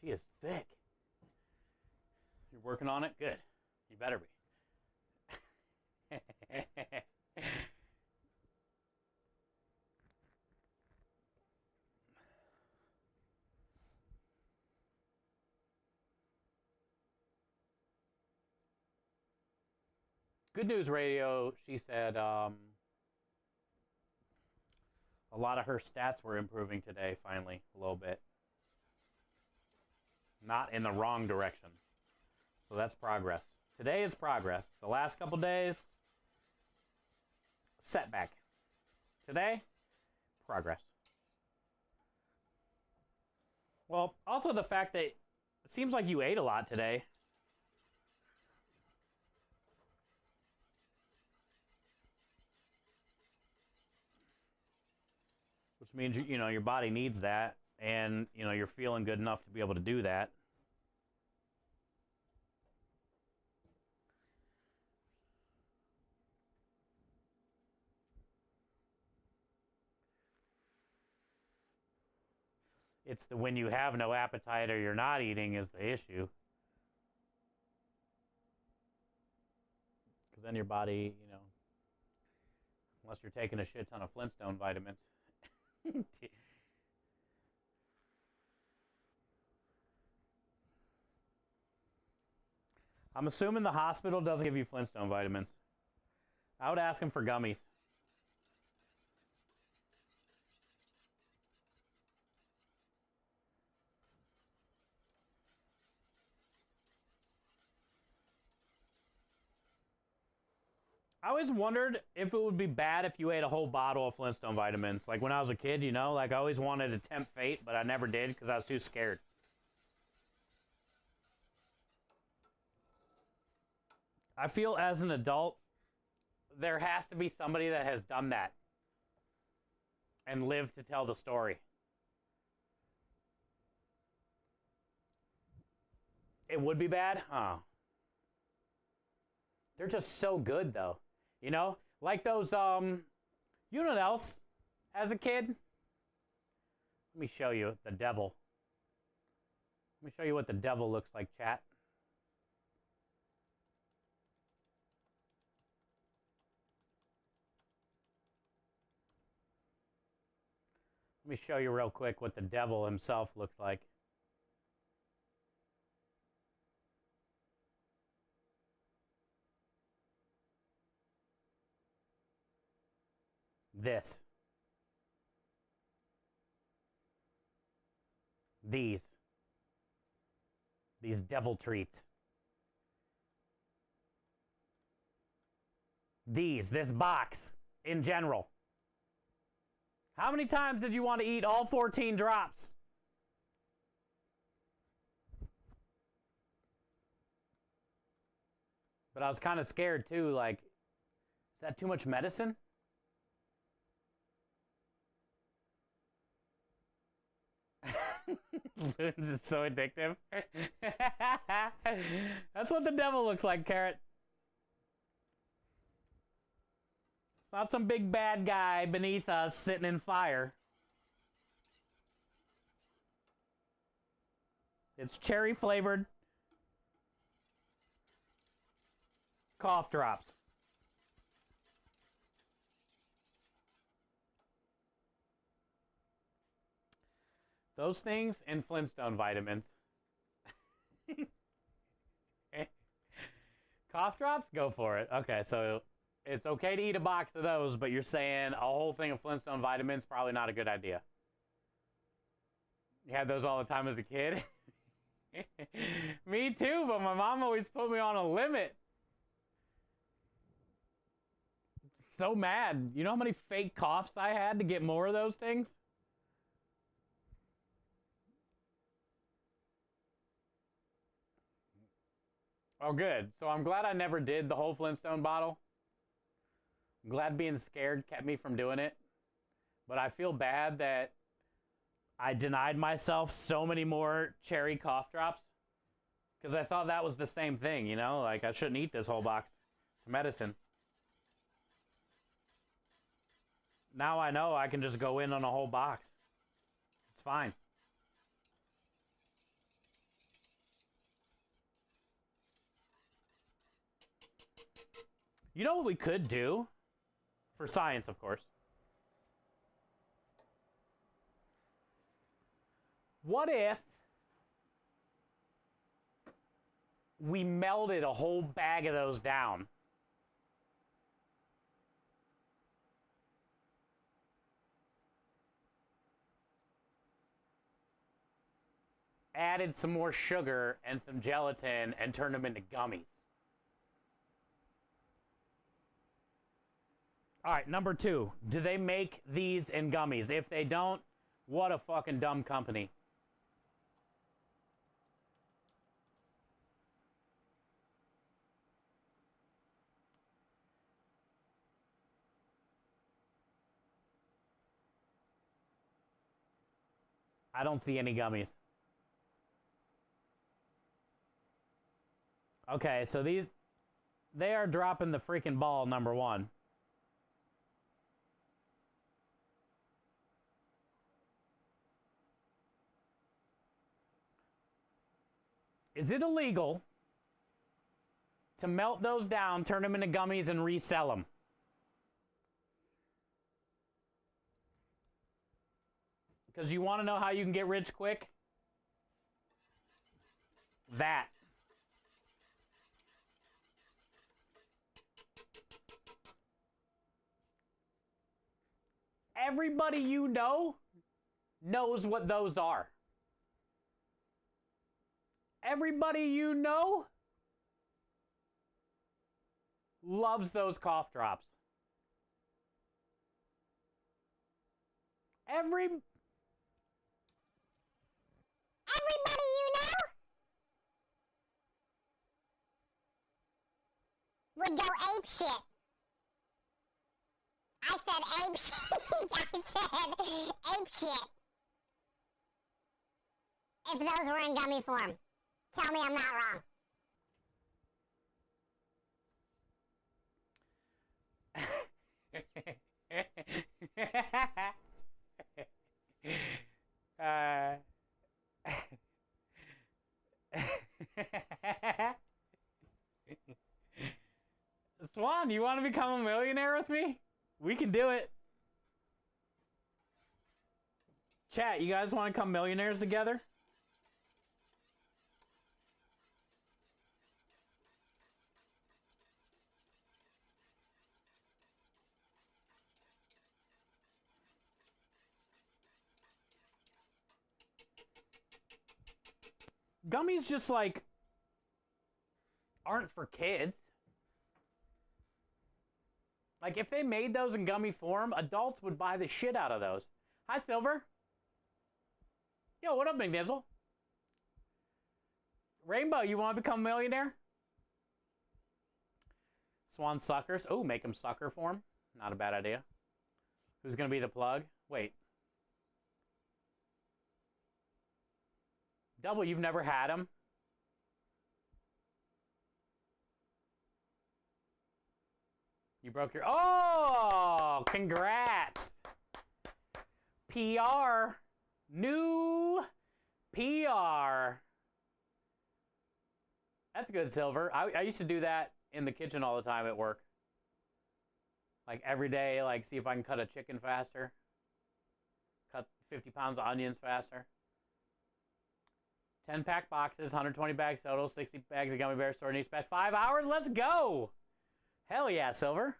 She is thick. You're working on it? Good. You better be. Good News Radio, she said a lot of her stats were improving today, finally, a little bit. Not in the wrong direction. So that's progress. Today is progress. The last couple days, setback. Today, progress. Well, also the fact that it seems like you ate a lot today. Which means, you know, your body needs that, and, you know, you're feeling good enough to be able to do that. It's the when you have no appetite or you're not eating is the issue. Because then your body, you know, unless you're taking a shit ton of Flintstone vitamins. I'm assuming the hospital doesn't give you Flintstone vitamins. I would ask them for gummies. I always wondered if it would be bad if you ate a whole bottle of Flintstone vitamins. Like when I was a kid, you know, like I always wanted to tempt fate, but I never did because I was too scared. I feel as an adult, there has to be somebody that has done that and lived to tell the story. It would be bad? Oh. They're just so good, though. You know? Like those, you know what else? As a kid? Let me show you the devil. Let me show you what the devil looks like, chat. Let me show you real quick what the devil himself looks like. This. These devil treats. This box in general. How many times did you want to eat all 14 drops? But I was kind of scared too, like, is that too much medicine? This is so addictive. That's what the devil looks like, Carrot. It's not some big bad guy beneath us sitting in fire. It's cherry flavored cough drops. Those things and Flintstone vitamins. Cough drops? Go for it. Okay, so it's okay to eat a box of those, but you're saying a whole thing of Flintstone vitamins, probably not a good idea. You had those all the time as a kid? Me too, but my mom always put me on a limit. So mad. You know how many fake coughs I had to get more of those things? Oh, good. So I'm glad I never did the whole Flintstone bottle. I'm glad being scared kept me from doing it. But I feel bad that I denied myself so many more cherry cough drops. Because I thought that was the same thing, you know? Like, I shouldn't eat this whole box. It's medicine. Now I know I can just go in on a whole box. It's fine. You know what we could do? For science, of course. What if we melted a whole bag of those down? Added some more sugar and some gelatin and turned them into gummies. All right, number 2. Do they make these in gummies? If they don't, what a fucking dumb company. I don't see any gummies. Okay, so they are dropping the freaking ball, number 1. Is it illegal to melt those down, turn them into gummies, and resell them? Because you want to know how you can get rich quick? That. Everybody you know knows what those are. Everybody you know loves those cough drops. Everybody you know would go ape shit. I said ape shit. I said ape shit. If those were in gummy form. Tell me I'm not wrong. Swan, you want to become a millionaire with me? We can do it. Chat, you guys want to become millionaires together? Gummies just like aren't for kids. Like if they made those in gummy form, adults would buy the shit out of those. Hi, Silver. Yo, what up, Big Nizzle? Rainbow, you want to become a millionaire? Swan suckers. Oh, make them sucker form. Not a bad idea. Who's going to be the plug? Wait. Double, you've never had them? You broke your... Oh! Congrats! PR. New PR. That's good, Silver. I used to do that in the kitchen all the time at work. Like every day, like see if I can cut a chicken faster. Cut 50 pounds of onions faster. 10-pack boxes, 120 bags total, 60 bags of gummy bears stored in each batch. 5 hours? Let's go! Hell yeah, Silver.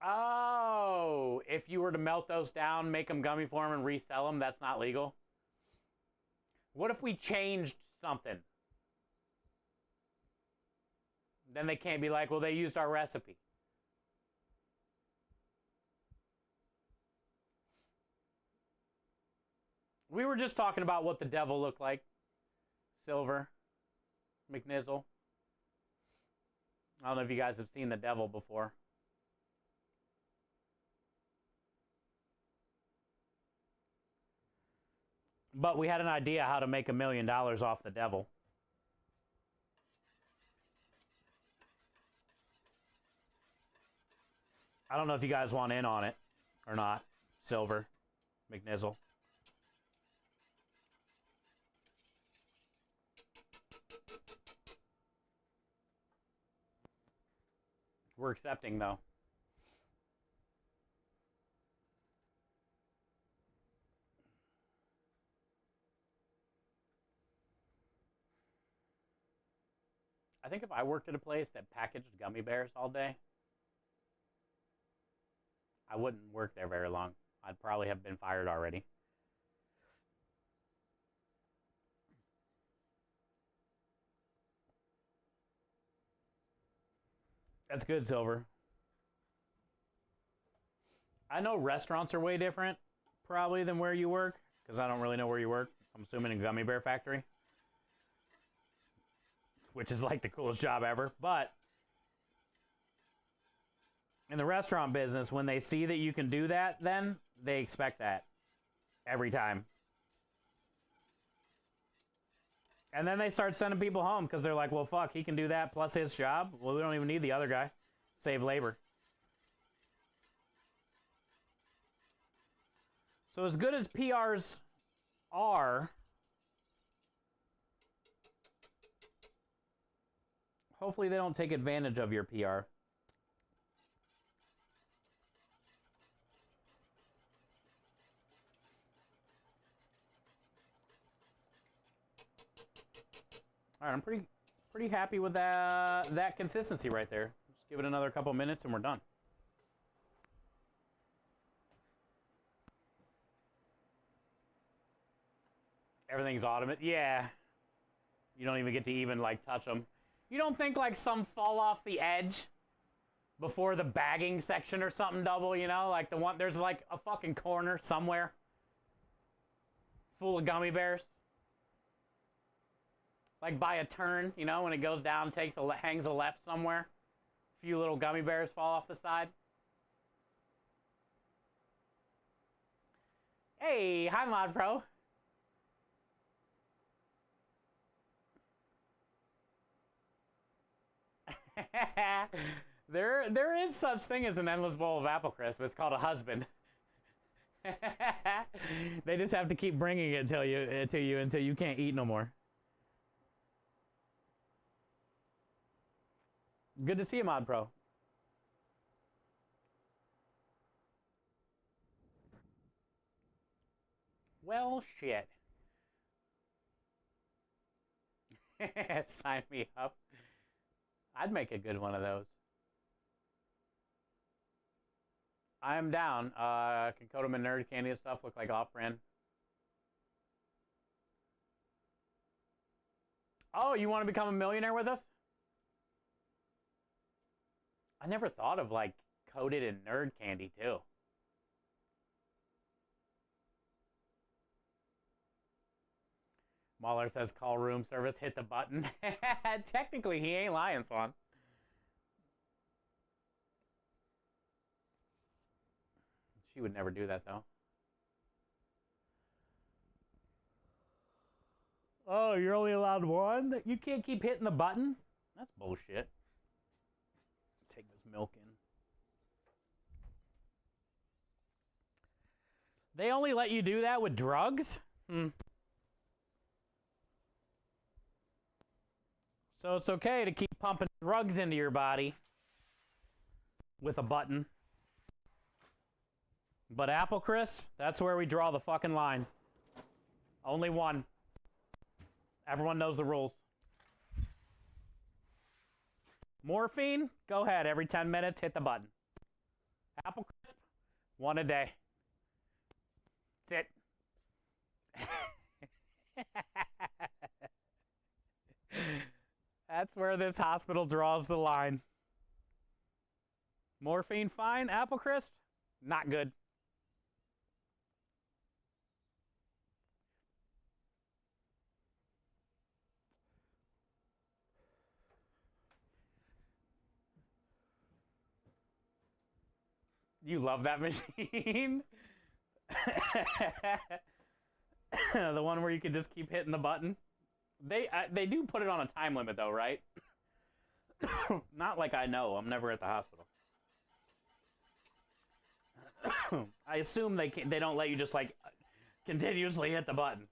Oh, if you were to melt those down, make them gummy form, and resell them, that's not legal? What if we changed something? Then they can't be like, well, they used our recipe. We were just talking about what the devil looked like. Silver. McNizzle. I don't know if you guys have seen the devil before. But we had an idea how to make $1 million off the devil. I don't know if you guys want in on it or not. Silver. McNizzle. We're accepting, though. I think if I worked at a place that packaged gummy bears all day, I wouldn't work there very long. I'd probably have been fired already. That's good, Silver. I know restaurants are way different, probably, than where you work, because I don't really know where you work. I'm assuming a gummy bear factory, which is like the coolest job ever. But in the restaurant business, when they see that you can do that, then they expect that every time. And then they start sending people home because they're like, well, fuck, he can do that plus his job. Well, we don't even need the other guy. Save labor. So as good as PRs are, hopefully they don't take advantage of your PR. All right, I'm pretty happy with that consistency right there. Just give it another couple minutes and we're done. Everything's automated. Yeah. You don't even get to even like touch them. You don't think like some fall off the edge before the bagging section or something double, you know? Like the one, there's like a fucking corner somewhere full of gummy bears. Like by a turn, you know, when it goes down, hangs a left somewhere. A few little gummy bears fall off the side. Hey, hi Mod Pro. There is such thing as an endless bowl of apple crisp. It's called a husband. They just have to keep bringing it to you until you can't eat no more. Good to see you, Mod Pro. Well, shit. Sign me up. I'd make a good one of those. I'm down. Can Kodam and Nerd Candy and stuff look like off-brand? Oh, you want to become a millionaire with us? I never thought of, like, coated in Nerd Candy, too. Mahler says, call room service, hit the button. Technically, he ain't lying, Swan. She would never do that, though. Oh, you're only allowed one? You can't keep hitting the button? That's bullshit. Take this milk in. They only let you do that with drugs? So it's okay to keep pumping drugs into your body with a button. But Apple Crisp, that's where we draw the fucking line. Only one. Everyone knows the rules. Morphine, go ahead. Every 10 minutes, hit the button. Apple Crisp, one a day. That's it. That's where this hospital draws the line. Morphine, fine. Apple Crisp, not good. You love that machine? The one where you can just keep hitting the button? They do put it on a time limit though, right? Not like I know. I'm never at the hospital. I assume they don't let you just like continuously hit the button.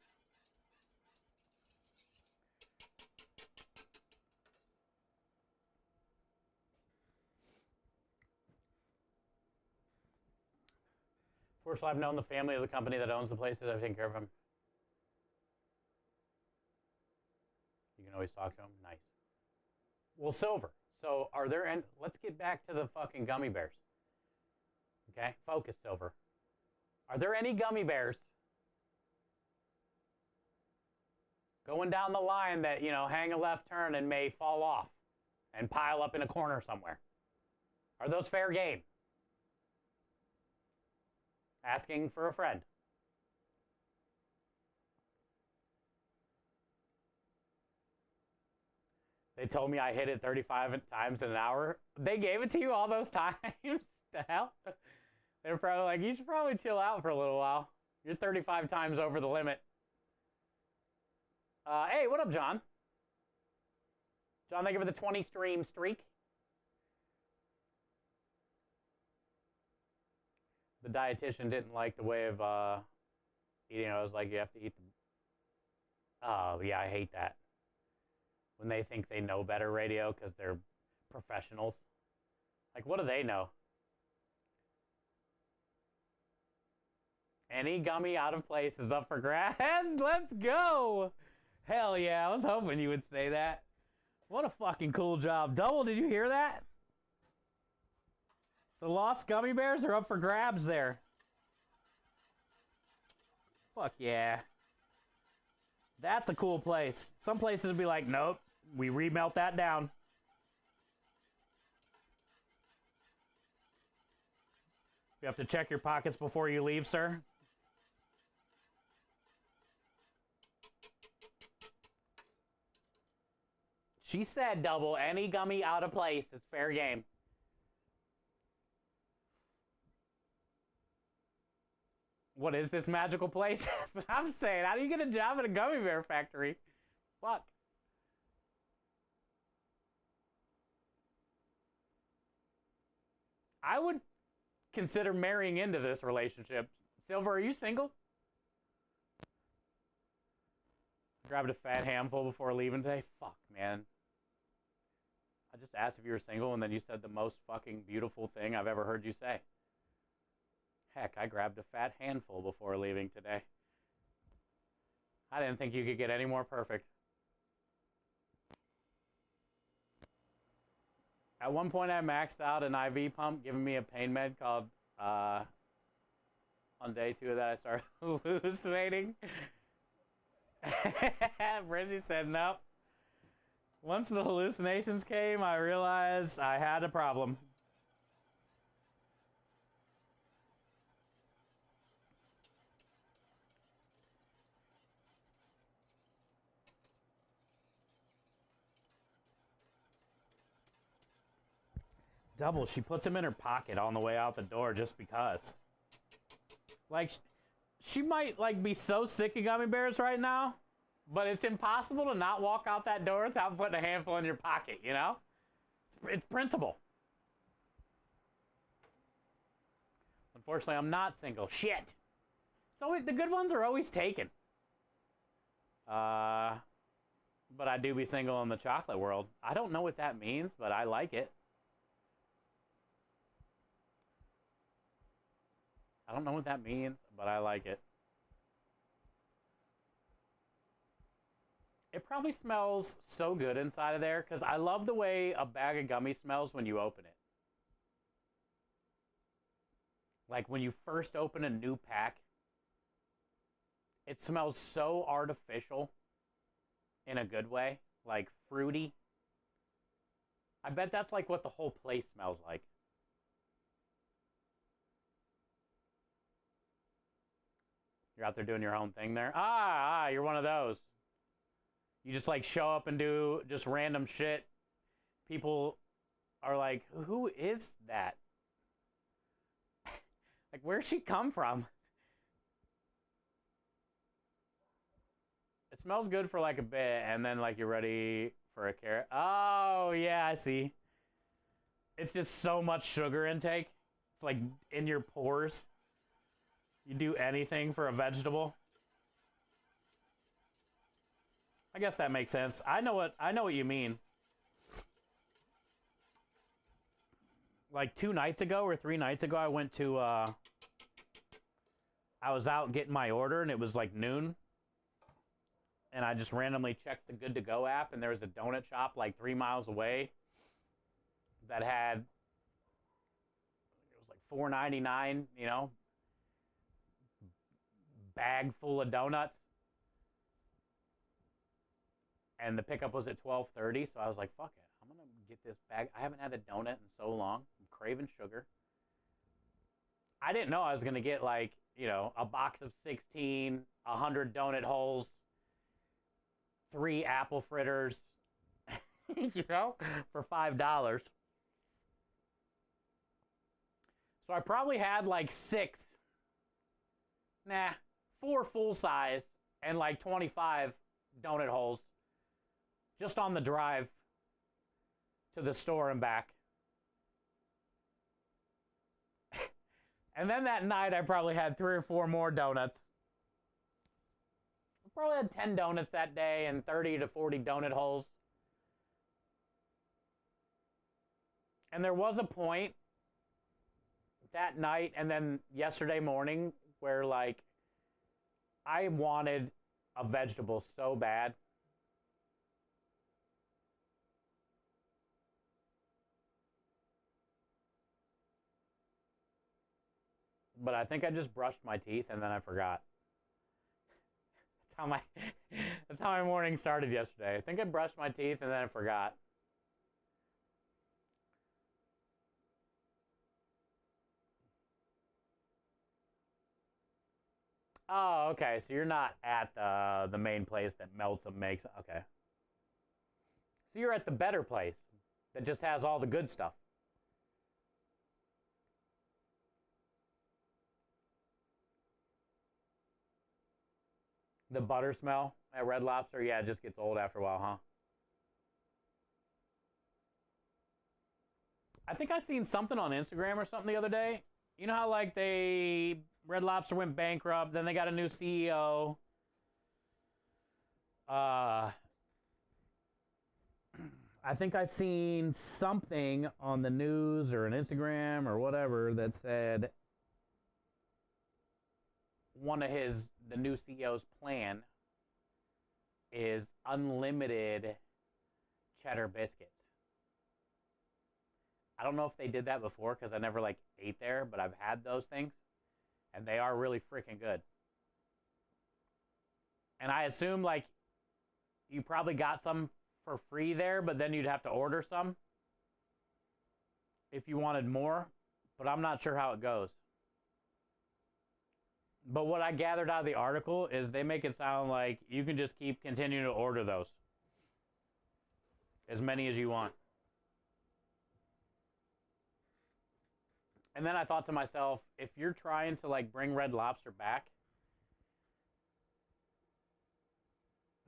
Fortunately, I've known the family of the company that owns the places. I've taken care of them. You can always talk to them. Nice. Well, Silver. So are there, and let's get back to the fucking gummy bears. Okay, focus, Silver. Are there any gummy bears going down the line that, you know, hang a left turn and may fall off and pile up in a corner somewhere? Are those fair game? Asking for a friend. They told me I hit it 35 times in an hour. They gave it to you all those times? The hell? They were probably like, you should probably chill out for a little while. You're 35 times over the limit. Hey, what up, John? John, thank you for the 20 stream streak. The dietitian didn't like the way of eating. I was like, you have to eat the... Oh, yeah, I hate that. When they think they know better radio because they're professionals. Like, what do they know? Any gummy out of place is up for grabs. Let's go. Hell yeah, I was hoping you would say that. What a fucking cool job. Double, did you hear that? The lost gummy bears are up for grabs there. Fuck yeah. That's a cool place. Some places would be like, nope, we remelt that down. You have to check your pockets before you leave, sir. She said, Double, any gummy out of place is fair game. What is this magical place? That's what I'm saying. How do you get a job at a gummy bear factory? Fuck. I would consider marrying into this relationship. Silver, are you single? Grabbed a fat handful before leaving today. Fuck, man. I just asked if you were single, and then you said the most fucking beautiful thing I've ever heard you say. Heck, I grabbed a fat handful before leaving today. I didn't think you could get any more perfect. At one point, I maxed out an IV pump, giving me a pain med called, on day 2 of that, I started hallucinating. Bridgie said, nope. Once the hallucinations came, I realized I had a problem. Double, she puts him in her pocket on the way out the door just because. Like, she might, like, be so sick of gummy bears right now, but it's impossible to not walk out that door without putting a handful in your pocket, you know? It's principle. Unfortunately, I'm not single. Shit. So the good ones are always taken. But I do be single in the chocolate world. I don't know what that means, but I like it. I don't know what that means, but I like it. It probably smells so good inside of there because I love the way a bag of gummies smells when you open it. Like when you first open a new pack, it smells so artificial in a good way, like fruity. I bet that's like what the whole place smells like. You're out there doing your own thing there. You're one of those. You just like show up and do just random shit. People are like, who is that? Like, where'd she come from? It smells good for like a bit, and then like you're ready for a carrot. Oh, yeah, I see. It's just so much sugar intake. It's like in your pores. You do anything for a vegetable. I guess that makes sense. I know what you mean. Like 2 nights ago or 3 nights ago, I went to I was out getting my order and it was like noon. And I just randomly checked the Good To Go app and there was a donut shop like 3 miles away that had, it was like $4.99, you know, bag full of donuts. And the pickup was at 12:30, so I was like, fuck it. I'm going to get this bag. I haven't had a donut in so long. I'm craving sugar. I didn't know I was going to get like, you know, a box of 16, 100 donut holes, 3 apple fritters, you know, for $5. So I probably had like 4 full size and like 25 donut holes just on the drive to the store and back. And then that night I probably had 3 or 4 more donuts. I probably had 10 donuts that day and 30 to 40 donut holes. And there was a point that night and then yesterday morning where like I wanted a vegetable so bad. But I think I just brushed my teeth and then I forgot. That's how my morning started yesterday. I think I brushed my teeth and then I forgot. Oh, okay. So you're not at the main place that melts and makes. Okay. So you're at the better place that just has all the good stuff. The butter smell at Red Lobster, yeah, it just gets old after a while, huh? I think I seen something on Instagram or something the other day. You know how like Red Lobster went bankrupt, then they got a new CEO. I think I seen something on the news or an Instagram or whatever that said the new CEO's plan is unlimited cheddar biscuits. I don't know if they did that before because I never like ate there, but I've had those things and they are really freaking good. And I assume like you probably got some for free there, but then you'd have to order some if you wanted more, but I'm not sure how it goes. But what I gathered out of the article is they make it sound like you can just keep continuing to order those. As many as you want. And then I thought to myself, if you're trying to like bring Red Lobster back,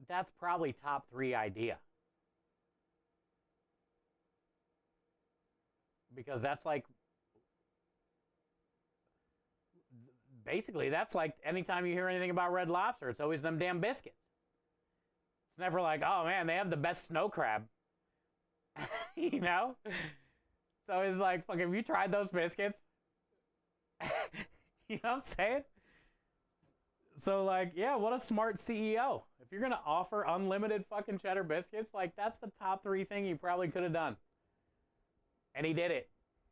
that's probably top 3 idea. Because that's like, basically, that's like anytime you hear anything about Red Lobster, it's always them damn biscuits. It's never like, oh man, they have the best snow crab. You know? So it's like, fuck, have you tried those biscuits? You know what I'm saying? So, like, yeah, what a smart CEO. If you're going to offer unlimited fucking cheddar biscuits, like, that's the top 3 thing he probably could have done. And he did it.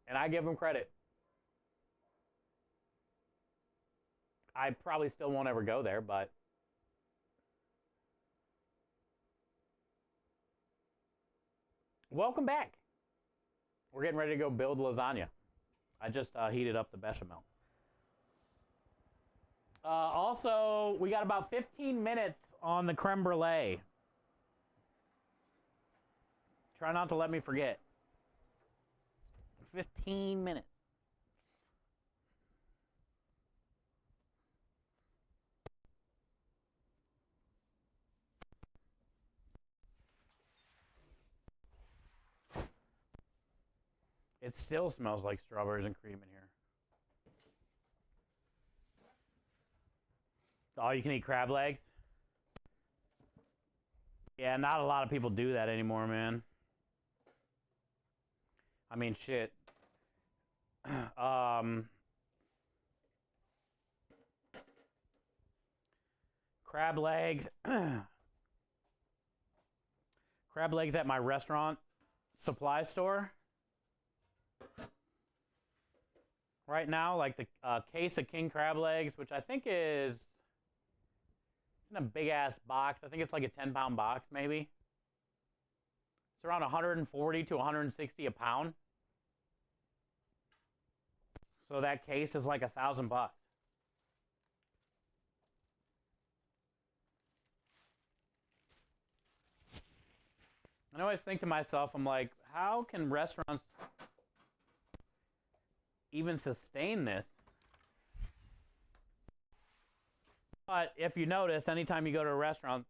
And I give him credit. I probably still won't ever go there, but welcome back. We're getting ready to go build lasagna. I just heated up the bechamel. Also, we got about 15 minutes on the creme brulee. Try not to let me forget. 15 minutes. It still smells like strawberries and cream in here. All you can eat crab legs? Yeah, not a lot of people do that anymore, man. I mean, shit. Crab legs. Crab legs at my restaurant supply store. Right now, like the case of king crab legs, which I think is, it's in a big ass box. I think it's like a 10-pound box, maybe. It's around 140 to 160 a pound. So that case is like $1,000. I always think to myself, I'm like, how can restaurants even sustain this? But if you notice, anytime you go to a restaurant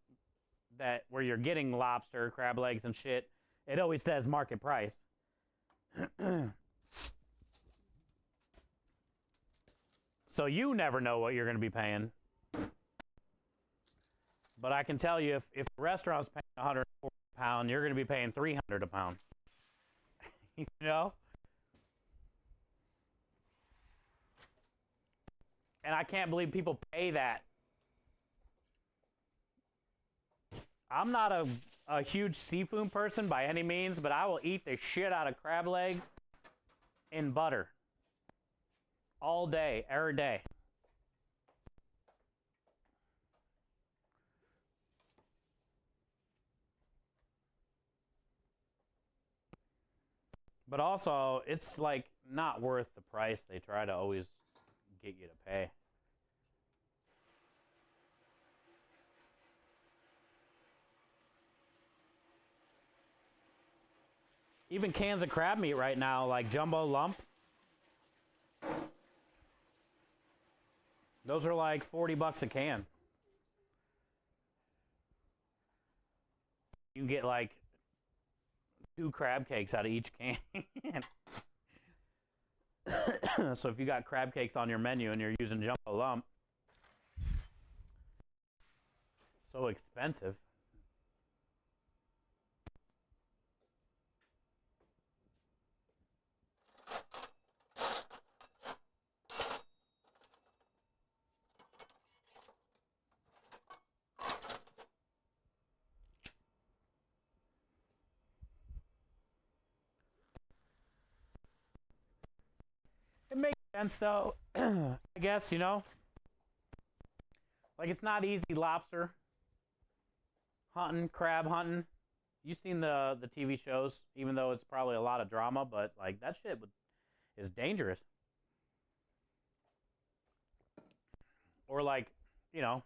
where you're getting lobster, crab legs, and shit, it always says market price. So you never know what you're going to be paying. But I can tell you, if a restaurant's paying $140 a pound, you're going to be paying $300 a pound. You know? And I can't believe people pay that. I'm not a huge seafood person by any means, but I will eat the shit out of crab legs in butter. All day, every day. But also, it's like not worth the price they try to always get you to pay. Even cans of crab meat right now, like jumbo lump, those are like $40 a can. You can get like 2 crab cakes out of each can. So if you got crab cakes on your menu and you're using jumbo lump, so expensive. It makes sense though, I guess, you know? Like it's not easy lobster hunting, crab hunting. You've seen the TV shows, even though it's probably a lot of drama, but like that shit is dangerous. Or like, you know,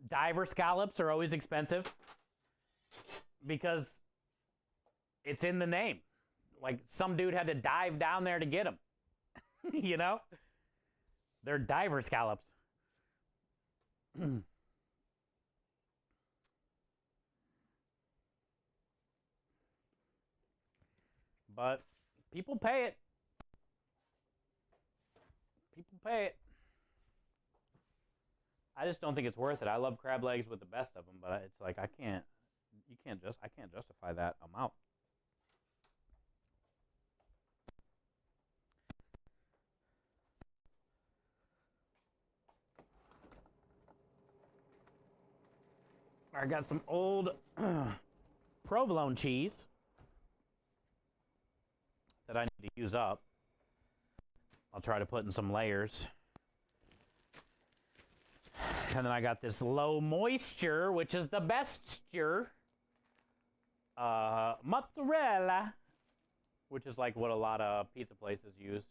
diver scallops are always expensive because it's in the name. Like some dude had to dive down there to get them. You know? They're diver scallops. But people pay it. People pay it. I just don't think it's worth it. I love crab legs with the best of them, but it's like I can't justify that amount. I got some old provolone cheese that I need to use up. I'll try to put in some layers. And then I got this low moisture, which is the best mozzarella, which is like what a lot of pizza places use.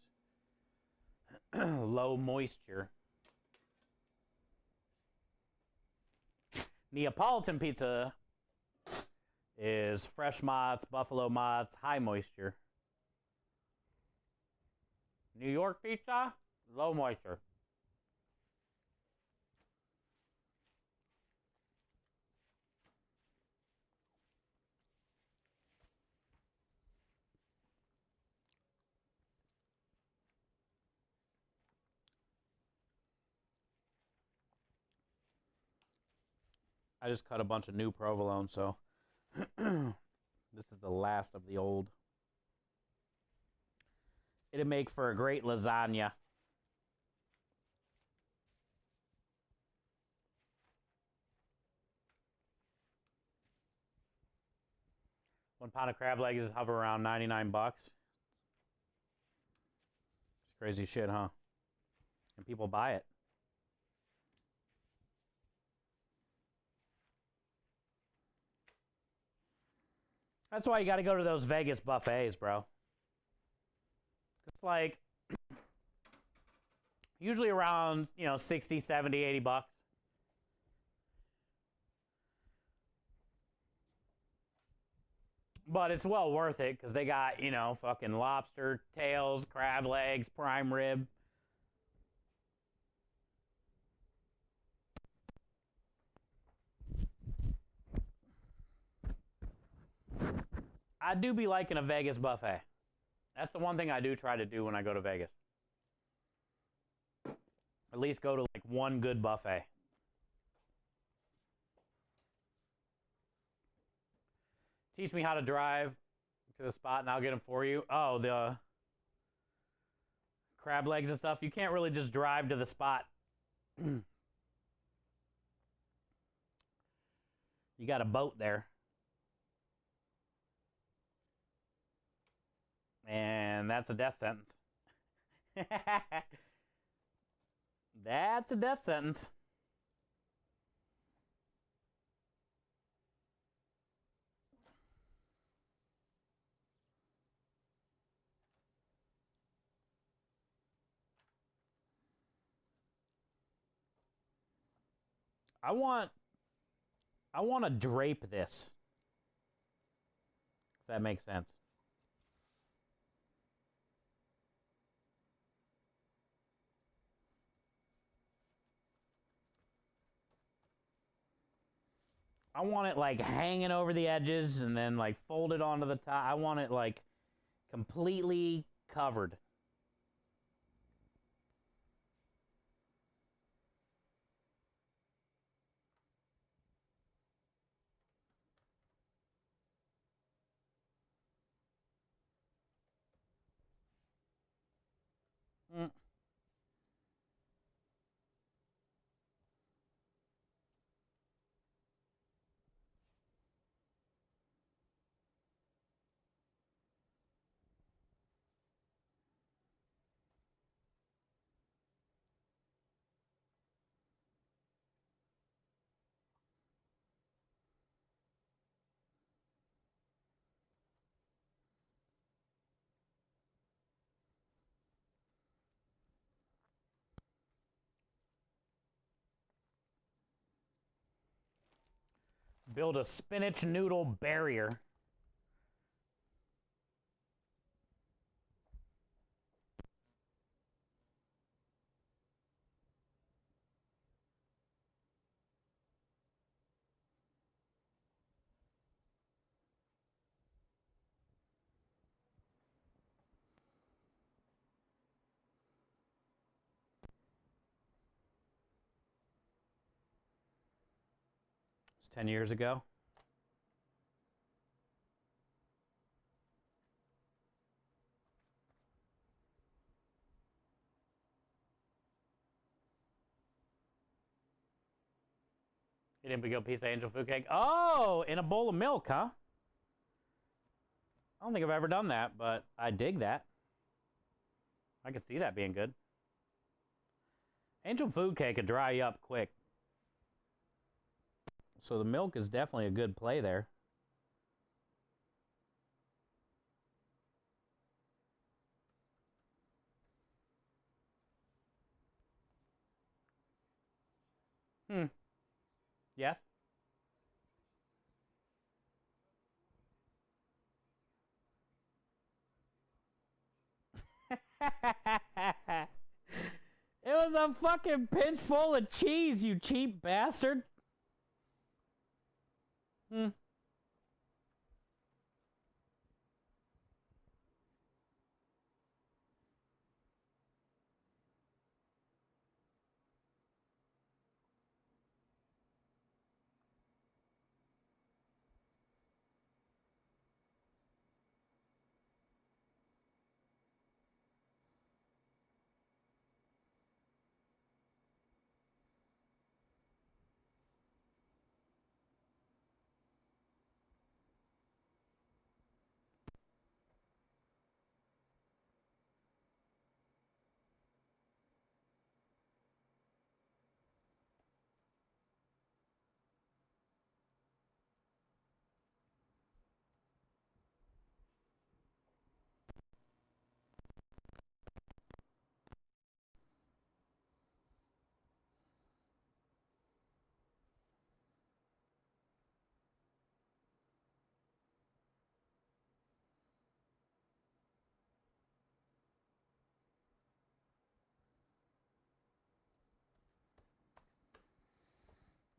Low moisture. Neapolitan pizza is fresh mozz, buffalo mozz, high moisture. New York pizza, low moisture. I just cut a bunch of new provolone, so this is the last of the old. It'd make for a great lasagna. One pound of crab legs is hover around 99 bucks. It's crazy shit, huh? And people buy it. That's why you got to go to those Vegas buffets, bro. It's like usually around, 60, 70, 80 bucks. But it's well worth it because they got, fucking lobster tails, crab legs, prime rib. I do be liking a Vegas buffet. That's the one thing I do try to do when I go to Vegas. At least go to like one good buffet. Teach me how to drive to the spot and I'll get them for you. Oh, the crab legs and stuff. You can't really just drive to the spot. You got a boat there. And that's a death sentence. That's a death sentence. I want to drape this. If that makes sense. I want it like hanging over the edges and then like folded onto the top. I want it like completely covered. Mm. Build a spinach noodle barrier. It's 10 years ago. You didn't pick up a piece of angel food cake? Oh, in a bowl of milk, huh? I don't think I've ever done that, but I dig that. I can see that being good. Angel food cake could dry you up quick. So the milk is definitely a good play there. Yes? It was a fucking pinch full of cheese, you cheap bastard.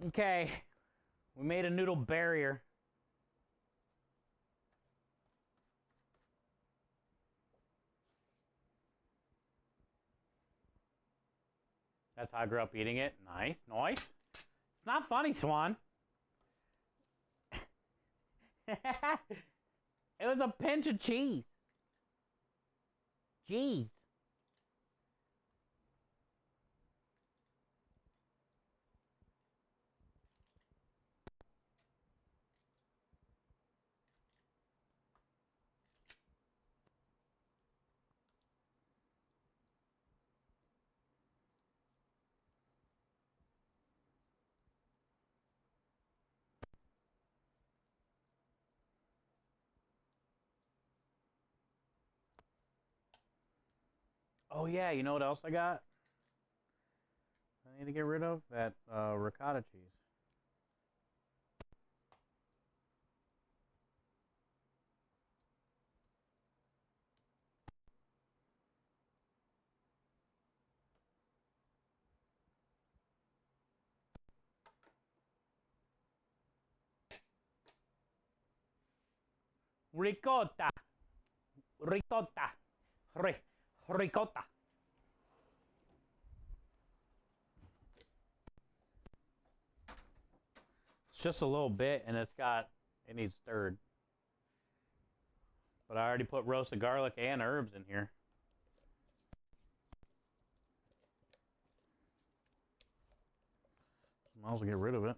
Okay, we made a noodle barrier. That's how I grew up eating it. Nice, nice. It's not funny, Swan. It was a pinch of cheese. Jeez. Oh yeah, you know what else I got? I need to get rid of that ricotta cheese. Ricotta. Ricotta. Ricotta. It's just a little bit, and it needs stirred. But I already put roasted garlic and herbs in here. Might as well get rid of it.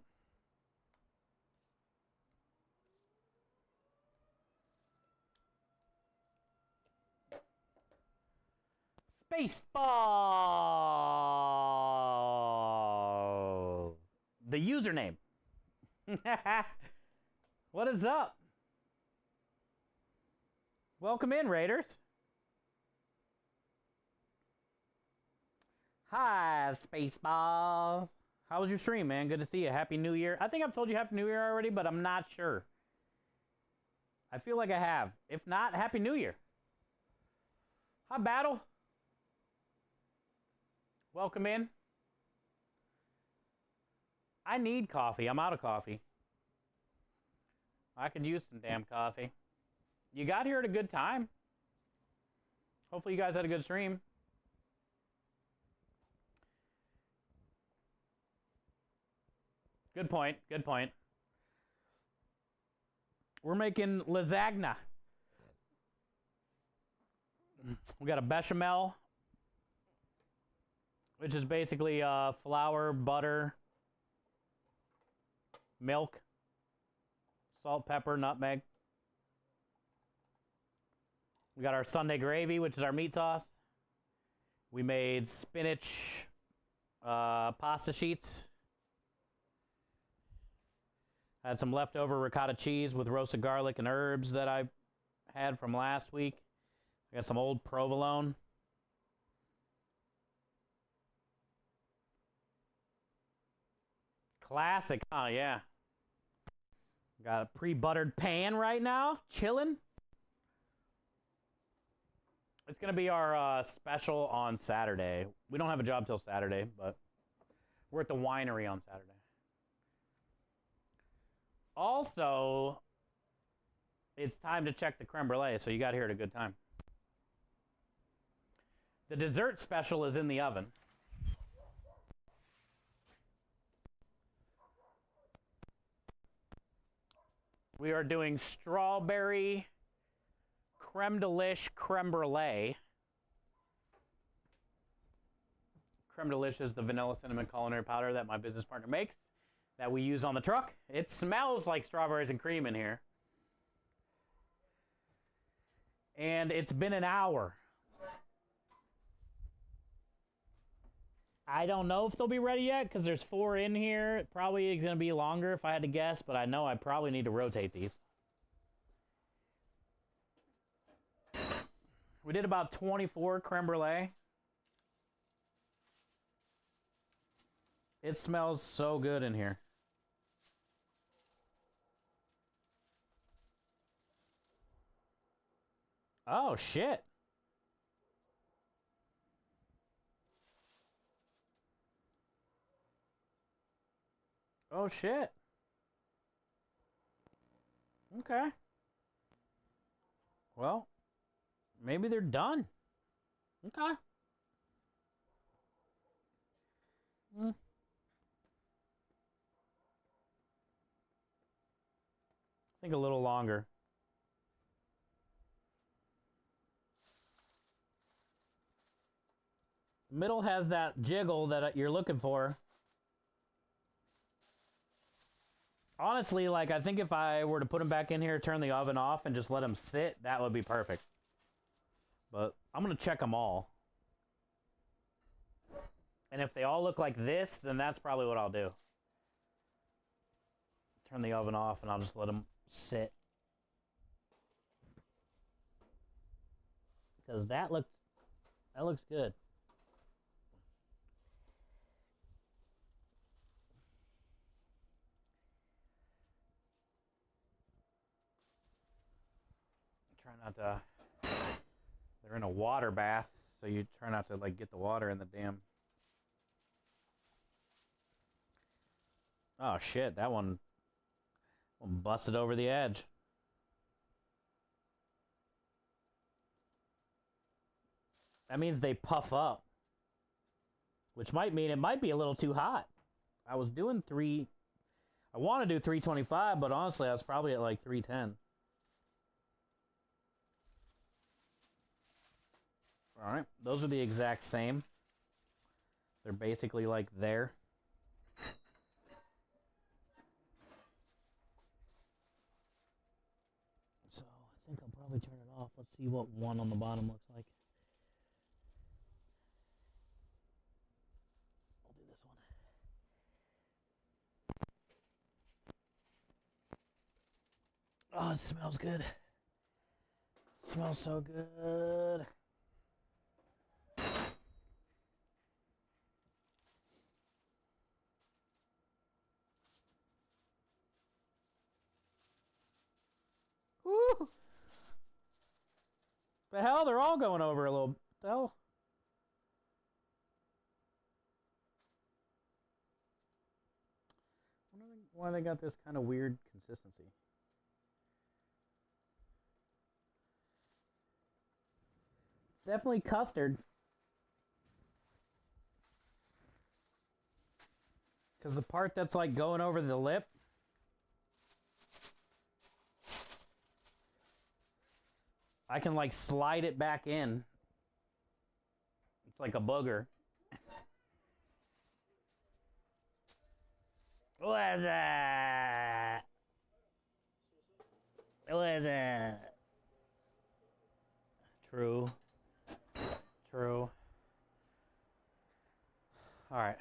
Spaceball. The username. What is up? Welcome in, Raiders. Hi, Spaceballs. How was your stream, man? Good to see you. Happy New Year. I think I've told you Happy New Year already, but I'm not sure. I feel like I have. If not, Happy New Year. Hi, Battle. Welcome in. I need coffee. I'm out of coffee. I could use some damn coffee. You got here at a good time. Hopefully you guys had a good stream. Good point. Good point. We're making lasagna. We got a bechamel, which is basically flour, butter, milk, salt, pepper, nutmeg. We got our Sunday gravy, which is our meat sauce. We made spinach pasta sheets. Had some leftover ricotta cheese with roasted garlic and herbs that I had from last week. I got some old provolone. Classic, huh? Yeah. Got a pre-buttered pan right now, chilling. It's going to be our special on Saturday. We don't have a job till Saturday, but we're at the winery on Saturday. Also, it's time to check the creme brulee, so you got here at a good time. The dessert special is in the oven. We are doing strawberry creme delish creme brulee. Creme delish is the vanilla cinnamon culinary powder that my business partner makes that we use on the truck. It smells like strawberries and cream in here. And it's been an hour. I don't know if they'll be ready yet because there's 4 in here. It probably is going to be longer if I had to guess, but I know I probably need to rotate these. We did about 24 creme brulee. It smells so good in here. Oh, shit. Oh, shit. Okay. Well, maybe they're done. Okay. I think a little longer. Middle has that jiggle that you're looking for. Honestly, like, I think if I were to put them back in here, turn the oven off, and just let them sit, that would be perfect. But I'm going to check them all. And if they all look like this, then that's probably what I'll do. Turn the oven off, and I'll just let them sit. Because that looks good. Try not to, they're in a water bath, so you try not to like get the water in the damn. Oh shit, that one busted over the edge. That means they puff up, which might mean it might be a little too hot. I was doing I want to do 325, but honestly, I was probably at like 310. All right, those are the exact same. They're basically like there. So I think I'll probably turn it off. Let's see what one on the bottom looks like. I'll do this one. Oh, it smells good. It smells so good. Woo! The hell, they're all going over a little. The hell? I wonder why they got this kind of weird consistency. It's definitely custard. Because the part that's like going over the lip, I can like slide it back in. It's like a booger. What's that? was true. True. All right.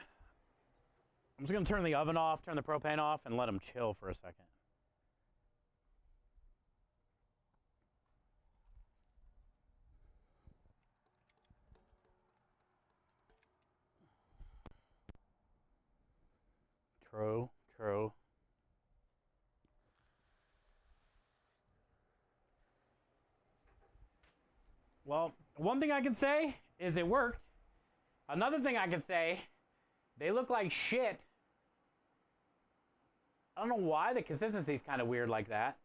I'm just gonna turn the oven off, turn the propane off, and let them chill for a second. True, true. Well, one thing I can say is it worked. Another thing I can say, they look like shit. I don't know why the consistency is kind of weird like that.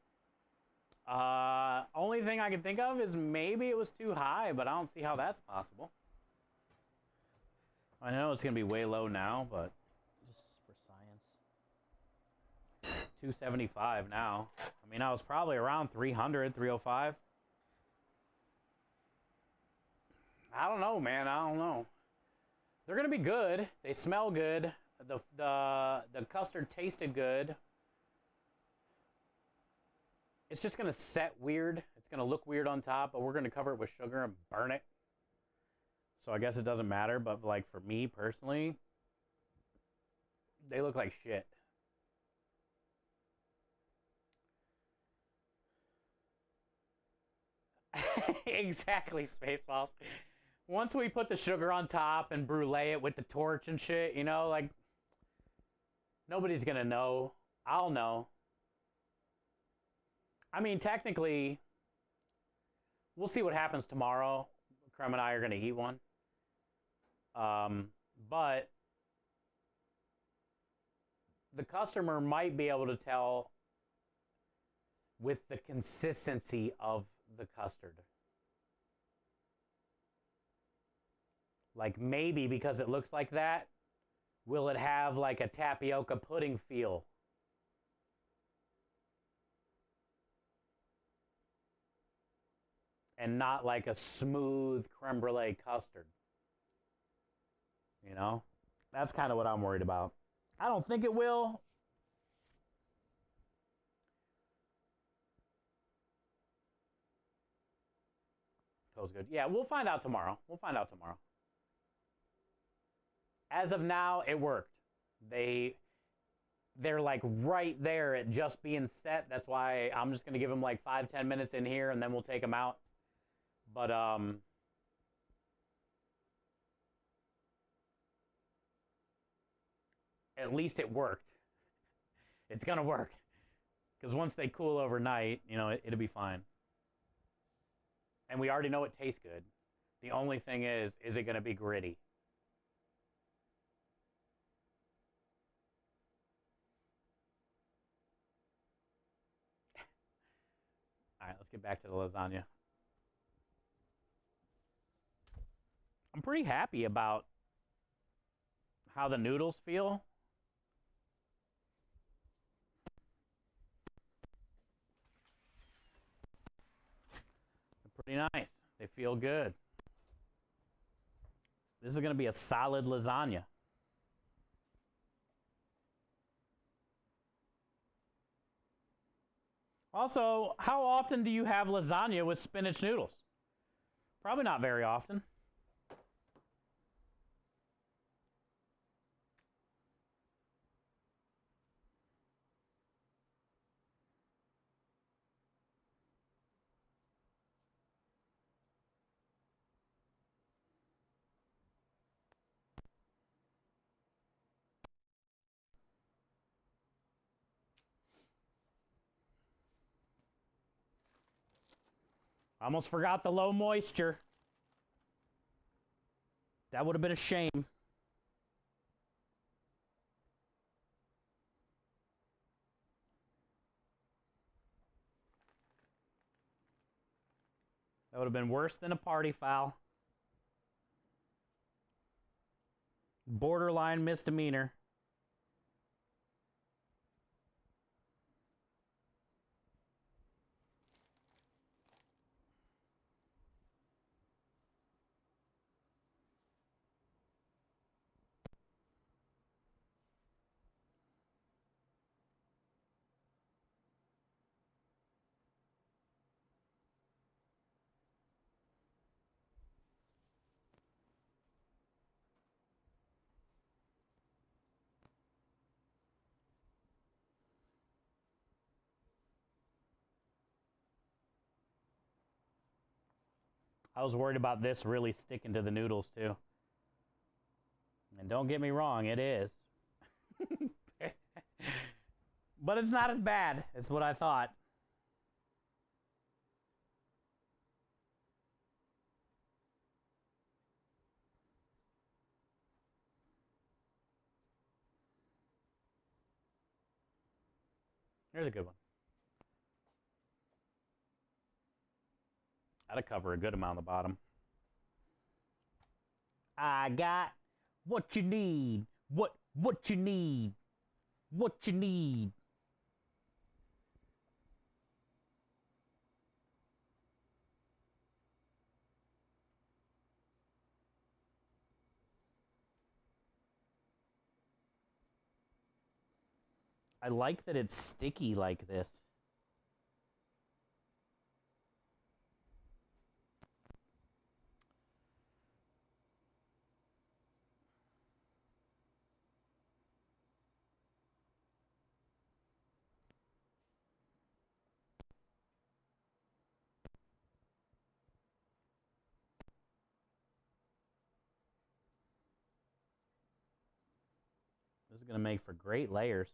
Only thing I can think of is maybe it was too high, but I don't see how that's possible. I know it's going to be way low now, but just for science. 275 now. I mean, I was probably around 300, 305. I don't know, man. I don't know. They're going to be good. They smell good. The custard tasted good. It's just going to set weird. It's going to look weird on top, but we're going to cover it with sugar and burn it. So I guess it doesn't matter, but like for me personally, they look like shit. Exactly, Spaceballs. Once we put the sugar on top and brulee it with the torch and shit, you know, like, nobody's gonna know. I'll know. I mean, technically, we'll see what happens tomorrow. Creme and I are gonna eat one. But the customer might be able to tell with the consistency of the custard. Like maybe because it looks like that, will it have like a tapioca pudding feel? And not like a smooth creme brulee custard. You know? That's kind of what I'm worried about. I don't think it will. Feels good. Yeah, we'll find out tomorrow. We'll find out tomorrow. As of now, it worked. They're like right there at just being set. That's why I'm just gonna give them like 5-10 minutes in here and then we'll take them out. But at least it worked. It's gonna work. Because once they cool overnight, you know, it'll be fine. And we already know it tastes good. The only thing is it gonna be gritty? All right, let's get back to the lasagna. I'm pretty happy about how the noodles feel. They're pretty nice. They feel good. This is going to be a solid lasagna. Also, how often do you have lasagna with spinach noodles? Probably not very often. Almost forgot the low moisture. That would have been a shame. That would have been worse than a party foul. Borderline misdemeanor. I was worried about this really sticking to the noodles too. And don't get me wrong, it is. But it's not as bad as what I thought. Here's a good one. That'll cover a good amount on the bottom. I got what you need. What you need. What you need. I like that it's sticky like this. This is going to make for great layers.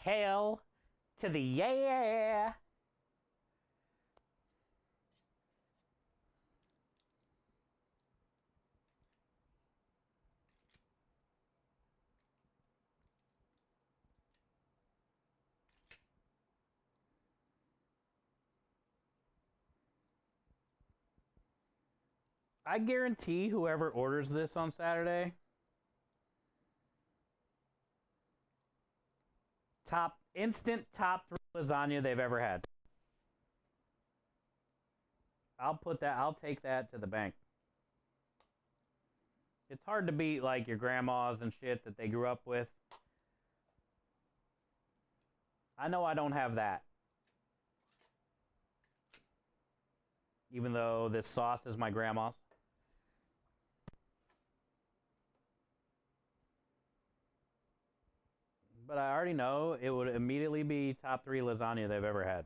Hell to the yeah! I guarantee whoever orders this on Saturday, instant top 3 lasagna they've ever had. I'll take that to the bank. It's hard to beat like your grandmas and shit that they grew up with. I know I don't have that. Even though this sauce is my grandma's. But I already know it would immediately be top 3 lasagna they've ever had.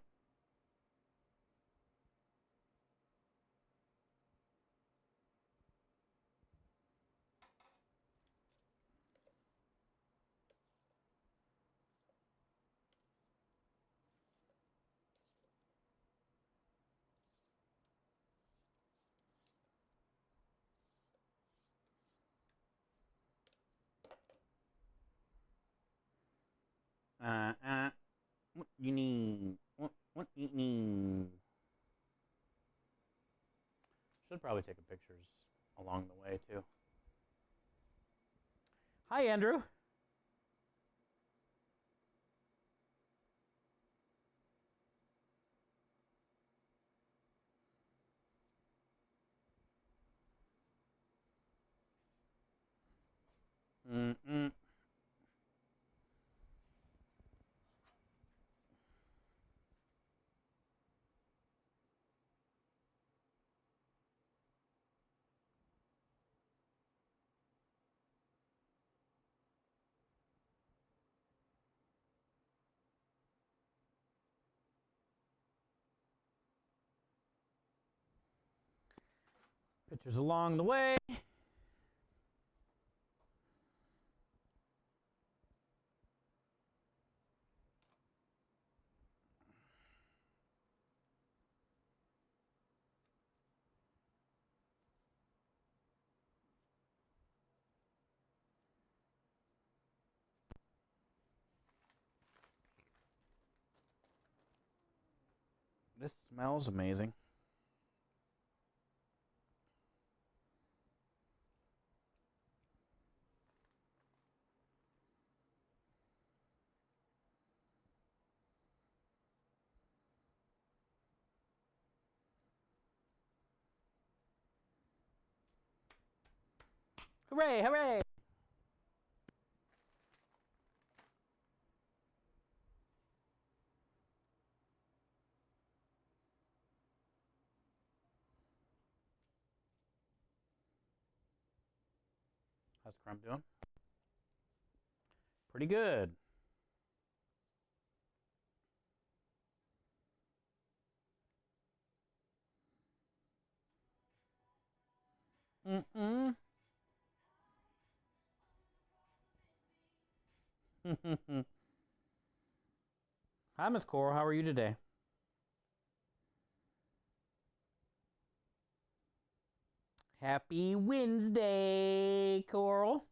What you need? What you need? Should probably take a pictures along the way too. Hi, Andrew. Pictures along the way. This smells amazing. Hooray, hooray! How's Creme doing? Pretty good. Mm-mm. Hi, Miss Coral. How are you today? Happy Wednesday, Coral.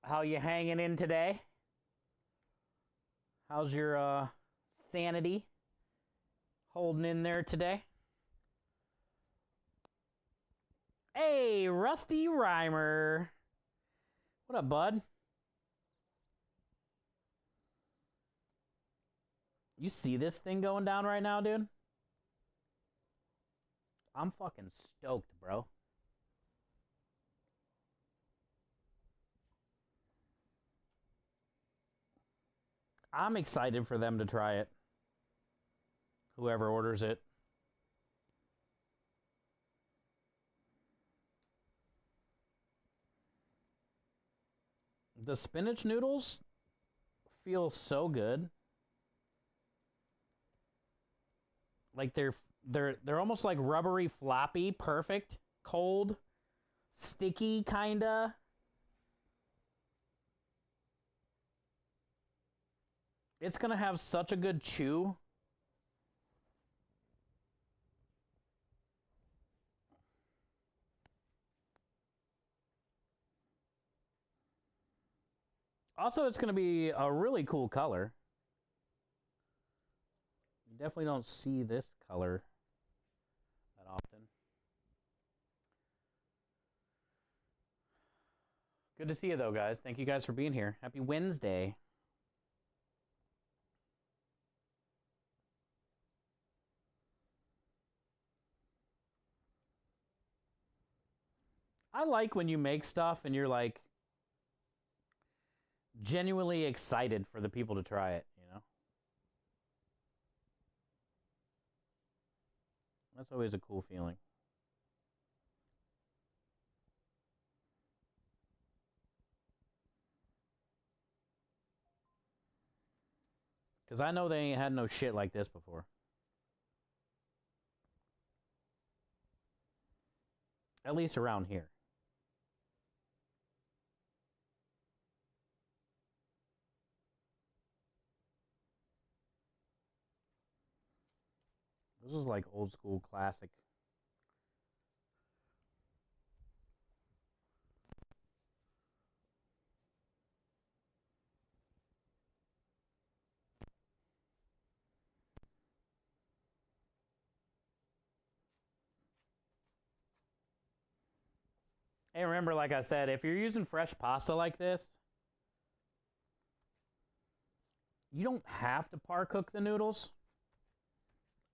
How you hanging in today? How's your sanity holding in there today? Hey, Rusty Rhymer. What up, bud? You see this thing going down right now, dude? I'm fucking stoked, bro. I'm excited for them to try it. Whoever orders it. The spinach noodles feel so good. Like they're almost like rubbery floppy, perfect, cold, sticky kinda. It's gonna have such a good chew. Also, it's gonna be a really cool color. You definitely don't see this color that often. Good to see you though, guys. Thank you guys for being here. Happy Wednesday. I like when you make stuff and you're like genuinely excited for the people to try it, you know? That's always a cool feeling. Because I know they ain't had no shit like this before. At least around here. This is like old school classic. Hey, remember, like I said, if you're using fresh pasta like this, you don't have to par cook the noodles.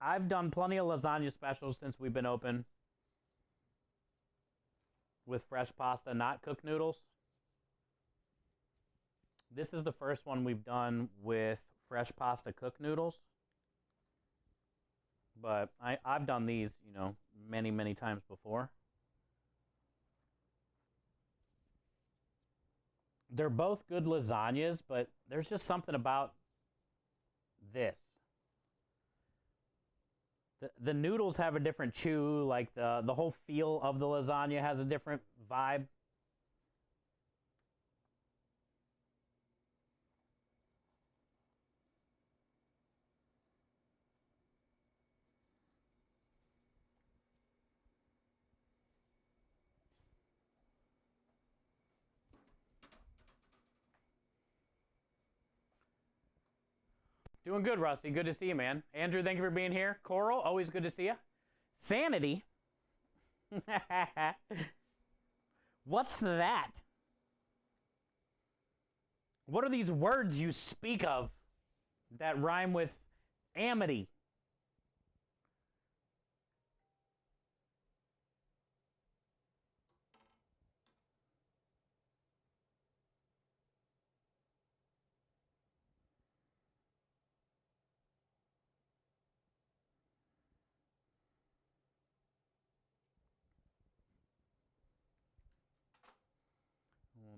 I've done plenty of lasagna specials since we've been open with fresh pasta, not cooked noodles. This is the first one we've done with fresh pasta cooked noodles. But I've done these, you know, many, many times before. They're both good lasagnas, but there's just something about this. The noodles have a different chew, like the whole feel of the lasagna has a different vibe. Doing good, Rusty. Good to see you, man. Andrew, thank you for being here. Coral, always good to see you. Sanity. What's that? What are these words you speak of that rhyme with amity?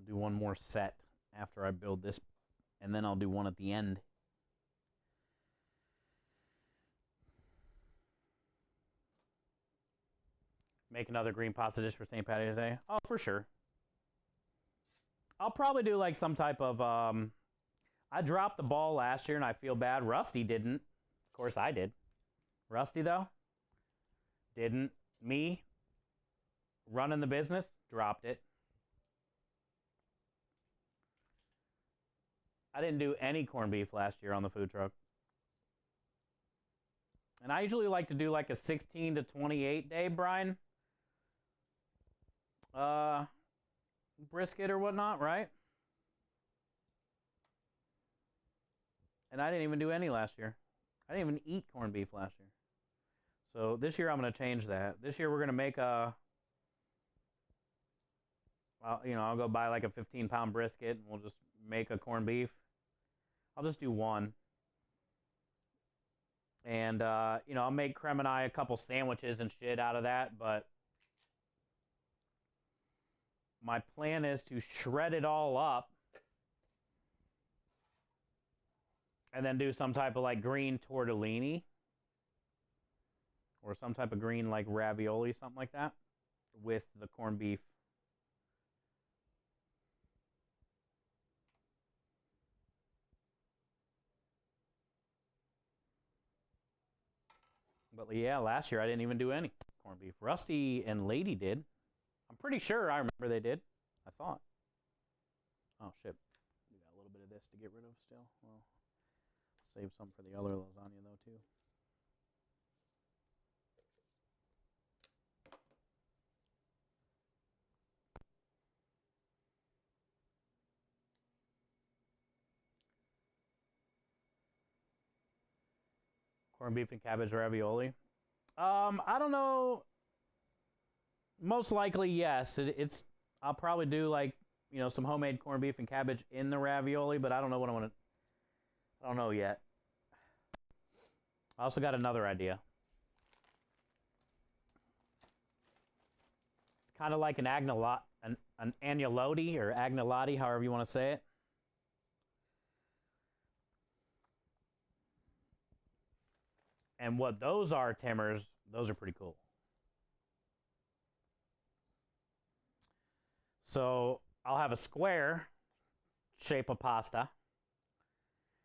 I'll do one more set after I build this, and then I'll do one at the end. Make another green pasta dish for St. Patty's Day? Oh, for sure. I'll probably do like some type of, I dropped the ball last year and I feel bad. Rusty didn't. Of course I did. Rusty, though, didn't. Me, running the business, dropped it. I didn't do any corned beef last year on the food truck. And I usually like to do like a 16 to 28 day, Brian. Brisket or whatnot, right? And I didn't even do any last year. I didn't even eat corned beef last year. So this year I'm going to change that. This year we're going to make a, I'll go buy like a 15-pound brisket and we'll just make a corned beef. I'll just do one. And, I'll make Creme and I a couple sandwiches and shit out of that, but my plan is to shred it all up and then do some type of like green tortellini or some type of green like ravioli, something like that, with the corned beef. But yeah, last year I didn't even do any corned beef. Rusty and Lady did. I'm pretty sure I remember they did. I thought. Oh, shit. We got a little bit of this to get rid of still. Well, save some for the other lasagna, though, too. Corned beef and cabbage ravioli. I don't know. Most likely, yes. I'll probably do like, some homemade corned beef and cabbage in the ravioli, but I don't know what I want to. I don't know yet. I also got another idea. It's kind of like an agnolotti or agnolotti, however you want to say it. And what those are, Timmers, those are pretty cool. So I'll have a square shape of pasta.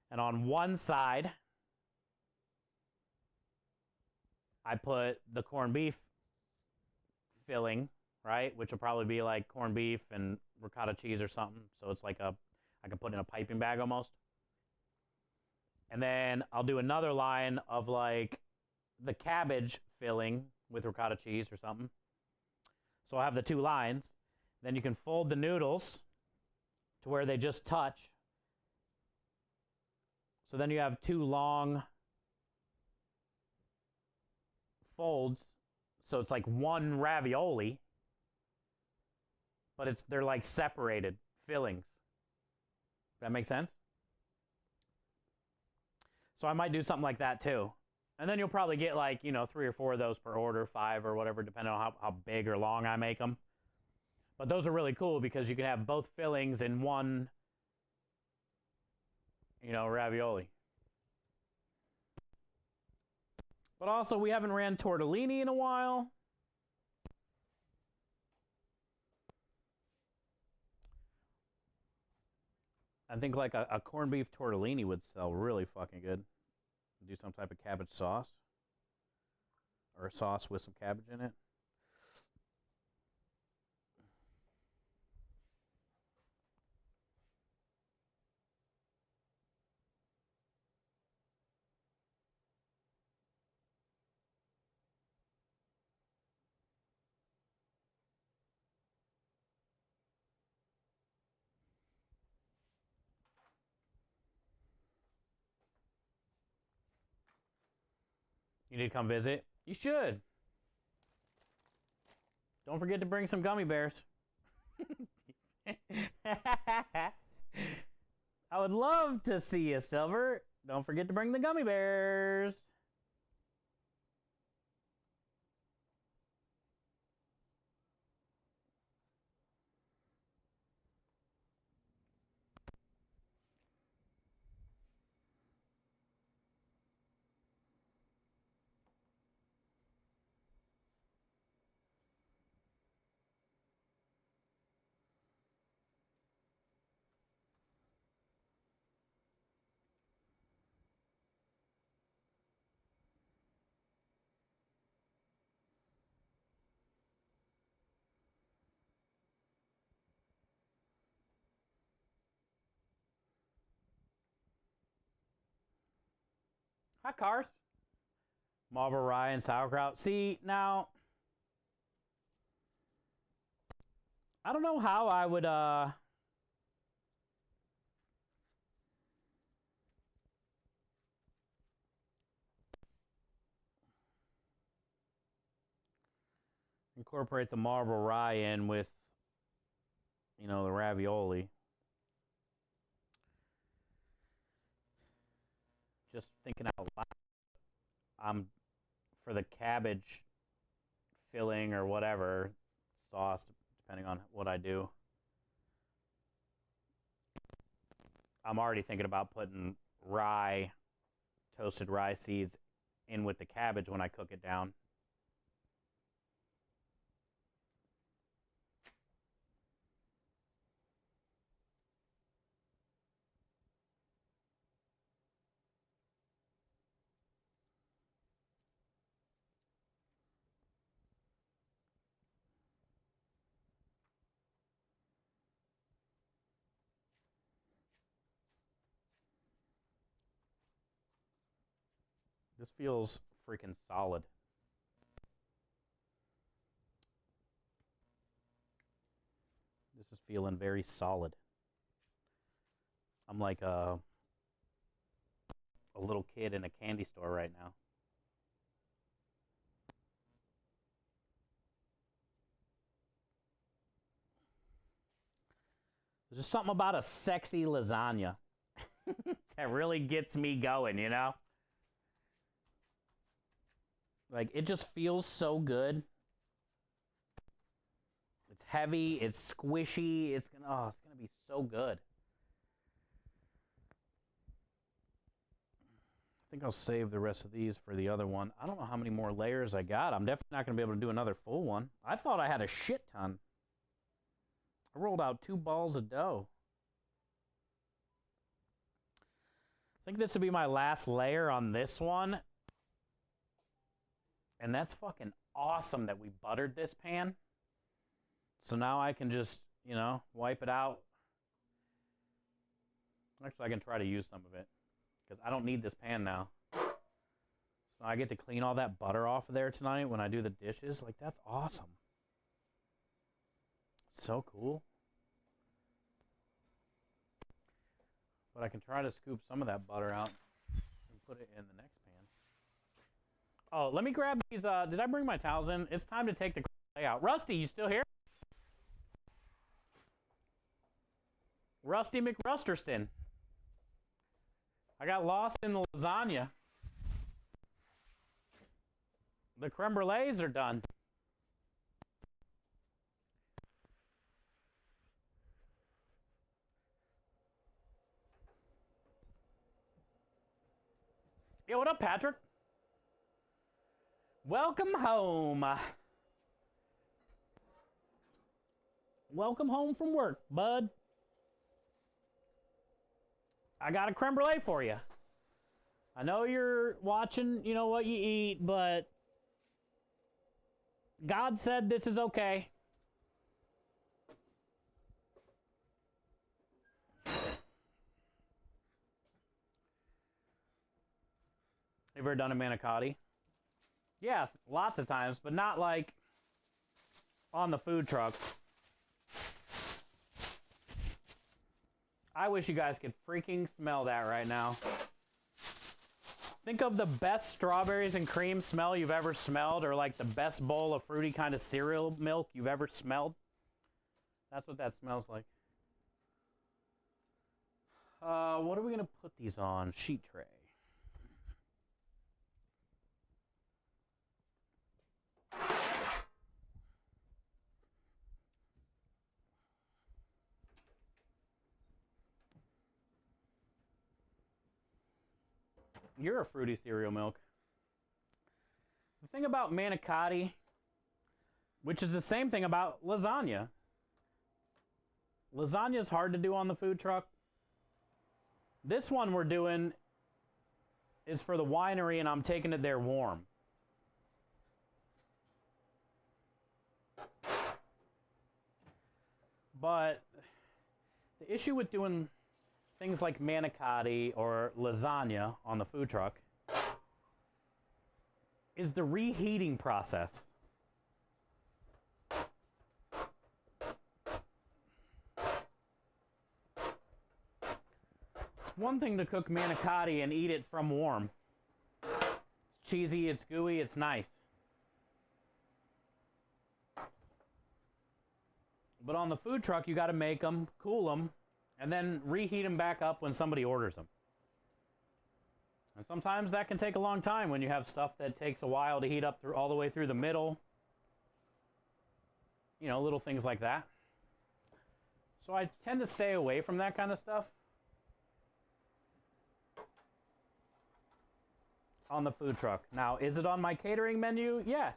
And on one side, I put the corned beef filling, right? Which will probably be like corned beef and ricotta cheese or something. So it's like I can put in a piping bag almost. And then I'll do another line of like the cabbage filling with ricotta cheese or something. So I'll have the two lines. Then you can fold the noodles to where they just touch. So then you have two long folds. So it's like one ravioli, but they're like separated fillings. Does that make sense? So I might do something like that too. And then you'll probably get like, 3 or 4 of those per order, 5 or whatever, depending on how big or long I make them. But those are really cool because you can have both fillings in one, ravioli. But also, we haven't ran tortellini in a while. I think like a corned beef tortellini would sell really fucking good. Do some type of cabbage sauce. Or a sauce with some cabbage in it. You need to come visit? You should. Don't forget to bring some gummy bears. I would love to see you, Silver. Don't forget to bring the gummy bears. Hi, Cars. Marlboro rye and sauerkraut. See, now, I don't know how I would, incorporate the Marlboro rye in with, you know, the ravioli. Just thinking out loud. For the cabbage filling or whatever, sauce, depending on what I do. I'm already thinking about putting rye, toasted rye seeds in with the cabbage when I cook it down. This feels freaking solid. This is feeling very solid. I'm like a little kid in a candy store right now. There's just something about a sexy lasagna that really gets me going, you know? Like, it just feels so good. It's heavy, it's squishy, it's gonna be so good. I think I'll save the rest of these for the other one. I don't know how many more layers I got. I'm definitely not gonna be able to do another full one. I thought I had a shit ton. I rolled out 2 balls of dough. I think this will be my last layer on this one. And that's fucking awesome that we buttered this pan. So now I can just, you know, wipe it out. Actually, I can try to use some of it because I don't need this pan now. So I get to clean all that butter off of there tonight when I do the dishes. Like, that's awesome. So cool. But I can try to scoop some of that butter out and put it in the next pan. Oh, let me grab these. Did I bring my towels in? It's time to take the layout. Rusty, you still here? Rusty McRusterston. I got lost in the lasagna. The creme brulees are done. Yo, what up, Patrick? Welcome home. Welcome home from work, bud. I got a creme brulee for you. I know you're watching, you know what you eat, but God said this is okay. You ever done a manicotti? Yeah, lots of times, but not like on the food truck. I wish you guys could freaking smell that right now. Think of the best strawberries and cream smell you've ever smelled, or like the best bowl of fruity kind of cereal milk you've ever smelled. That's what that smells like. What are we gonna put these on? Sheet tray. You're a fruity cereal milk. The thing about manicotti, which is the same thing about lasagna. Lasagna is hard to do on the food truck. This one we're doing is for the winery, and I'm taking it there warm. But the issue with doing things like manicotti or lasagna on the food truck is the reheating process. It's one thing to cook manicotti and eat it from warm. It's cheesy, it's gooey, it's nice. But on the food truck, you got to make them, cool them, and then reheat them back up when somebody orders them. And sometimes that can take a long time when you have stuff that takes a while to heat up through all the way through the middle. You know, little things like that. So I tend to stay away from that kind of stuff on the food truck. Now, is it on my catering menu? Yes.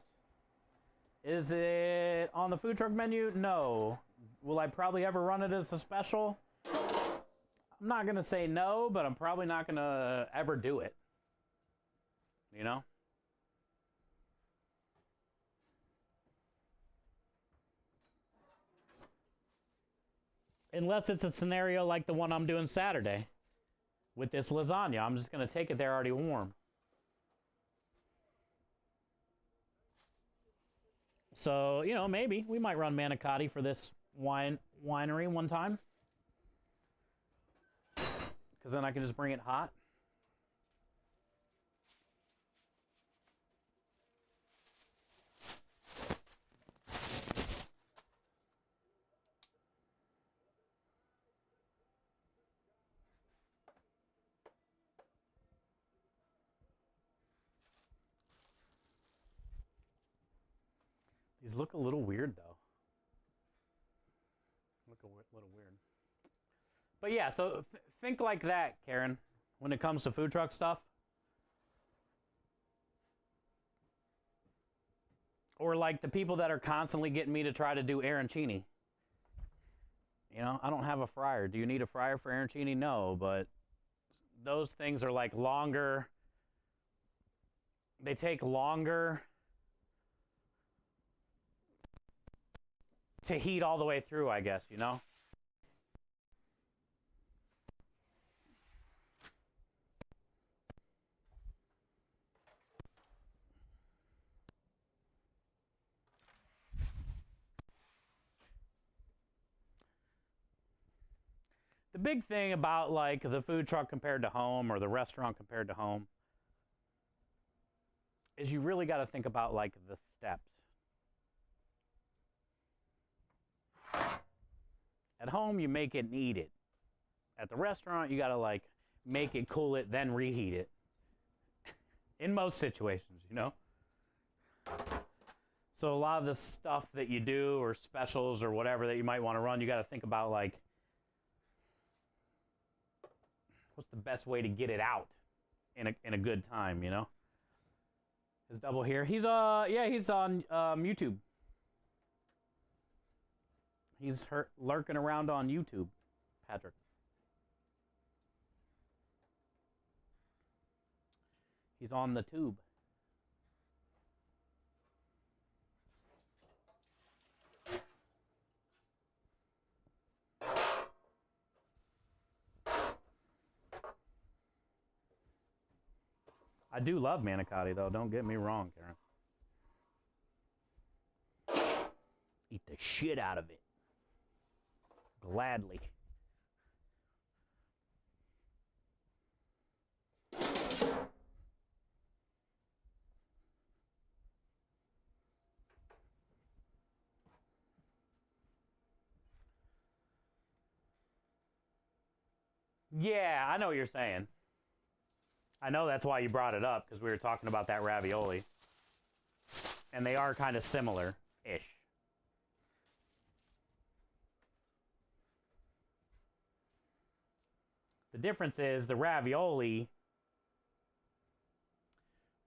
Is it on the food truck menu? No. Will I probably ever run it as a special? I'm not going to say no, but I'm probably not going to ever do it. You know? Unless it's a scenario like the one I'm doing Saturday with this lasagna. I'm just going to take it there already warm. So, you know, maybe we might run manicotti for this winery one time. Because then I can just bring it hot. These look a little weird, though. Look a little weird. But yeah, so think like that, Karen, when it comes to food truck stuff. Or like the people that are constantly getting me to try to do arancini. You know, I don't have a fryer. Do you need a fryer for arancini? No, but those things are like longer. They take longer to heat all the way through, I guess, you know? The big thing about like the food truck compared to home or the restaurant compared to home is you really got to think about like the steps. At home, you make it and eat it. At the restaurant, you got to like make it, cool it, then reheat it. In most situations, you know? So a lot of the stuff that you do or specials or whatever that you might want to run, you got to think about like, what's the best way to get it out in a good time, you know? His double here. He's he's on YouTube. He's lurking around on YouTube, Patrick. He's on the tube. I do love manicotti, though. Don't get me wrong, Karen. Eat the shit out of it. Gladly. Yeah, I know what you're saying. I know that's why you brought it up, because we were talking about that ravioli. And they are kind of similar-ish. The difference is the ravioli,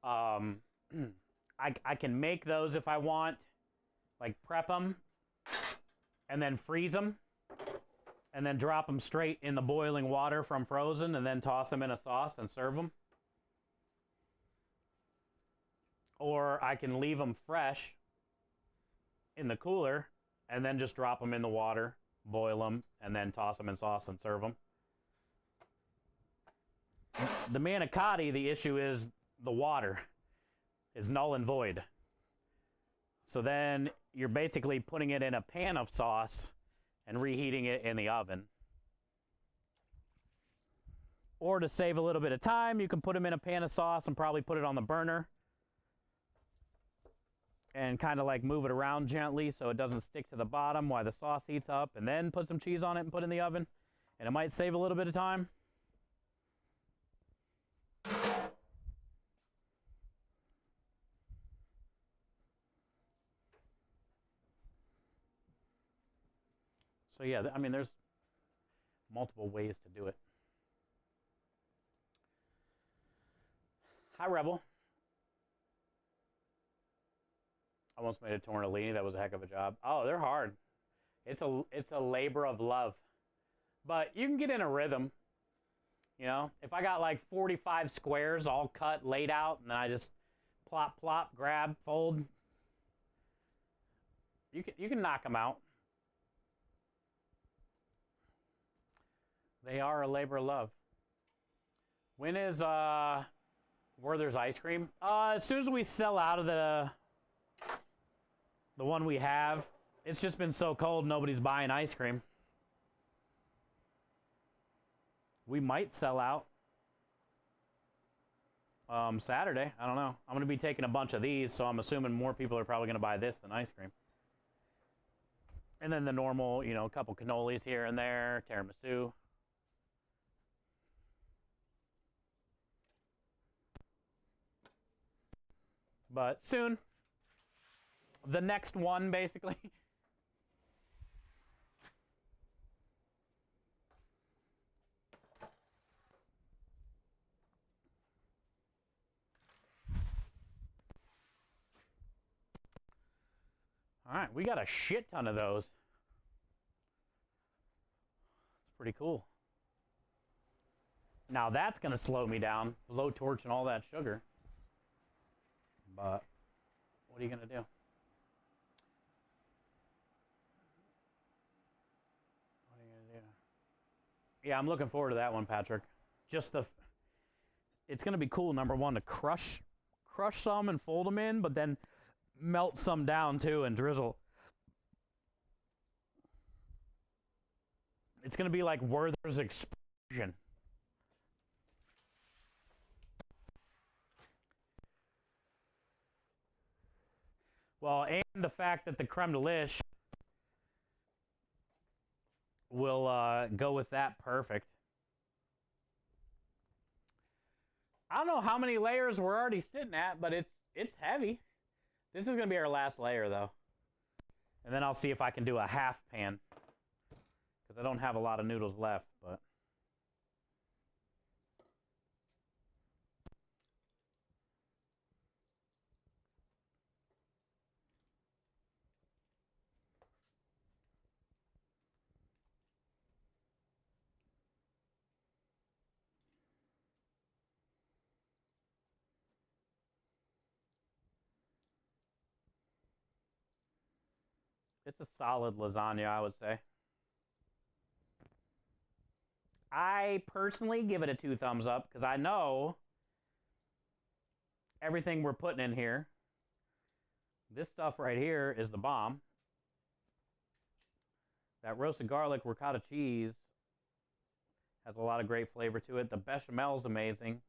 I can make those if I want, like prep them, and then freeze them, and then drop them straight in the boiling water from frozen, and then toss them in a sauce and serve them. Or I can leave them fresh in the cooler, and then just drop them in the water, boil them, and then toss them in sauce and serve them. The manicotti, the issue is the water. is null and void. So then you're basically putting it in a pan of sauce and reheating it in the oven. Or to save a little bit of time, you can put them in a pan of sauce and probably put it on the burner and kind of like move it around gently so it doesn't stick to the bottom while the sauce heats up, and then put some cheese on it and put it in the oven, and it might save a little bit of time. So yeah, I mean, there's multiple ways to do it. Hi, Rebel. I once made a tortellini. That was a heck of a job. Oh, they're hard. It's a labor of love. But you can get in a rhythm. You know, if I got like 45 squares all cut, laid out, and then I just plop, plop, grab, fold, you can knock them out. They are a labor of love. When is Werther's ice cream? As soon as we sell out of the one we have. It's just been so cold, nobody's buying ice cream. We might sell out Saturday. I don't know. I'm going to be taking a bunch of these, so I'm assuming more people are probably going to buy this than ice cream. And then the normal, you know, a couple cannolis here and there, tiramisu. But soon. The next one, basically. All right, we got a shit ton of those. It's pretty cool. Now that's going to slow me down, low torch and all that sugar. But what are you going to do? What are you going to do? Yeah, I'm looking forward to that one, Patrick. Just it's going to be cool, number one, to crush some and fold them in, but then melt some down too and drizzle. It's going to be like Werther's explosion. Well, and the fact that the creme de lish will go with that perfect. I don't know how many layers we're already sitting at, but it's heavy. This is going to be our last layer, though. And then I'll see if I can do a half pan. Because I don't have a lot of noodles left, but... It's a solid lasagna, I would say. I personally give it a 2 thumbs up because I know everything we're putting in here. This stuff right here is the bomb. That roasted garlic ricotta cheese has a lot of great flavor to it. The bechamel is amazing.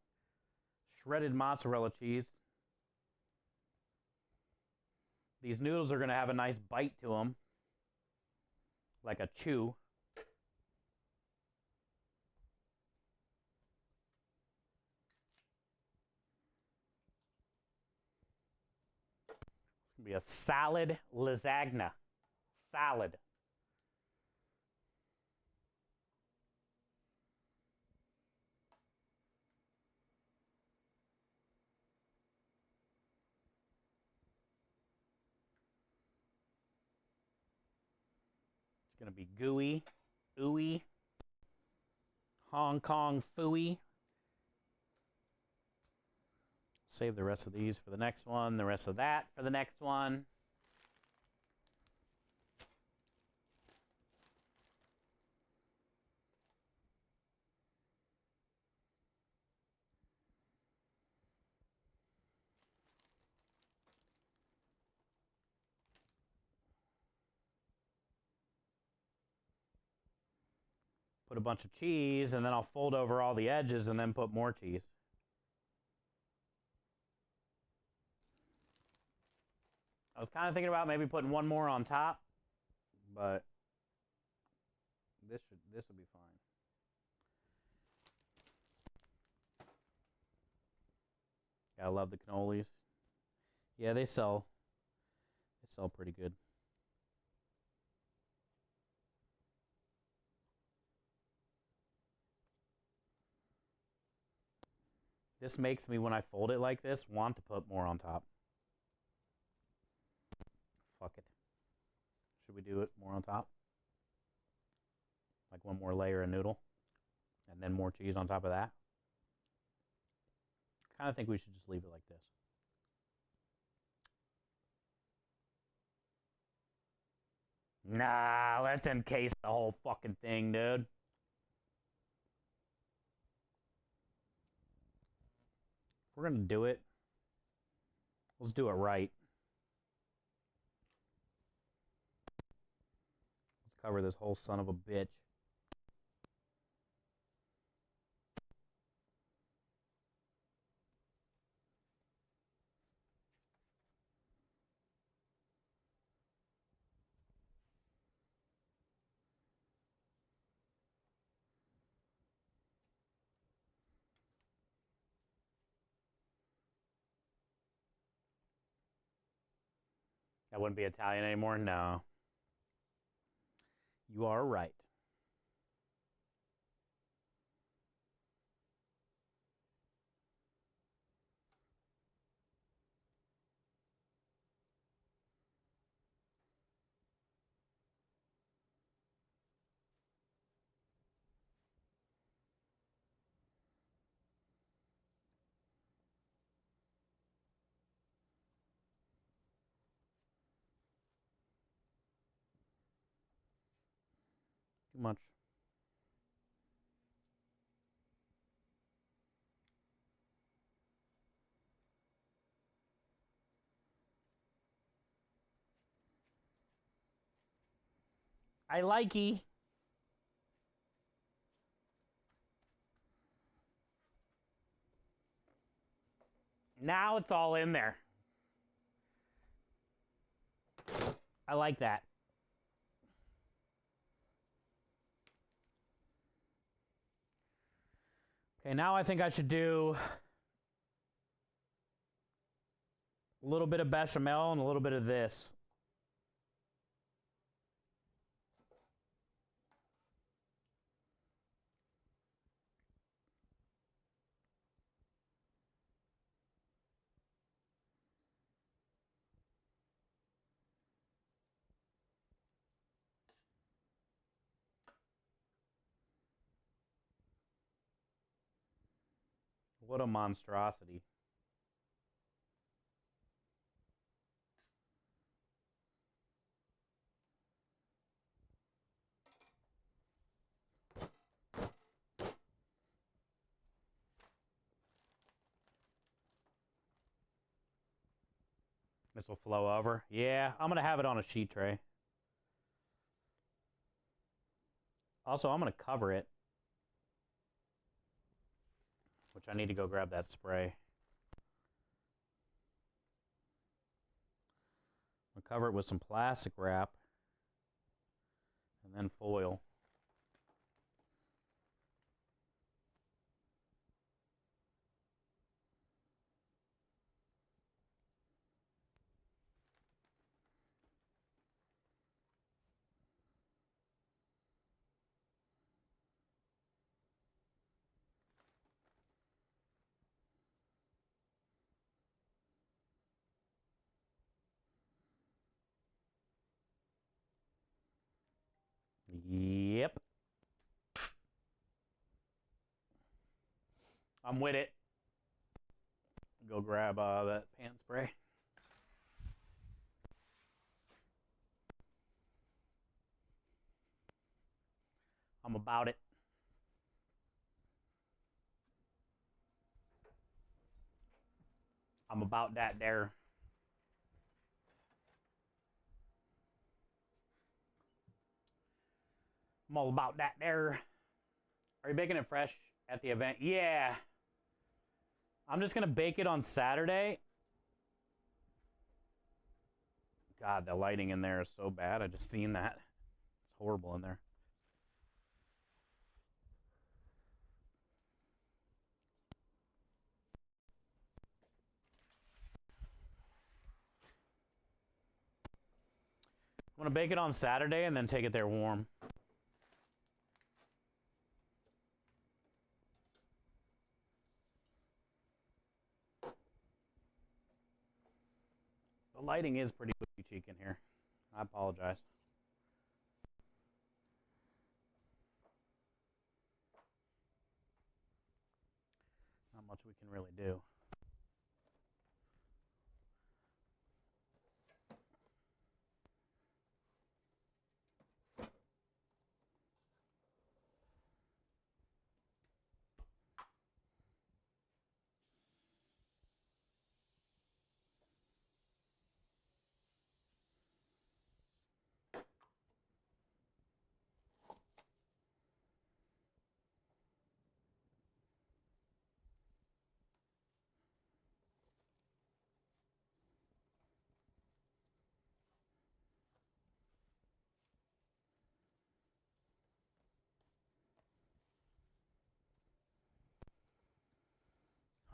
Shredded mozzarella cheese. These noodles are going to have a nice bite to them, like a chew. It's going to be a salad lasagna. Salad. It's going to be gooey, ooey, Hong Kong fooey. Save the rest of these for the next one, the rest of that for the next one. put a bunch of cheese, and then I'll fold over all the edges and then put more cheese. I was kind of thinking about maybe putting one more on top, but this will be fine. I love the cannolis. Yeah, they sell pretty good. This makes me, when I fold it like this, want to put more on top. Fuck it. Should we do it more on top? Like one more layer of noodle, and then more cheese on top of that? I kind of think we should just leave it like this. Nah, let's encase the whole fucking thing, dude. If we're gonna do it, let's do it right. Let's cover this whole son of a bitch. I wouldn't be Italian anymore? No. You are right. Too much. I likey. Now it's all in there. I like that. Okay, now I think I should do a little bit of bechamel and a little bit of this. What a monstrosity. This will flow over. Yeah, I'm going to have it on a sheet tray. Also, I'm going to cover it, which I need to go grab that spray. I'll cover it with some plastic wrap and then foil. Yep. I'm with it. Go grab that pan spray. I'm about it. I'm about that there. I'm all about that there. Are you baking it fresh at the event? Yeah. I'm just going to bake it on Saturday. God, the lighting in there is so bad. I just seen that. It's horrible in there. I'm going to bake it on Saturday and then take it there warm. The lighting is pretty booty cheek in here. I apologize. Not much we can really do.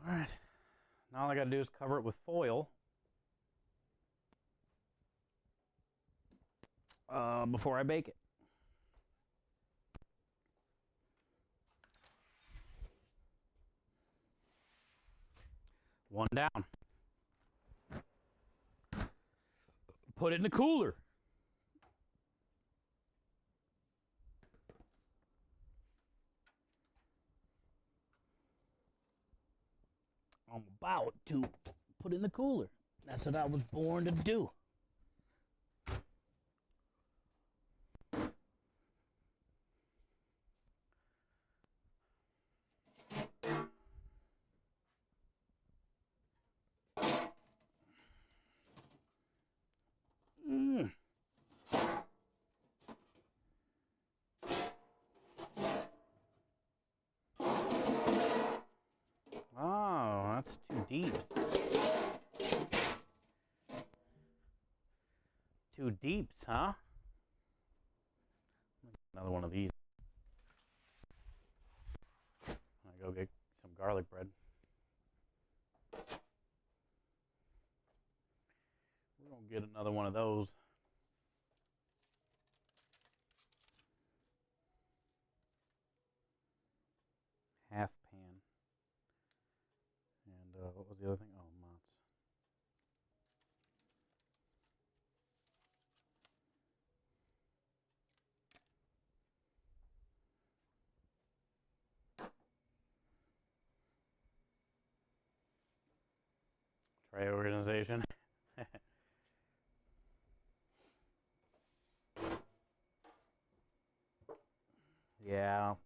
All right. Now all I got to do is cover it with foil before I bake it. One down. Put it in the cooler. I'm about to put it in the cooler. That's what I was born to do. Oh, that's too deep. Too deeps, huh? Another one of these. I go get some garlic bread. We're gonna get another one of those. Half pan. And what was the other thing? Oh, mozz. Tray organization. Yeah. I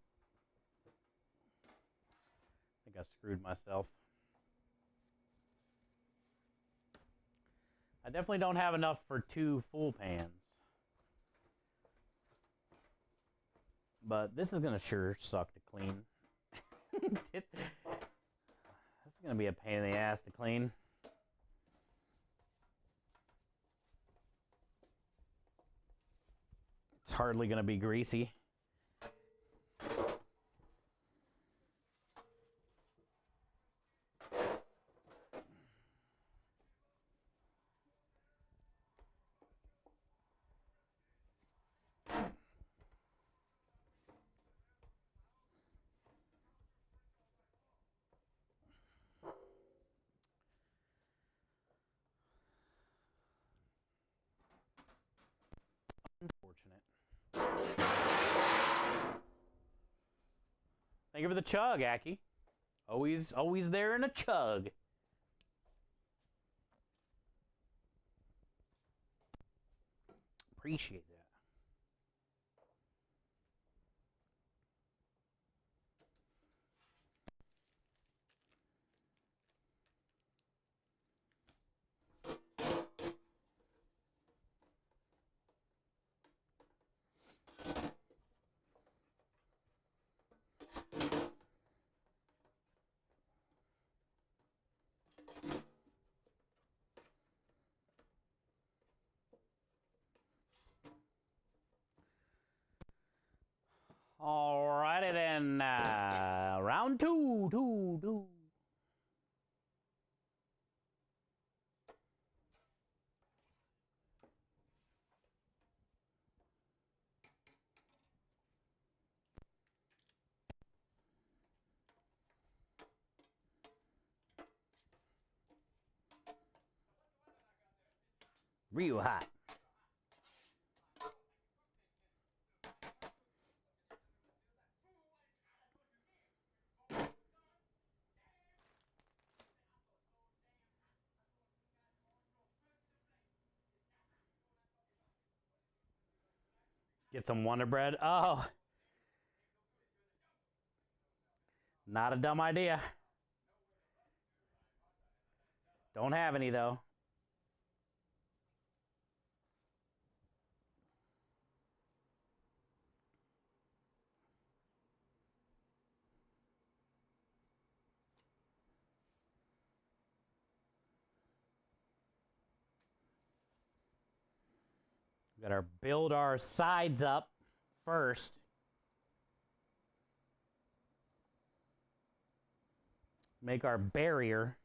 think I screwed myself. I definitely don't have enough for 2 full pans. But this is gonna sure suck to clean. This is gonna be a pain in the ass to clean. It's hardly gonna be greasy. Unfortunate. Thank you for the chug, Aki. Always there in a chug. Appreciate that. Real hot. Get some Wonder Bread. Oh. Not a dumb idea. Don't have any, though. We gotta build our sides up first. Make our barrier.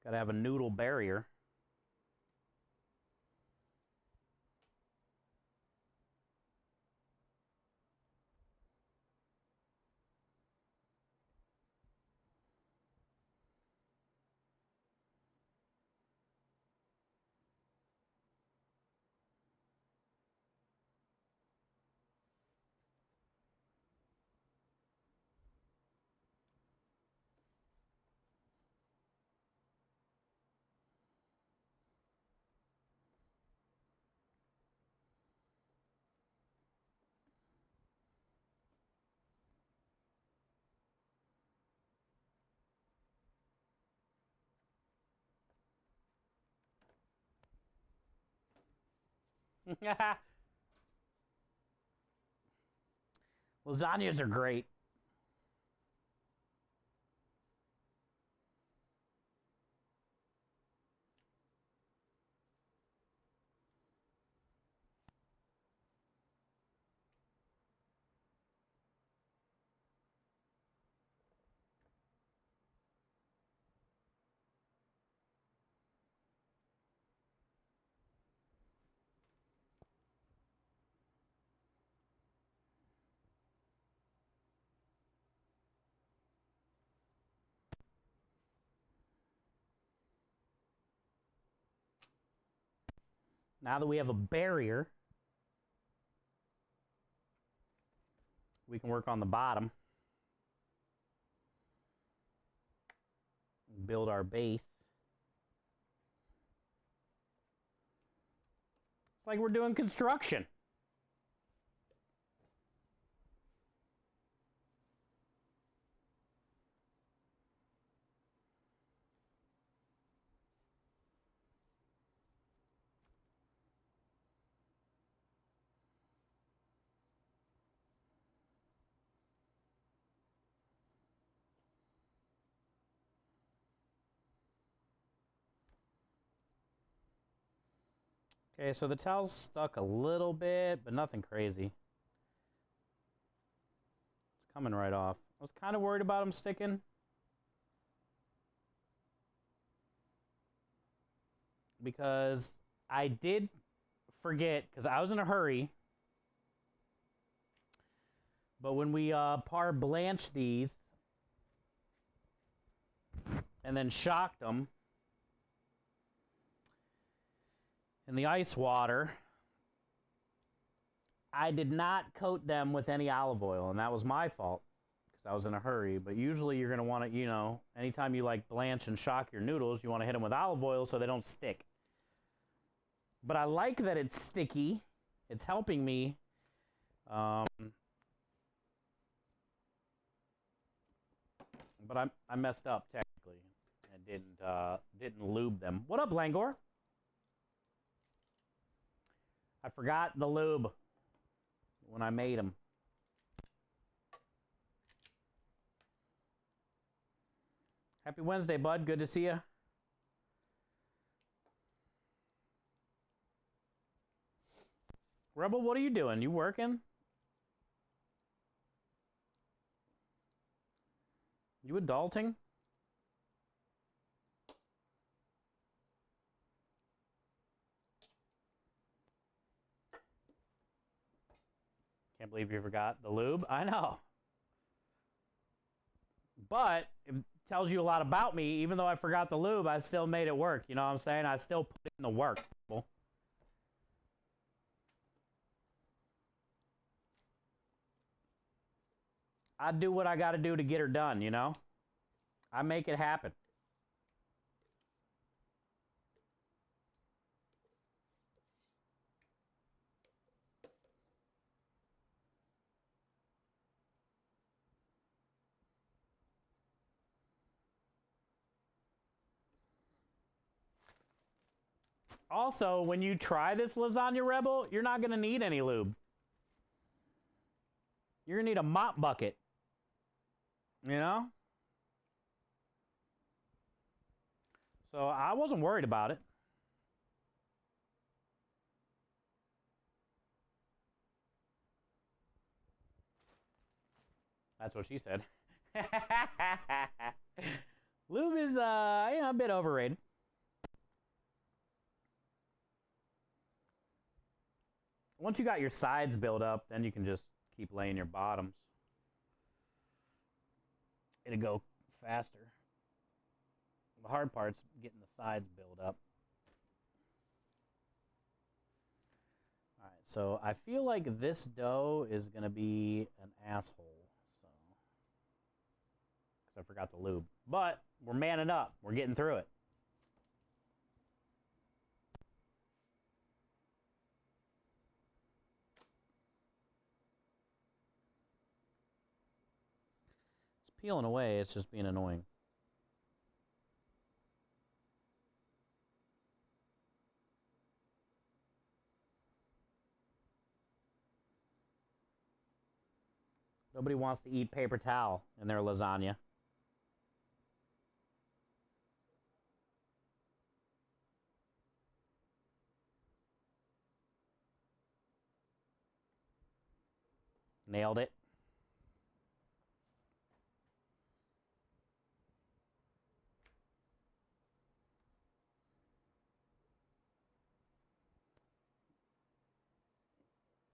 Gotta have a noodle barrier. Lasagnas are great. Now that we have a barrier, we can work on the bottom. Build our base. It's like we're doing construction. Okay, so the towel's stuck a little bit, but nothing crazy. It's coming right off. I was kind of worried about them sticking. Because I did forget, because I was in a hurry. But when we par blanched these and then shocked them in the ice water, I did not coat them with any olive oil, and that was my fault because I was in a hurry. But usually you're going to want to, you know, anytime you like blanch and shock your noodles, you want to hit them with olive oil so they don't stick. But I like that it's sticky. It's helping me. But I messed up technically and didn't lube them. What up, Langor? I forgot the lube when I made them. Happy Wednesday, bud. Good to see you. Rebel, what are you doing? You working? You adulting? Can't believe you forgot the lube. I know. But it tells you a lot about me. Even though I forgot the lube, I still made it work. You know what I'm saying? I still put in the work. I do what I got to do to get her done, you know? I make it happen. Also, when you try this lasagna rebel, you're not going to need any lube. You're going to need a mop bucket. You know? So I wasn't worried about it. That's what she said. Lube is, a bit overrated. Once you got your sides built up, then you can just keep laying your bottoms. It'll go faster. The hard part's getting the sides built up. All right, so I feel like this dough is going to be an asshole, so because I forgot the lube. But we're manning up. We're getting through it. It's peeling away. It's just being annoying. Nobody wants to eat paper towel in their lasagna. Nailed it.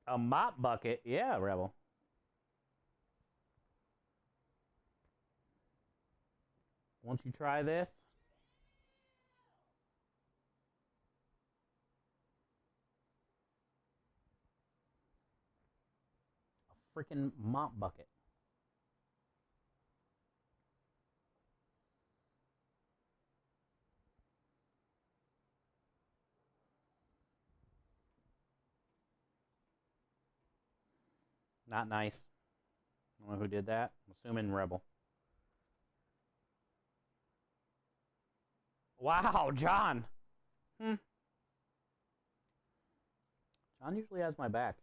A mop bucket? Yeah, Rebel. Once you try this, a freaking mop bucket. Not nice. I don't know who did that. I'm assuming Rebel. Wow, John. John usually has my back.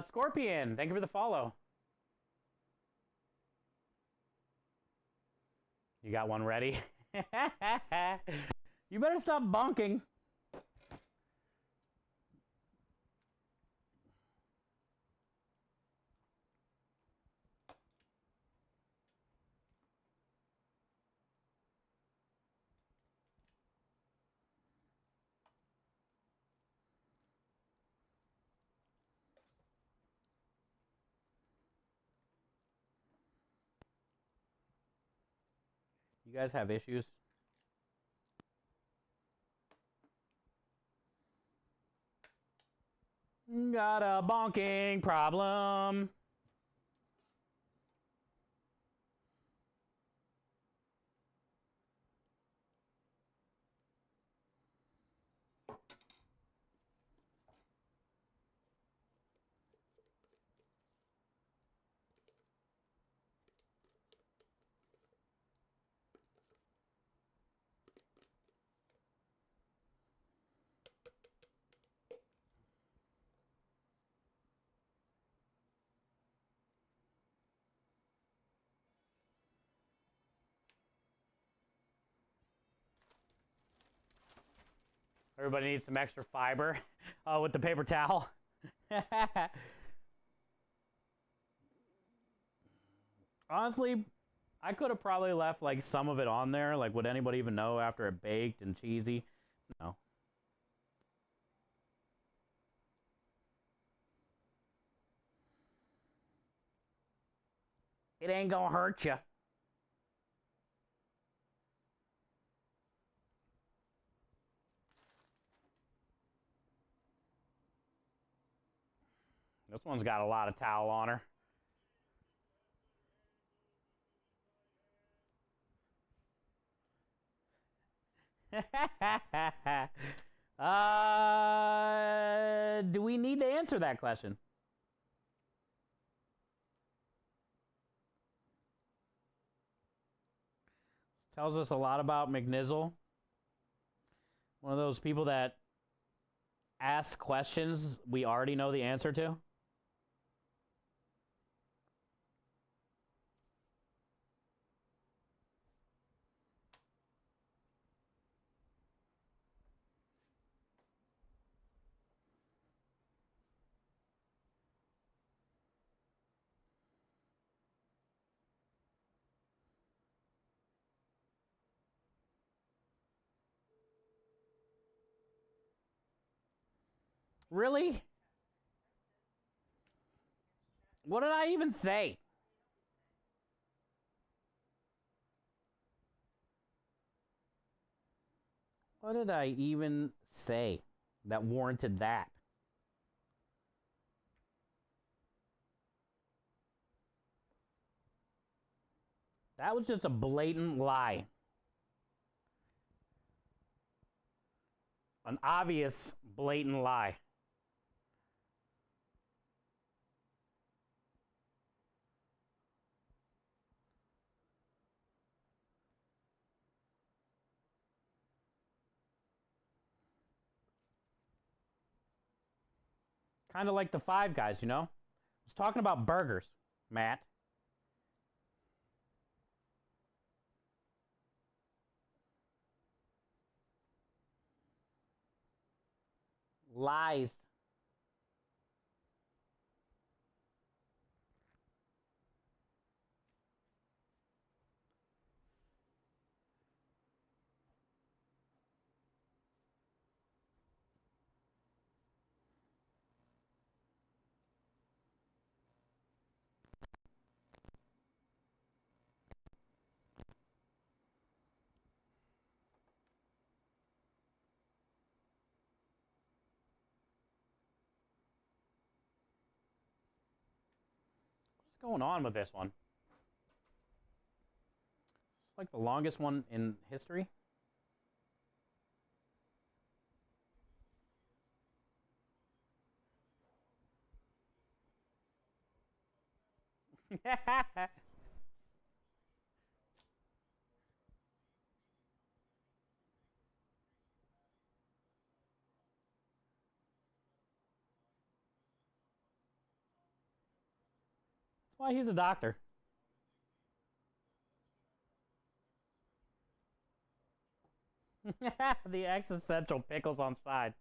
Scorpion, thank you for the follow. You got one ready? You better stop bonking. You guys have issues? Got a bonking problem. Everybody needs some extra fiber with the paper towel. Honestly, I could have probably left like some of it on there. Like, would anybody even know after it baked and cheesy? No. It ain't gonna hurt you. This one's got a lot of towel on her. Do we need to answer that question? This tells us a lot about McNizzle. One of those people that ask questions we already know the answer to. Really? What did I even say? What did I even say that warranted that? That was just a blatant lie. An obvious, blatant lie. Kind of like the Five Guys, you know? I was talking about burgers, Matt. Lies. What's going on with this one? It's like the longest one in history. That's why he's a doctor. The existential pickles on side.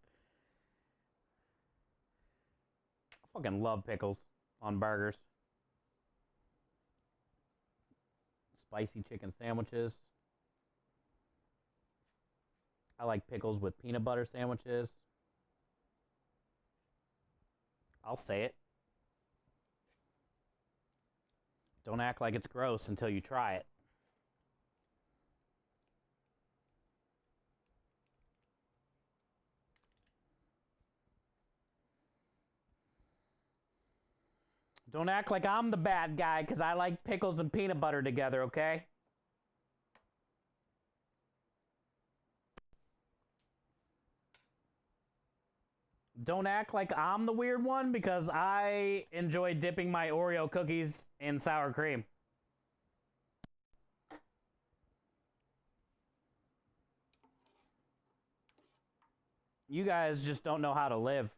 I fucking love pickles on burgers. Spicy chicken sandwiches. I like pickles with peanut butter sandwiches. I'll say it. Don't act like it's gross until you try it. Don't act like I'm the bad guy because I like pickles and peanut butter together, okay? Don't act like I'm the weird one because I enjoy dipping my Oreo cookies in sour cream. You guys just don't know how to live.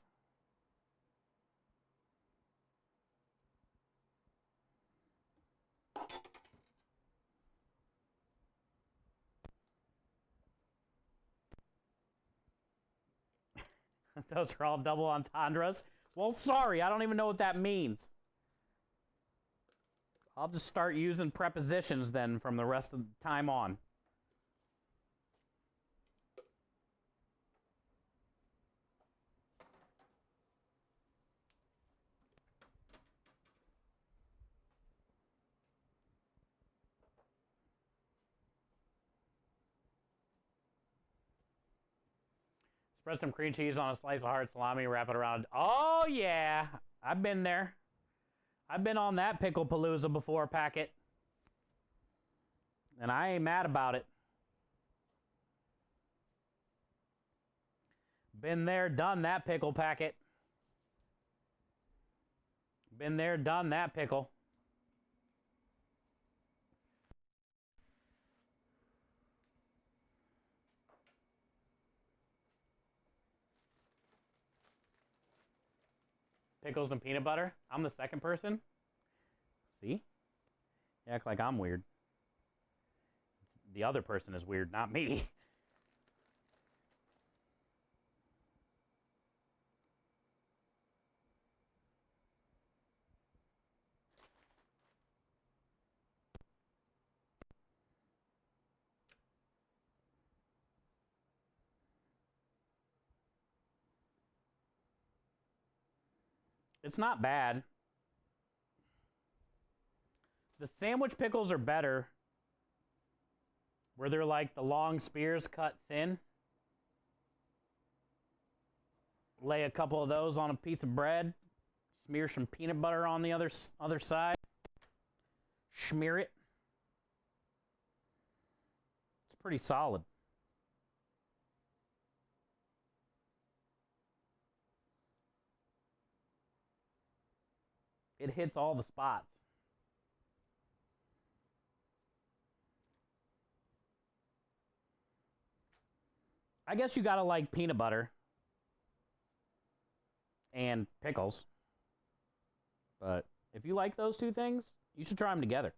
Those are all double entendres. Well, sorry, I don't even know what that means. I'll just start using prepositions then from the rest of the time on. Spread some cream cheese on a slice of hard salami, wrap it around. Oh, yeah. I've been there. I've been on that pickle palooza before, packet. And I ain't mad about it. Been there, done that pickle, packet. Been there, done that pickle. Pickles and peanut butter. I'm the second person. See? You act like I'm weird. The other person is weird, not me. It's not bad. The sandwich pickles are better, where they're like the long spears cut thin. Lay a couple of those on a piece of bread. Smear some peanut butter on the other side. Smear it. It's pretty solid. It hits all the spots. I guess you gotta like peanut butter and pickles. But if you like those two things, you should try them together.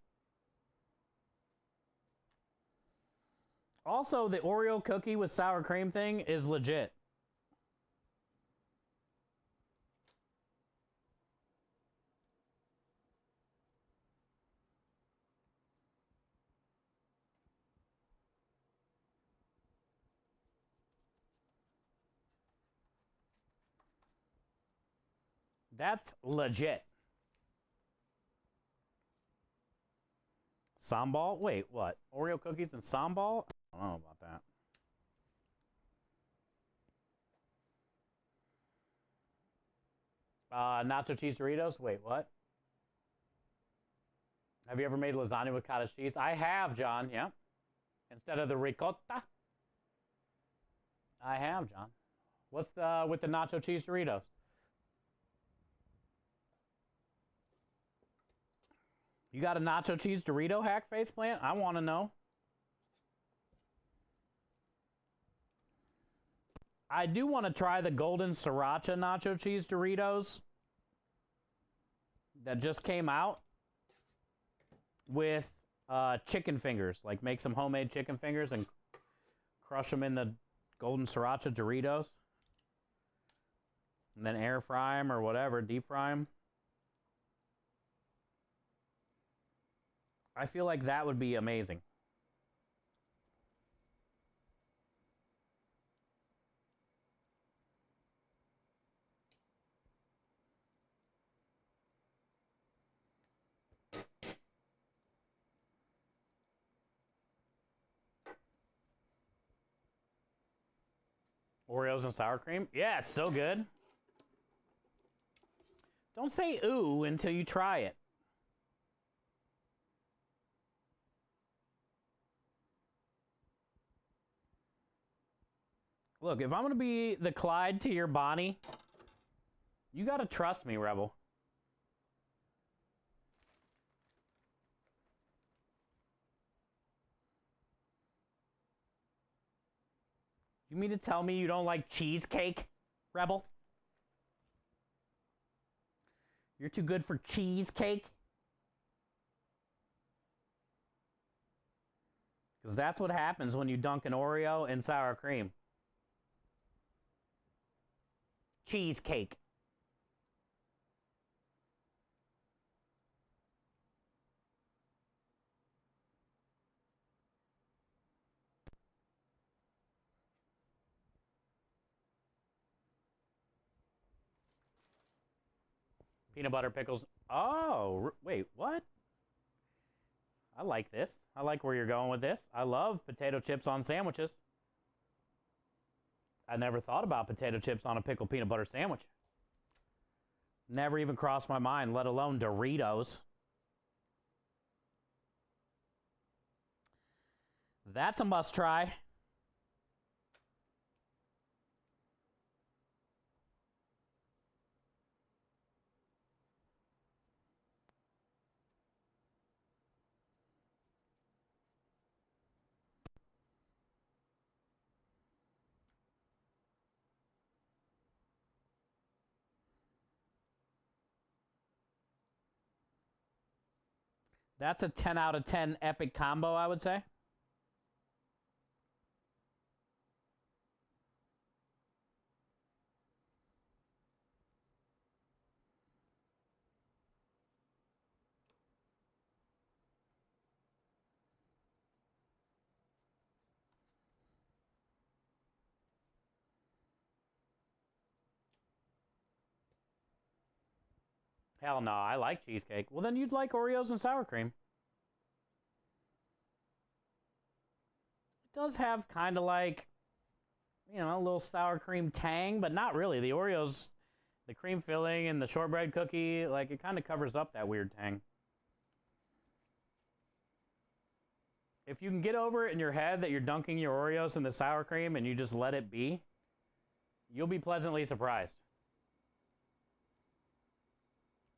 Also, the Oreo cookie with sour cream thing is legit. That's legit. Sambal? Wait, what? Oreo cookies and sambal? I don't know about that. Nacho cheese Doritos? Wait, what? Have you ever made lasagna with cottage cheese? I have, John, yeah. Instead of the ricotta? I have, John. What's with the nacho cheese Doritos? You got a nacho cheese Dorito hack face plant? I want to know. I do want to try the golden sriracha nacho cheese Doritos that just came out with chicken fingers. Like make some homemade chicken fingers and crush them in the golden sriracha Doritos. And then air fry them or whatever, deep fry them. I feel like that would be amazing. Oreos and sour cream? Yeah, it's so good. Don't say ooh until you try it. Look, if I'm going to be the Clyde to your Bonnie, you got to trust me, Rebel. You mean to tell me you don't like cheesecake, Rebel? You're too good for cheesecake? Because that's what happens when you dunk an Oreo in sour cream. Cheesecake. Peanut butter pickles. Oh, wait, what? I like this. I like where you're going with this. I love potato chips on sandwiches. I never thought about potato chips on a pickled peanut butter sandwich. Never even crossed my mind, let alone Doritos. That's a must try. That's a 10 out of 10 epic combo, I would say. Hell no, I like cheesecake. Well, then you'd like Oreos and sour cream. It does have kind of like, you know, a little sour cream tang, but not really. The Oreos, the cream filling and the shortbread cookie, like it kind of covers up that weird tang. If you can get over it in your head that you're dunking your Oreos in the sour cream and you just let it be, you'll be pleasantly surprised.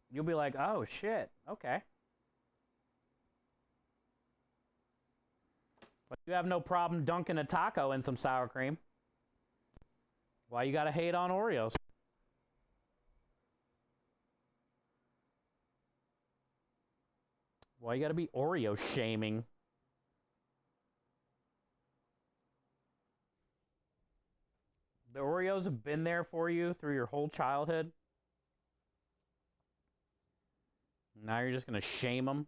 You'll be like, oh shit, okay. But you have no problem dunking a taco in some sour cream. Why you gotta hate on Oreos? Why you gotta be Oreo shaming? The Oreos have been there for you through your whole childhood. Now you're just gonna shame them.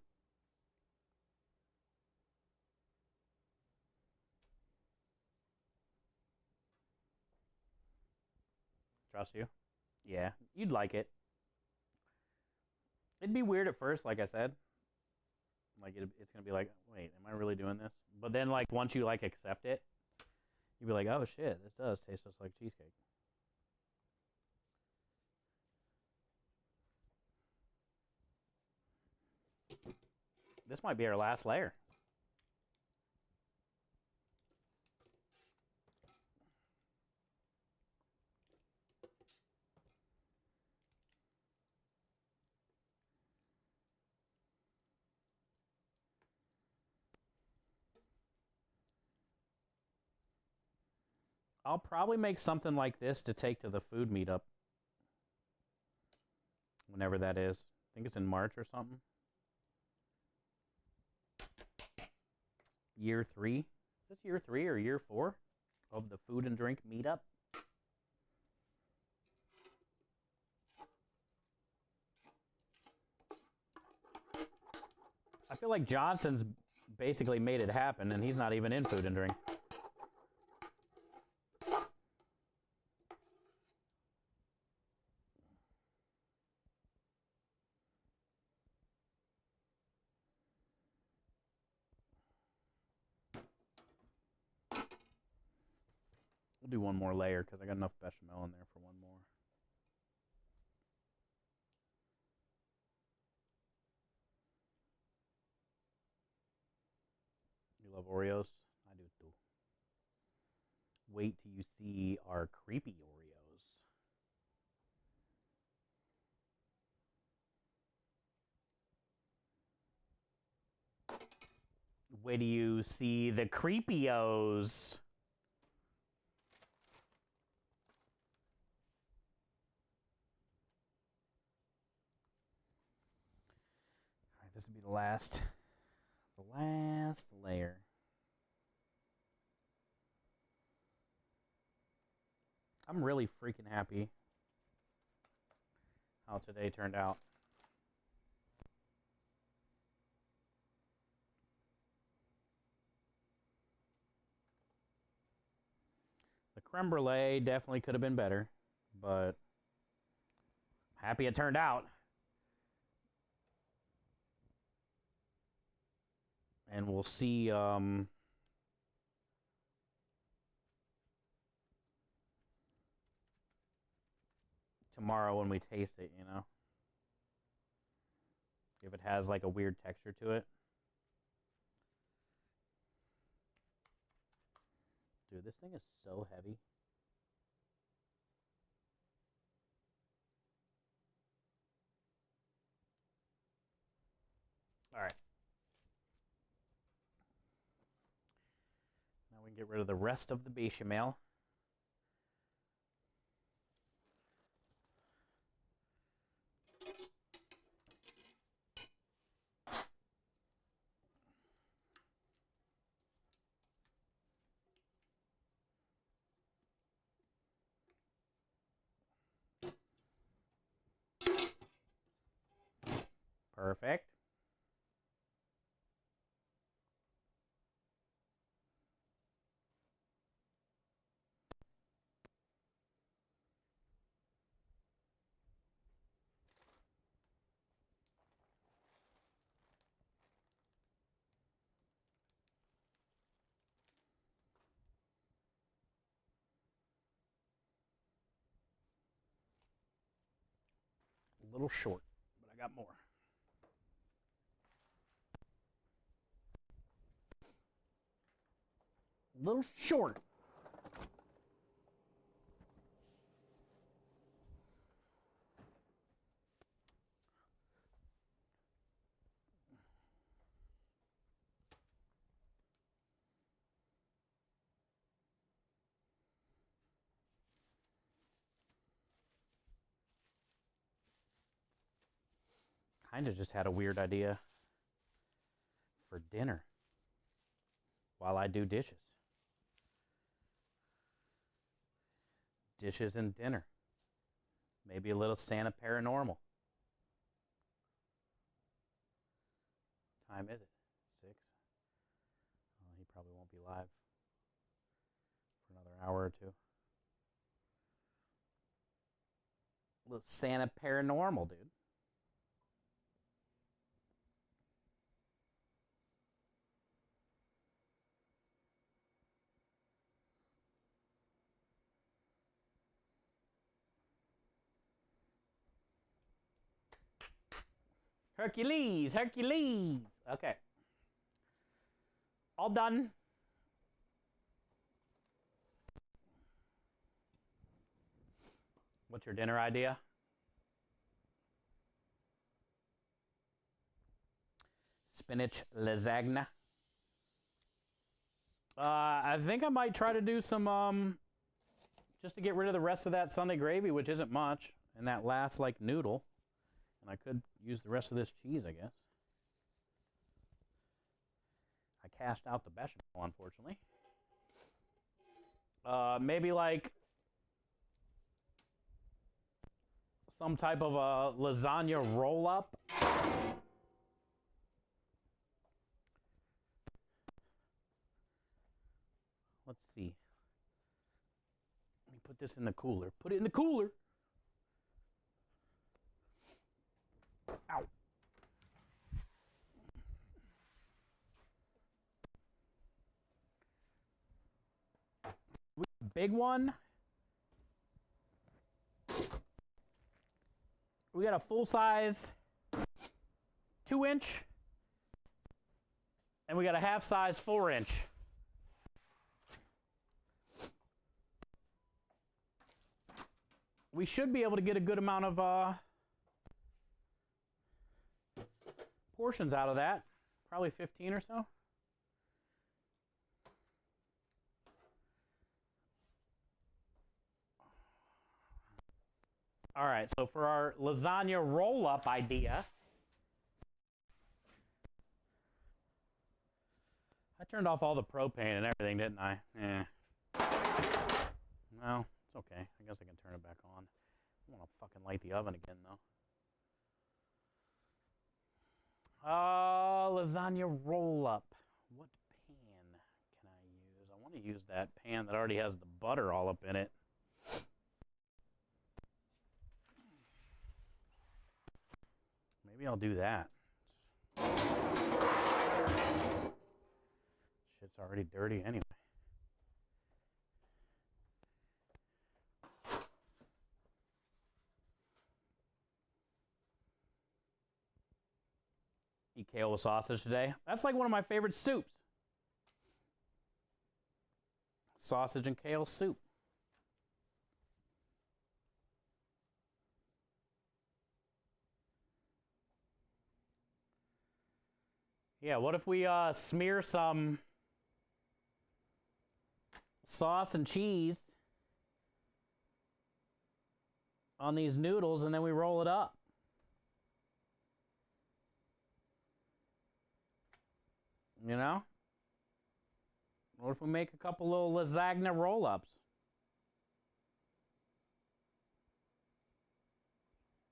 Trust you? Yeah, you'd like it. It'd be weird at first, like I said. Like it's gonna be like, wait, am I really doing this? But then, like once you like accept it, you'd be like, oh shit, this does taste just like cheesecake. This might be our last layer. I'll probably make something like this to take to the food meetup. Whenever that is. I think it's in March or something. Year 3. Is this year 3 or year 4 of the food and drink meetup? I feel like Johnson's basically made it happen, and he's not even in food and drink. We'll do one more layer because I got enough bechamel in there for one more. You love Oreos? I do too. Wait till you see our creepy Oreos. Wait till you see the creepios. All right, this will be the last layer. I'm really freaking happy how today turned out. The creme brulee definitely could have been better, but I'm happy it turned out. And we'll see tomorrow when we taste it, you know. If it has like a weird texture to it. Dude, this thing is so heavy. All right. Now we can get rid of the rest of the bechamel. Perfect. A little short, but I got more. A little short. Kind of just had a weird idea for dinner while I do dishes. Dishes and dinner. Maybe a little Santa Paranormal. What time is it? 6? Well, he probably won't be live for another hour or two. A little Santa Paranormal, dude. Hercules, Hercules. Okay. All done. What's your dinner idea? Spinach lasagna. I think I might try to do some, just to get rid of the rest of that Sunday gravy, which isn't much, and that last, like, noodle. And I could use the rest of this cheese, I guess. I cashed out the bechamel, unfortunately. Maybe, like, some type of a lasagna roll-up. Let's see. Let me put this in the cooler. Put it in the cooler. Ow. Big one. We got a full-size 2-inch. And we got a half-size 4-inch. We should be able to get a good amount of portions out of that. Probably 15 or so. All right, so for our lasagna roll-up idea, I turned off all the propane and everything, didn't I? Well, it's okay. I guess I can turn it back on. I don't want to fucking light the oven again, though. Lasagna roll-up. What pan can I use? I want to use that pan that already has the butter all up in it. Maybe I'll do that. It's already dirty anyway. Eat kale with sausage today. That's like one of my favorite soups. Sausage and kale soup. Yeah, what if we smear some sauce and cheese on these noodles and then we roll it up? You know? What if we make a couple little lasagna roll-ups?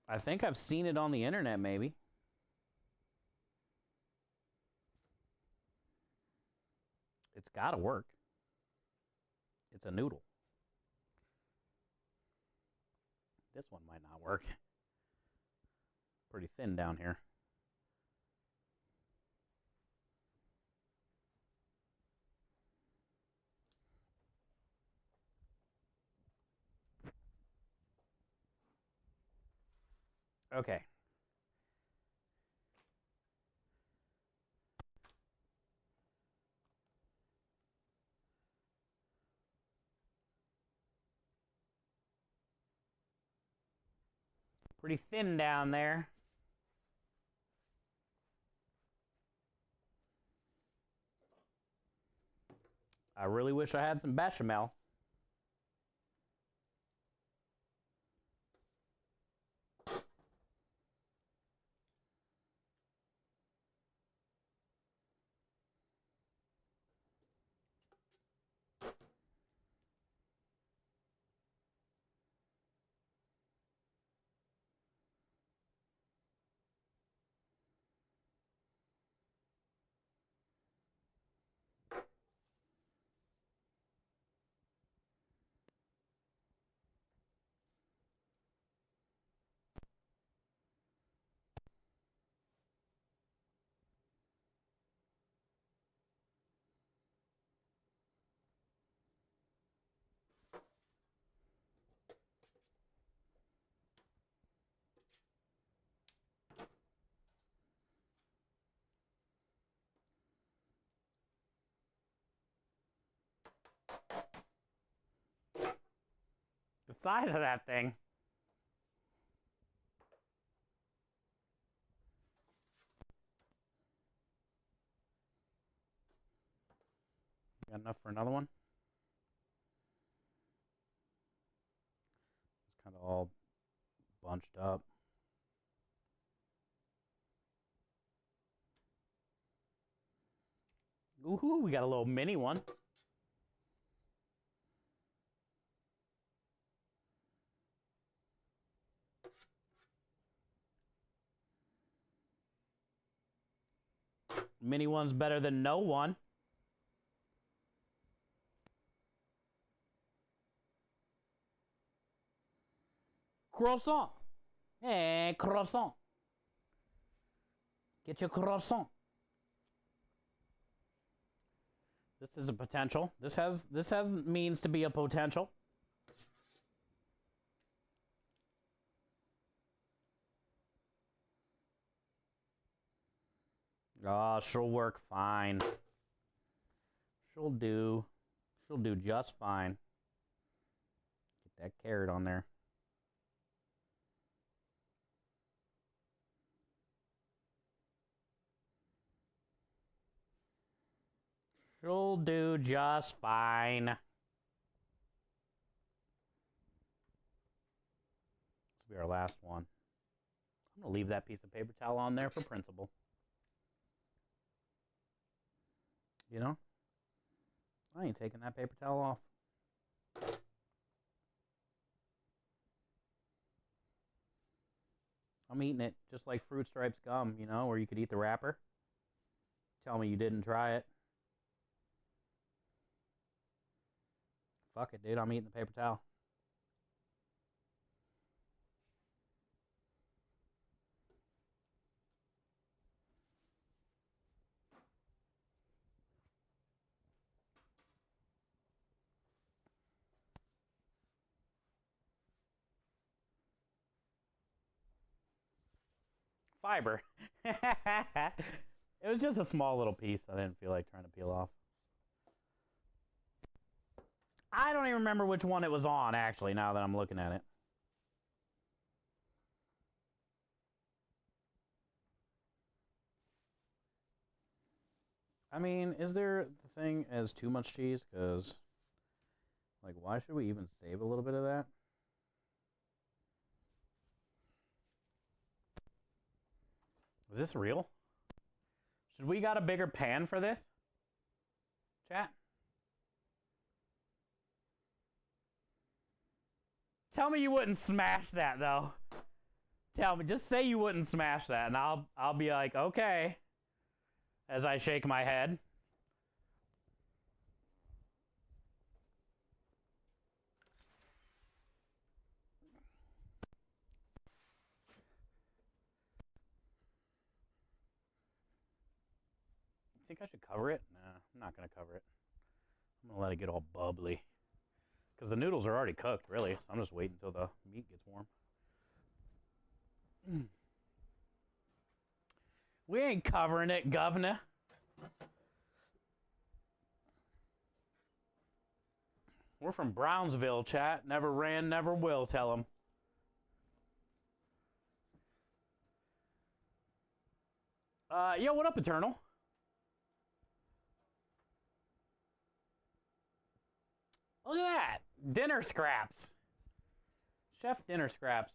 I think I've seen it on the internet, maybe. It's gotta work. It's a noodle. This one might not work. Pretty thin down here. Okay. Pretty thin down there. I really wish I had some bechamel. The size of that thing. Got enough for another one? It's kind of all bunched up. Ooh, we got a little mini one. Mini one's better than no one. Croissant. Hey, croissant. Get your croissant. This is a potential. This has means to be a potential. Oh, she'll work fine. She'll do just fine. Get that carrot on there. She'll do just fine. This will be our last one. I'm going to leave that piece of paper towel on there for principle. You know? I ain't taking that paper towel off. I'm eating it just like Fruit Stripes gum, you know, where you could eat the wrapper. Tell me you didn't try it. Fuck it, dude. I'm eating the paper towel. fiber. It was just a small little piece. I didn't feel like trying to peel off. I don't even remember which one it was on, actually, now that I'm looking at it. I mean, is there the thing as too much cheese? Because, like, why should we even save a little bit of that? Is this real? Should we got a bigger pan for this? Chat? Tell me you wouldn't smash that, though. Tell me, just say you wouldn't smash that, and I'll be like, okay, as I shake my head. Think I should cover it? Nah, I'm not gonna cover it. I'm gonna let it get all bubbly. Because the noodles are already cooked, really, so I'm just waiting until the meat gets warm. We ain't covering it, governor. We're from Brownsville, chat. Never ran, never will, tell them. Yo, what up, Eternal? Look at that. Dinner scraps. Chef dinner scraps.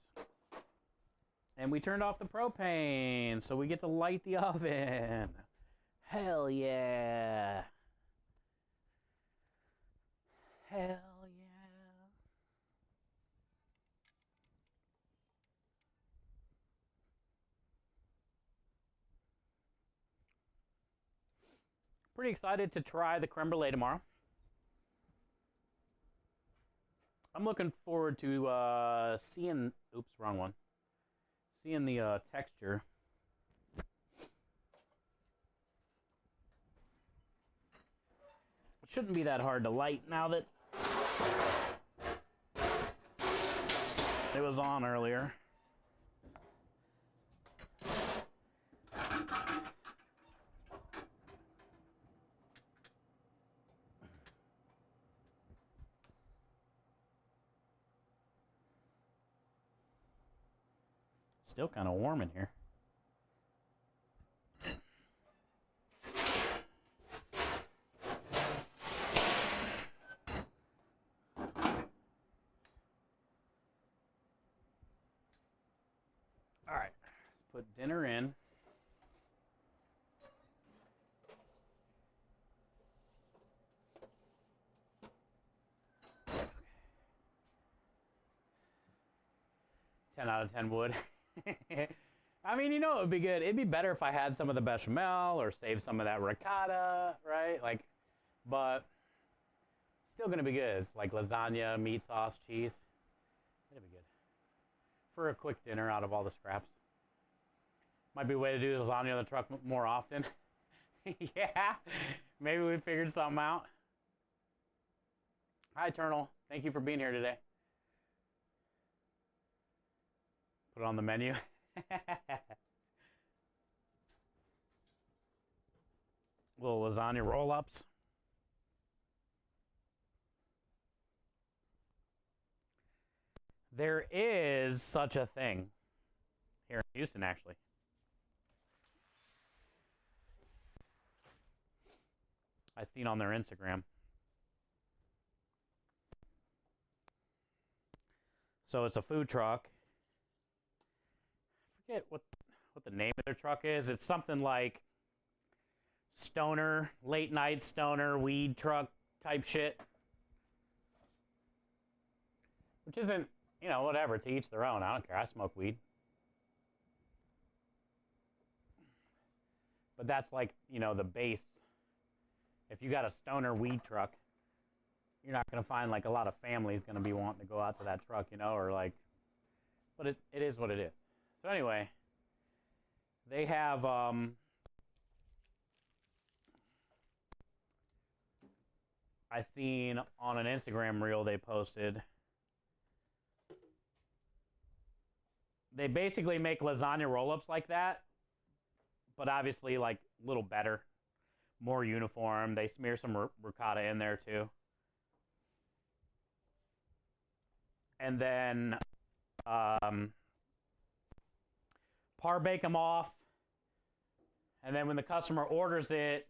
And we turned off the propane, so we get to light the oven. Hell yeah. Hell yeah. Pretty excited to try the creme brulee tomorrow. I'm looking forward to seeing, oops, wrong one. Seeing the texture. It shouldn't be that hard to light now that it was on earlier. Still kind of warm in here. All right, let's put dinner in. Okay. 10 out of 10 would. I mean, you know, it would be good. It'd be better if I had some of the bechamel or save some of that ricotta, right? Like, but still gonna be good. It's like lasagna, meat sauce, cheese. It'd be good for a quick dinner out of all the scraps. Might be a way to do lasagna on the truck more often. Yeah, maybe we figured something out. Hi, Eternal. Thank you for being here today. Put it on the menu. Little lasagna roll-ups. There is such a thing here in Houston, actually. I seen on their Instagram. So it's a food truck. I forget what the name of their truck is. It's something like stoner, late night stoner, weed truck type shit. Which isn't, you know, whatever, to each their own. I don't care. I smoke weed. But that's like, you know, the base. If you got a stoner weed truck, you're not going to find like a lot of families going to be wanting to go out to that truck, you know, or like, but it is what it is. So anyway, they have, I seen on an Instagram reel they posted, They basically make lasagna roll-ups like that, but obviously like a little better, more uniform. They smear some ricotta in there too. And then par bake them off. And then when the customer orders it,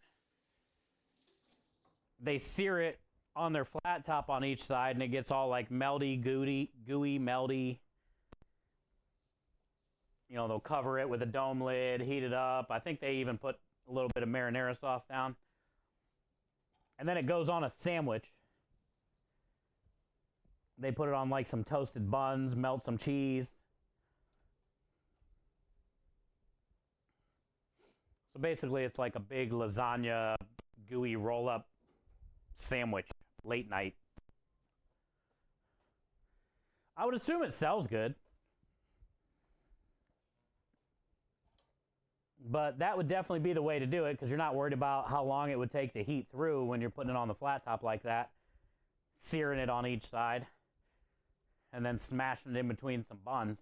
they sear it on their flat top on each side, and it gets all like melty, gooey, melty. You know, they'll cover it with a dome lid, heat it up. I think they even put a little bit of marinara sauce down. And then it goes on a sandwich. They put it on like some toasted buns, melt some cheese. So basically it's like a big lasagna, gooey roll-up sandwich, late night. I would assume it sells good. But that would definitely be the way to do it, because you're not worried about how long it would take to heat through when you're putting it on the flat top like that, searing it on each side, and then smashing it in between some buns.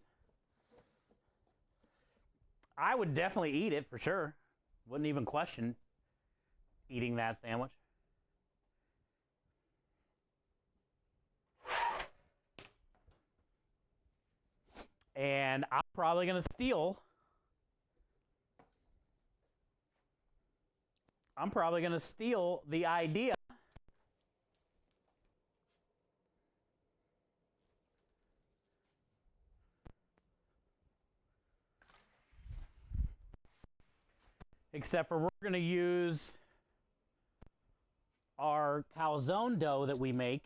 I would definitely eat it for sure. Wouldn't even question eating that sandwich. And I'm probably going to steal the idea except for we're going to use our calzone dough that we make.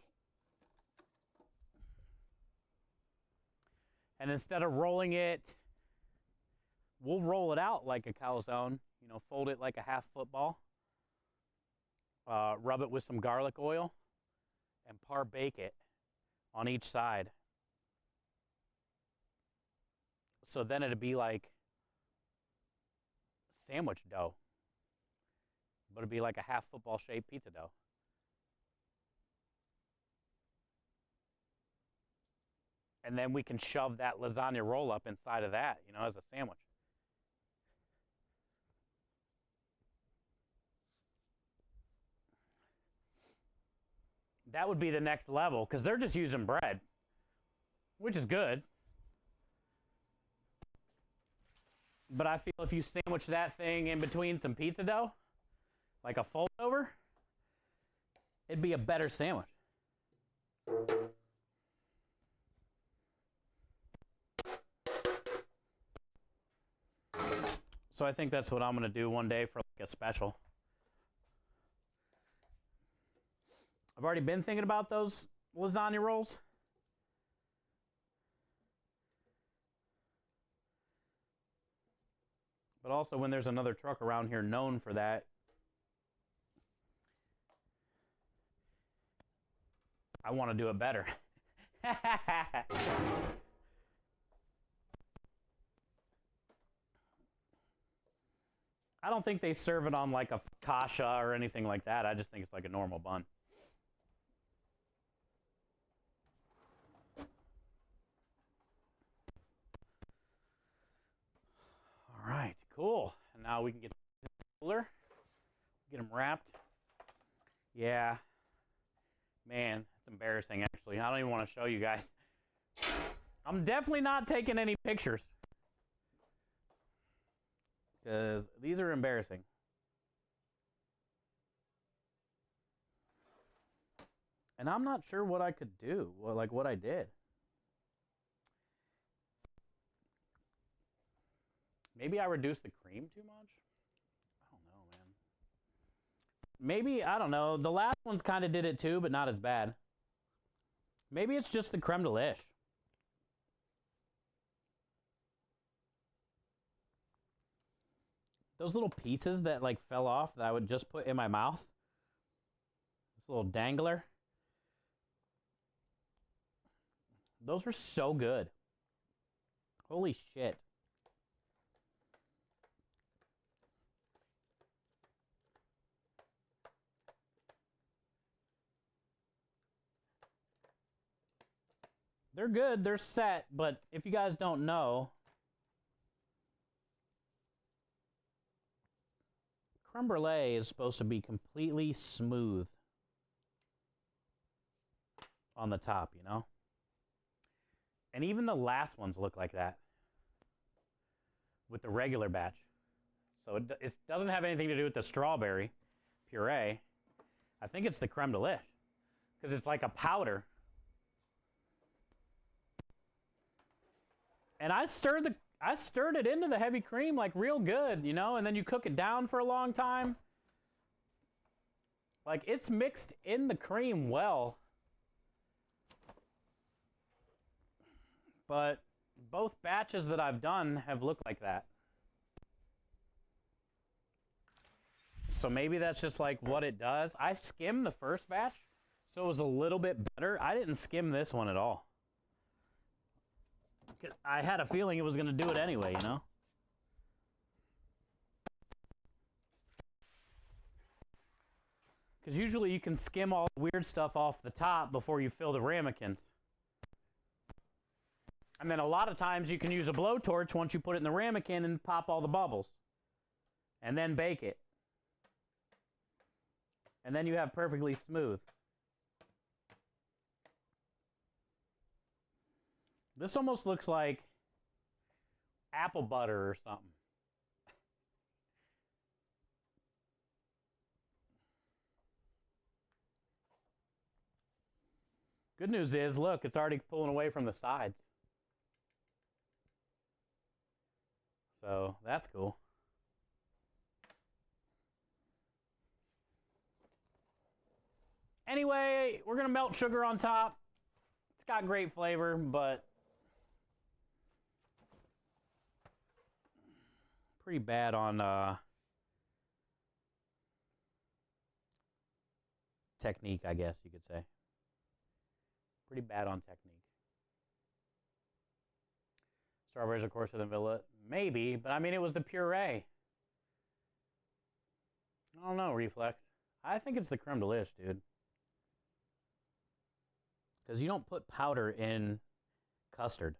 And instead of rolling it, we'll roll it out like a calzone, you know, fold it like a half football. Rub it with some garlic oil and par bake it on each side. So then it'd be like sandwich dough, but it'd be like a half football shaped pizza dough. And then we can shove that lasagna roll up inside of that, you know, as a sandwich. That would be the next level, because they're just using bread, which is good. But I feel if you sandwich that thing in between some pizza dough, like a fold over, it'd be a better sandwich. So I think that's what I'm going to do one day for like a special. I've already been thinking about those lasagna rolls. But also when there's another truck around here known for that, I want to do it better. I don't think they serve it on like a focaccia or anything like that. I just think it's like a normal bun. All right, cool. And now we can get the cooler, get them wrapped. Yeah, man, it's embarrassing actually. I don't even want to show you guys. I'm definitely not taking any pictures, because these are embarrassing. And I'm not sure what I could do, like what I did. Maybe I reduced the cream too much? I don't know, man. Maybe, I don't know. The last ones kind of did it too, but not as bad. Maybe it's just the creme de lish. Those little pieces that like fell off that I would just put in my mouth. This little dangler. Those were so good. Holy shit. They're good, they're set, but if you guys don't know, creme brulee is supposed to be completely smooth on the top, you know? And even the last ones look like that with the regular batch. So it doesn't have anything to do with the strawberry puree. I think it's the creme delish because it's like a powder. And I stirred it into the heavy cream like real good, you know, and then you cook it down for a long time. Like it's mixed in the cream well. But both batches that I've done have looked like that. So maybe that's just like what it does. I skimmed the first batch, so it was a little bit better. I didn't skim this one at all. I had a feeling it was going to do it anyway, you know? Because usually you can skim all the weird stuff off the top before you fill the ramekins. And then a lot of times you can use a blowtorch once you put it in the ramekin and pop all the bubbles. And then bake it. And then you have perfectly smooth. This almost looks like apple butter or something. Good news is, look, it's already pulling away from the sides. So that's cool. Anyway, we're going to melt sugar on top. It's got great flavor, but pretty bad on technique, I guess you could say. Pretty bad on technique. Strawberries are coarser than vanilla. Maybe, but I mean, it was the puree. I don't know, Reflex. I think it's the creme delish, dude. Because you don't put powder in custard.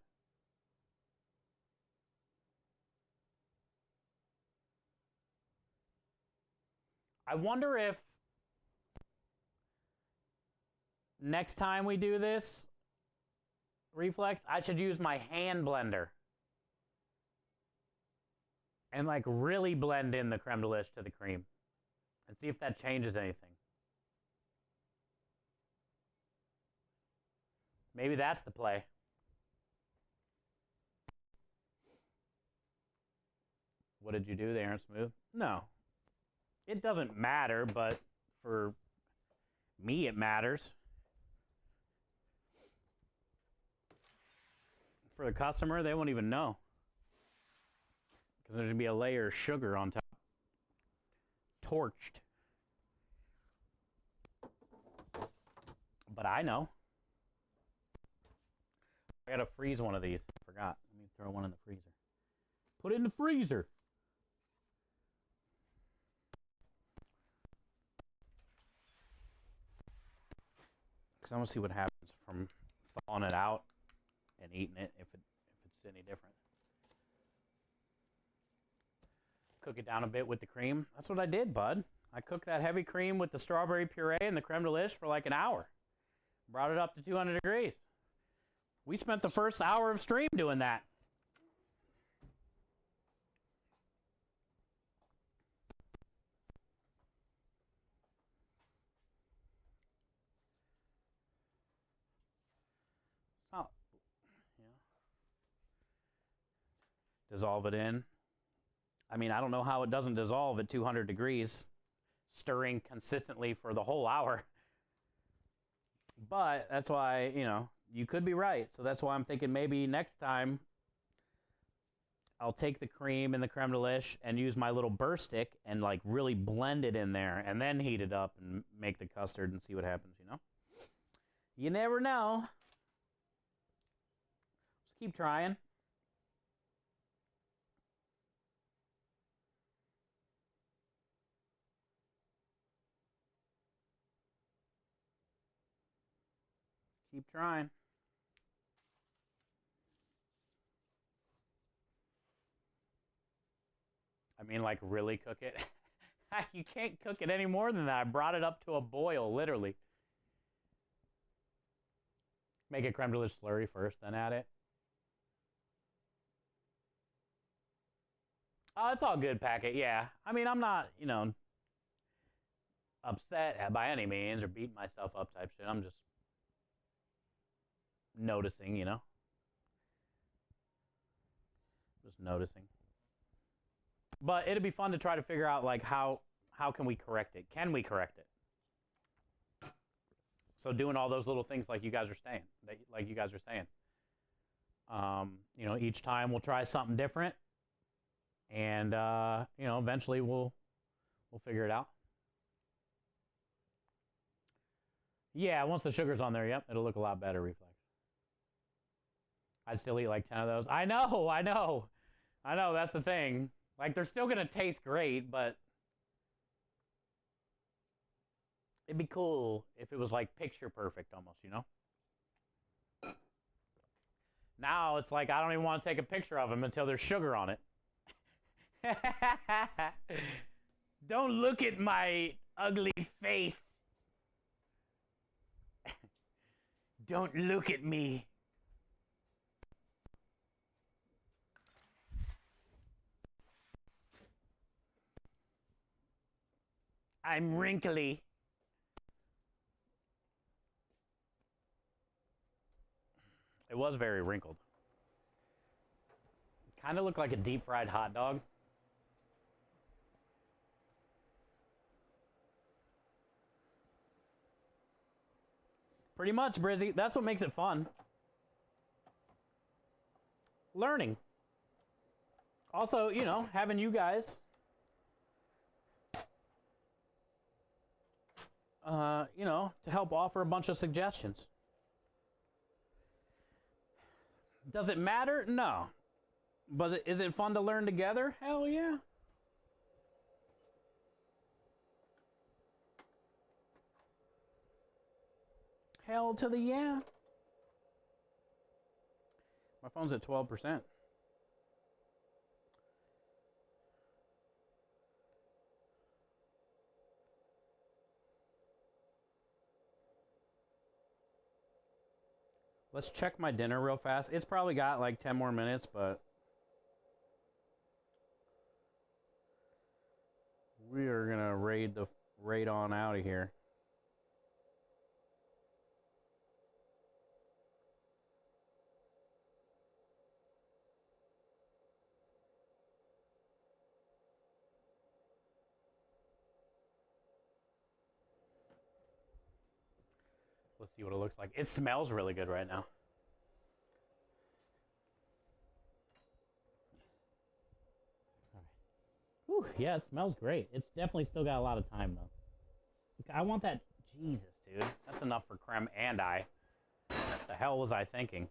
I wonder if next time we do this, Reflex, I should use my hand blender. And like really blend in the creme delish to the cream. And see if that changes anything. Maybe that's the play. What did you do? They aren't smooth? No. It doesn't matter, but for me it matters. For the customer, they won't even know. Because there's going to be a layer of sugar on top. Torched. But I know. I gotta freeze one of these. I forgot. Let me throw one in the freezer. Put it in the freezer. Because I want to see what happens from thawing it out and eating it, if it's any different. Cook it down a bit with the cream. That's what I did, bud. I cooked that heavy cream with the strawberry puree and the creme delish for like an hour. Brought it up to 200 degrees. We spent the first hour of stream doing that. Oh, yeah. Dissolve it in. I mean, I don't know how it doesn't dissolve at 200 degrees, stirring consistently for the whole hour. But that's why, you know, you could be right. So that's why I'm thinking maybe next time I'll take the cream and the creme delish and use my little burr stick and like really blend it in there and then heat it up and make the custard and see what happens, you know? You never know. Just keep trying. Keep trying. I mean, like, really cook it. You can't cook it any more than that. I brought it up to a boil, literally. Make a creme brulee slurry first, then add it. Oh, it's all good, Packet. Yeah. I mean, I'm not, you know, upset by any means or beating myself up type shit. I'm just noticing, you know. Just noticing. But it'd be fun to try to figure out, like, how can we correct it? Can we correct it? So doing all those little things like you guys are saying. You know, each time we'll try something different. And, you know, eventually we'll figure it out. Yeah, once the sugar's on there, yep, it'll look a lot better, Reflex. I'd still eat like 10 of those. I know, that's the thing. Like, they're still gonna taste great, but it'd be cool if it was like picture perfect almost, you know? Now it's like I don't even want to take a picture of them until there's sugar on it. Don't look at my ugly face. Don't look at me. I'm wrinkly. It was very wrinkled. Kind of looked like a deep fried hot dog. Pretty much, Brizzy. That's what makes it fun. Learning. Also, you know, having you guys, you know, to help offer a bunch of suggestions. Does it matter? No. But is it fun to learn together? Hell yeah. Hell to the yeah. My phone's at 12%. Let's check my dinner real fast. It's probably got like 10 more minutes, but we are gonna raid on out of here. Let's see what it looks like. It smells really good right now. All right. Whew, yeah, it smells great. It's definitely still got a lot of time, though. I want that. Jesus, dude. That's enough for Creme and I. What the hell was I thinking?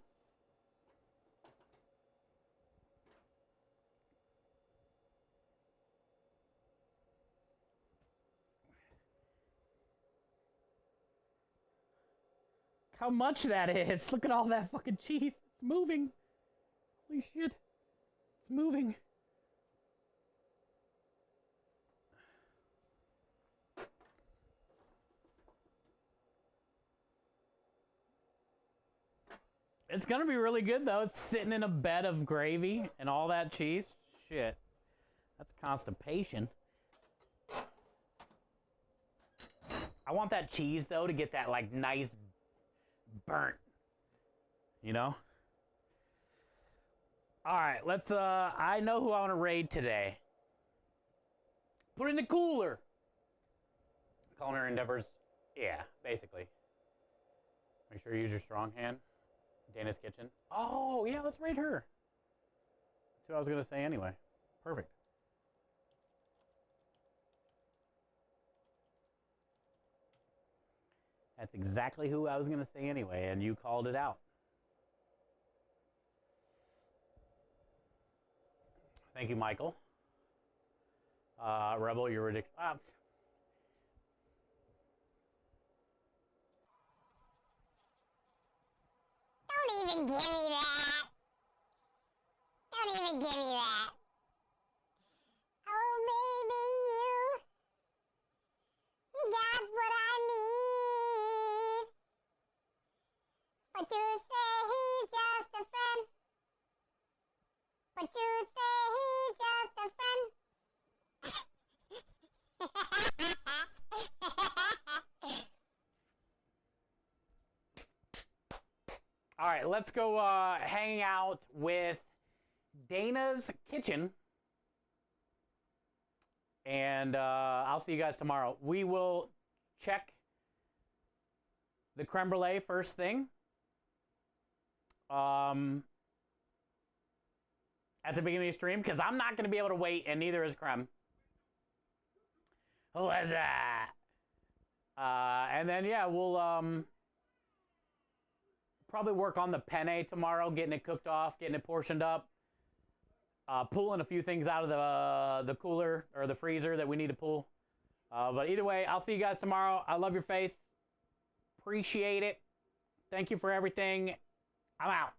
How much that is. Look at all that fucking cheese. It's moving. Holy shit. It's moving. It's gonna be really good though. It's sitting in a bed of gravy and all that cheese. Shit. That's constipation. I want that cheese though to get that like nice burnt, you know? All right, let's, I know who I want to raid today. Put it in the cooler. Culinary endeavors, yeah, basically. Make sure you use your strong hand. Dana's Kitchen. Oh, yeah, let's raid her. That's who I was going to say anyway. Perfect. That's exactly who I was going to say anyway, and you called it out. Thank you, Michael. Rebel, you're ridiculous. Don't even give me that. Don't even give me that. Oh, baby, you But you say he's just a friend. But you say he's just a friend. All right, let's go hang out with Dana's Kitchen. And I'll see you guys tomorrow. We will check the creme brulee first thing. At the beginning of the stream, because I'm not going to be able to wait, and neither is Creme. What's that? And then, yeah, we'll probably work on the penne tomorrow, getting it cooked off, getting it portioned up, pulling a few things out of the cooler or the freezer that we need to pull. But either way, I'll see you guys tomorrow. I love your face. Appreciate it. Thank you for everything. I'm out.